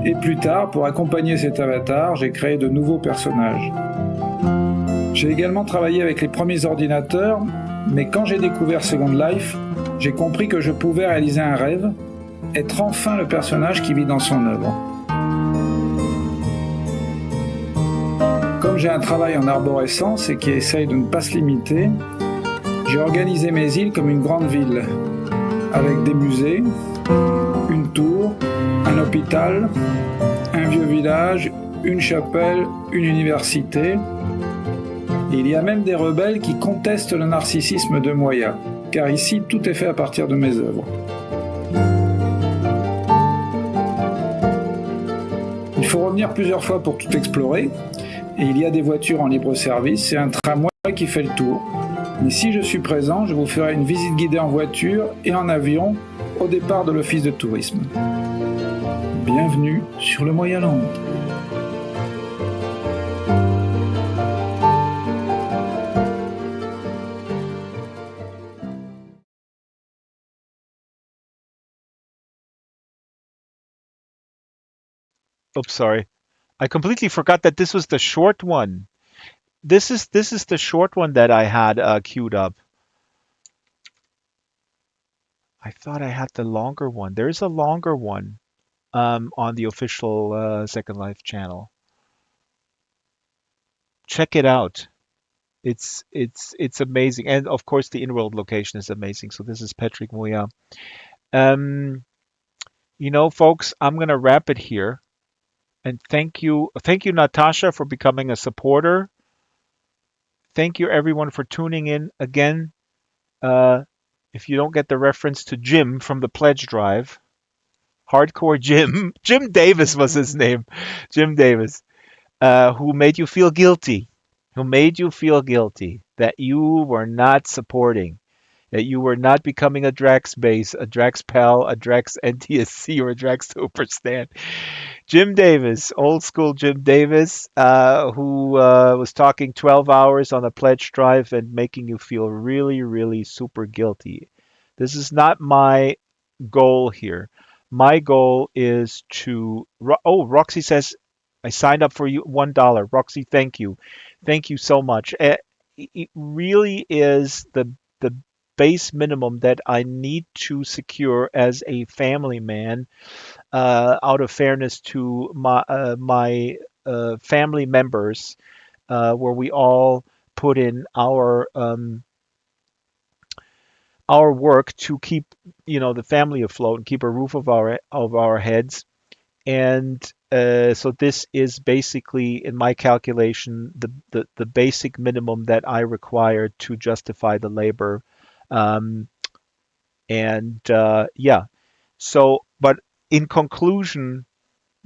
Et plus tard, pour accompagner cet avatar, j'ai créé de nouveaux personnages. J'ai également travaillé avec les premiers ordinateurs, mais quand j'ai découvert Second Life, j'ai compris que je pouvais réaliser un rêve, être enfin le personnage qui vit dans son œuvre. Comme j'ai un travail en arborescence et qui essaye de ne pas se limiter, j'ai organisé mes îles comme une grande ville, avec des musées, une tour, un hôpital, un vieux village, une chapelle, une université. Et il y a même des rebelles qui contestent le narcissisme de Moya. car ici tout est fait à partir de mes œuvres. Il faut revenir plusieurs fois pour tout explorer, et il y a des voitures en libre service et un tramway qui fait le tour. Mais si je suis présent, je vous ferai une visite guidée en voiture et en avion au départ de l'office de tourisme. Bienvenue sur le Moyen-Land. Oops, sorry. I completely forgot that this was the short one. This is the short one that I had queued up. I thought I had the longer one. There's a longer one on the official Second Life channel. Check it out. It's amazing, and of course the in-world location is amazing. So this is Patrick Moya. Folks, I'm gonna wrap it here. And thank you, Natasha, for becoming a supporter. Thank you, everyone, for tuning in again. If you don't get the reference to Jim from the pledge drive, Hardcore Jim, Jim Davis was his name, Jim Davis, who made you feel guilty, that you were not supporting, that you were not becoming a Drax base, a Drax Pal, a Drax NTSC, or a Drax Superstan. Jim Davis, old school Jim Davis, who was talking 12 hours on a pledge drive and making you feel really, really super guilty. This is not my goal here. My goal is to. Oh, Roxy says, I signed up for you $1. Roxy, thank you. Thank you so much. It really is the base minimum that I need to secure as a family man, out of fairness to my family members, where we all put in our work to keep the family afloat and keep a roof of our heads. And so this is basically, in my calculation, the basic minimum that I require to justify the labor. Yeah. So, but in conclusion,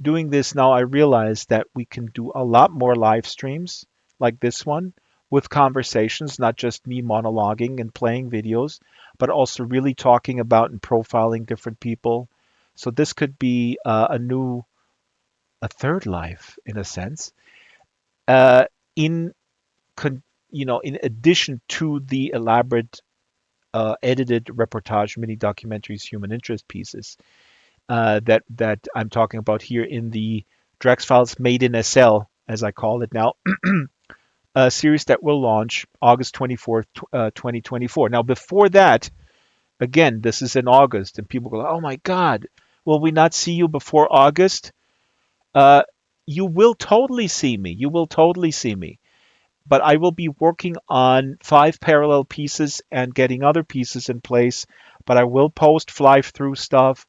doing this now, I realize that we can do a lot more live streams like this one with conversations, not just me monologuing and playing videos, but also really talking about and profiling different people. So this could be a third life in a sense, in addition to the elaborate edited reportage mini documentaries, human interest pieces that I'm talking about here in the Drax Files Made in SL, as I call it now, a series that will launch August 24th, 2024. Now, before that, again, this is in August, and people go, "Oh my God, will we not see you before August?" You will totally see me. You will totally see me. But I will be working on 5 parallel pieces and getting other pieces in place. But I will post fly-through stuff.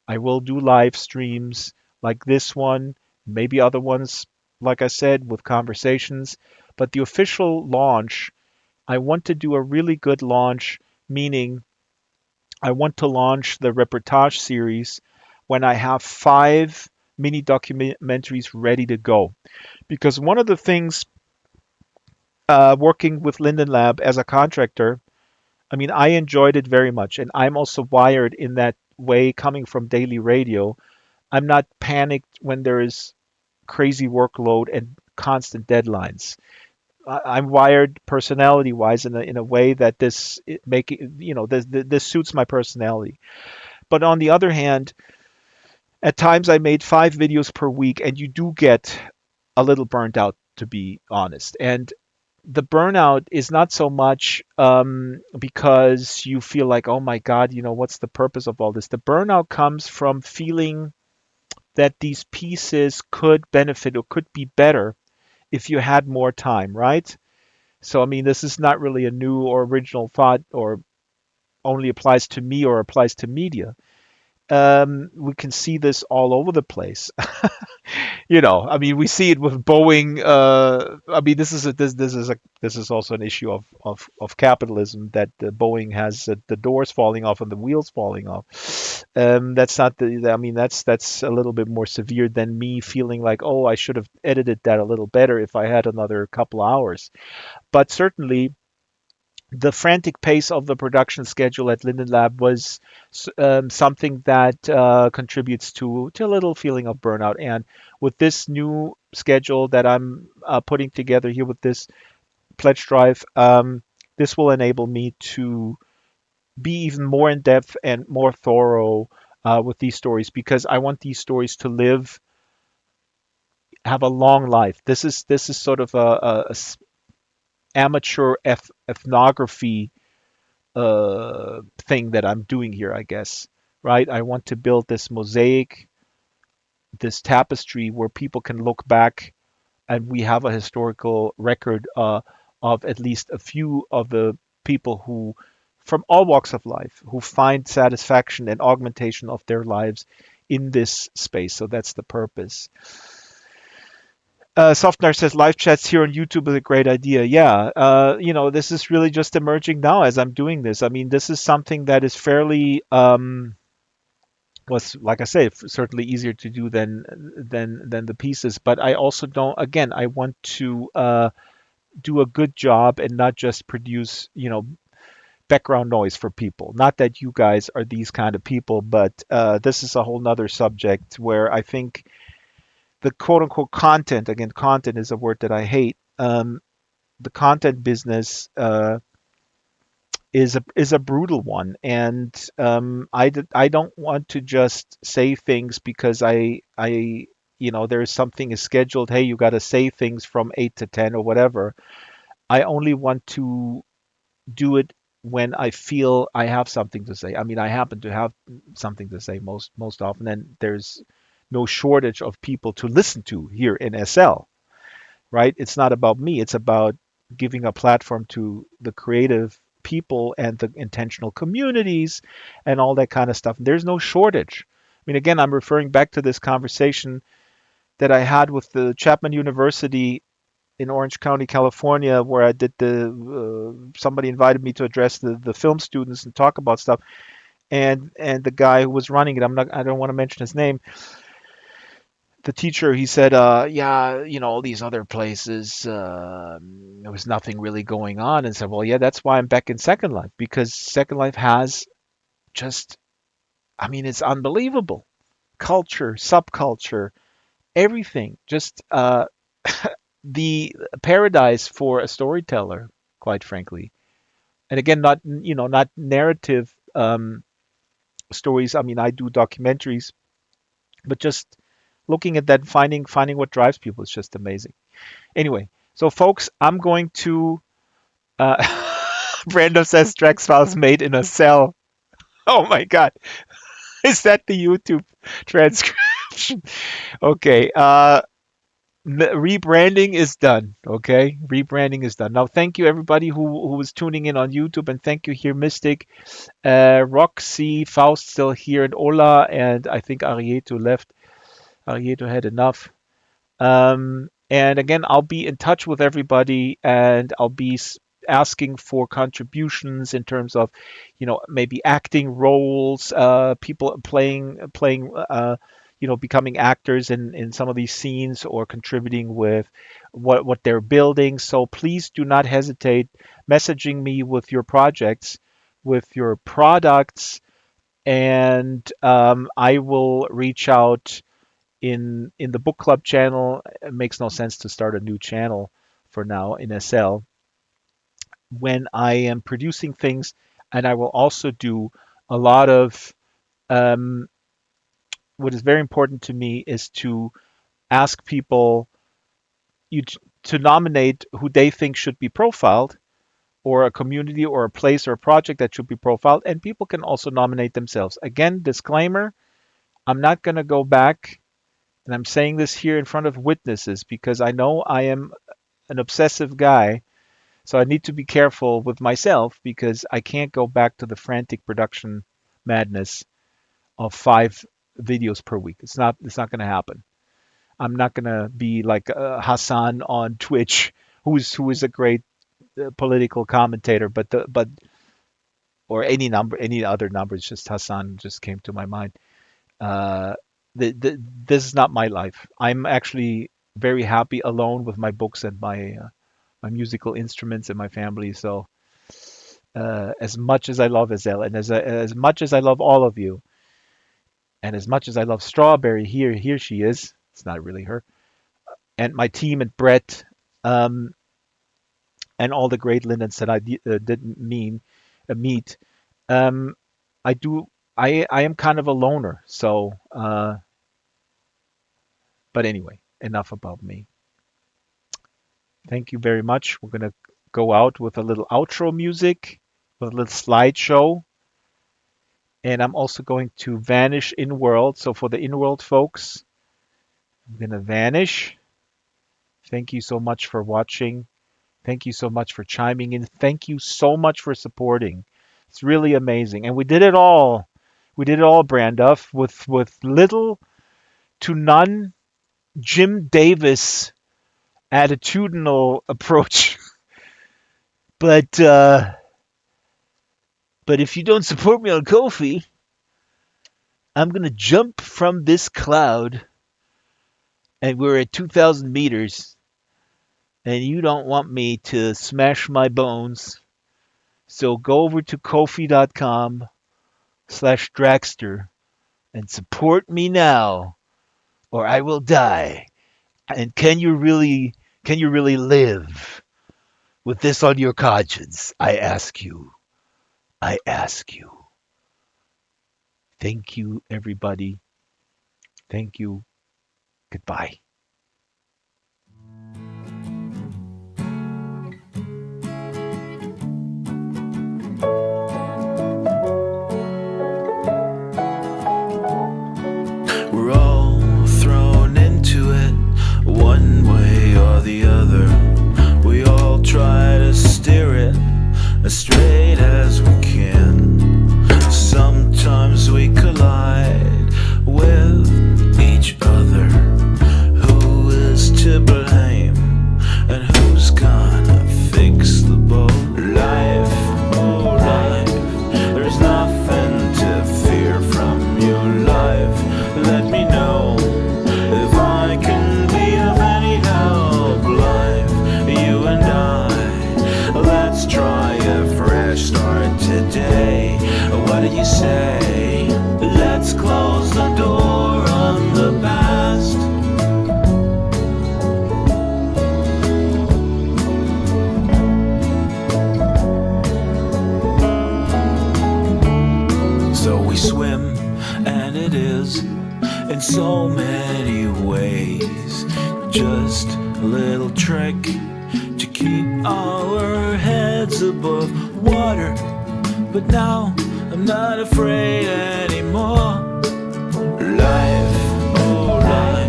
I will do live streams like this one, maybe other ones, like I said, with conversations. But the official launch, I want to do a really good launch, meaning I want to launch the reportage series when I have 5 mini documentaries ready to go. Because one of the things, working with Linden Lab as a contractor, I mean, I enjoyed it very much. And I'm also wired in that way, coming from daily radio. I'm not panicked when there is crazy workload and constant deadlines. I'm wired personality-wise in a way that this suits my personality. But on the other hand, at times I made 5 videos per week, and you do get a little burnt out, to be honest. And the burnout is not so much because you feel like, oh my God, what's the purpose of all this? The burnout comes from feeling that these pieces could benefit or could be better if you had more time, right? So, I mean, this is not really a new or original thought or only applies to me or applies to media. we can see this all over the place. I mean, we see it with Boeing. I mean, this is also an issue of capitalism, that Boeing has the doors falling off and the wheels falling off. That's not the. I mean, that's a little bit more severe than me feeling like, oh, I should have edited that a little better if I had another couple hours. But certainly, the frantic pace of the production schedule at Linden Lab was something that contributes to a little feeling of burnout. And with this new schedule that I'm putting together here with this pledge drive, this will enable me to be even more in depth and more thorough with these stories, because I want these stories to have a long life. This is sort of a amateur ethnography thing that I'm doing here, I guess, right? I want to build this mosaic, this tapestry where people can look back and we have a historical record of at least a few of the people who, from all walks of life, who find satisfaction and augmentation of their lives in this space. So that's the purpose. Softnar says live chats here on YouTube is a great idea. Yeah, this is really just emerging now as I'm doing this. I mean, this is something that is fairly, was, like I say, certainly easier to do than the pieces. But I also don't. Again, I want to do a good job and not just produce, background noise for people. Not that you guys are these kind of people, but this is a whole nother subject where I think the quote unquote content, again, content is a word that I hate. The content business is a brutal one, and I don't want to just say things because there's something is scheduled. Hey, you got to say things from 8 to 10 or whatever. I only want to do it when I feel I have something to say. I mean, I happen to have something to say most often, and there's no shortage of people to listen to here in SL, right? It's not about me. It's about giving a platform to the creative people and the intentional communities and all that kind of stuff. And there's no shortage. I mean, again, I'm referring back to this conversation that I had with the Chapman University in Orange County, California, where I did somebody invited me to address the film students and talk about stuff. And the guy who was running it, I don't want to mention his name, the teacher, he said, yeah, all these other places, there was nothing really going on. And said, well, yeah, that's why I'm back in Second Life, because Second Life has just, I mean, it's unbelievable. Culture, subculture, everything. Just the paradise for a storyteller, quite frankly. And again, not narrative stories. I mean, I do documentaries, but just looking at that, finding what drives people is just amazing. Anyway, so folks, I'm going to. Brando says Drex files made in a cell. Oh my God, is that the YouTube transcription? Okay, rebranding is done. Okay, rebranding is done. Now, thank you everybody who was tuning in on YouTube, and thank you here, Mystic, Roxy, Faust still here, and Ola, and I think Arieto left. Arieto had enough. And again, I'll be in touch with everybody, and I'll be asking for contributions in terms of, maybe acting roles, people playing, becoming actors in some of these scenes, or contributing with what they're building. So please do not hesitate messaging me with your projects, with your products, and I will reach out in the book club channel. It makes no sense to start a new channel for now in SL when I am producing things. And I will also do a lot of what is very important to me is to ask people to nominate who they think should be profiled, or a community or a place or a project that should be profiled, and people can also nominate themselves. Again, disclaimer, I'm not going to go back. And I'm saying this here in front of witnesses because I know I am an obsessive guy. So I need to be careful with myself because I can't go back to the frantic production madness of 5 videos per week. It's not going to happen. I'm not going to be like Hassan on Twitch, who is a great political commentator, but or any other numbers. Just Hassan just came to my mind. This is not my life. I'm actually very happy alone with my books and my musical instruments and my family. So as much as I love Azelle, and as much as I love all of you, and as much as I love Strawberry, here she is. It's not really her. And my team and Brett, and all the great Lindens that I didn't meet. I am kind of a loner. So, but anyway, enough about me. Thank you very much. We're gonna go out with a little outro music, with a little slideshow. And I'm also going to vanish in world. So for the in world folks, I'm going to vanish. Thank you so much for watching. Thank you so much for chiming in. Thank you so much for supporting. It's really amazing. And we did it all. We did it all, Branduff, with little to none Jim Davis attitudinal approach. But if you don't support me on Ko-fi, I'm going to jump from this cloud, and we're at 2,000 meters, and you don't want me to smash my bones. So go over to kofi.com/Dragster and support me now, or I will die. And can you really live with this on your conscience? I ask you. I ask you. Thank you, everybody. Thank you. Goodbye. We're all thrown into it, one way or the other. We all try to steer it as straight as we can. Sometimes we collide with each other. Who is to blame and who's gonna fix the boat? Life, oh life, there's nothing to fear from your life. Let me know if I can be of any help. Life, you and I, let's try a fresh start today. What do you say? Let's close the door on the past. So we swim, and it is in so many ways just a little trick to keep our heads above water. But now I'm not afraid anymore. Life, oh life.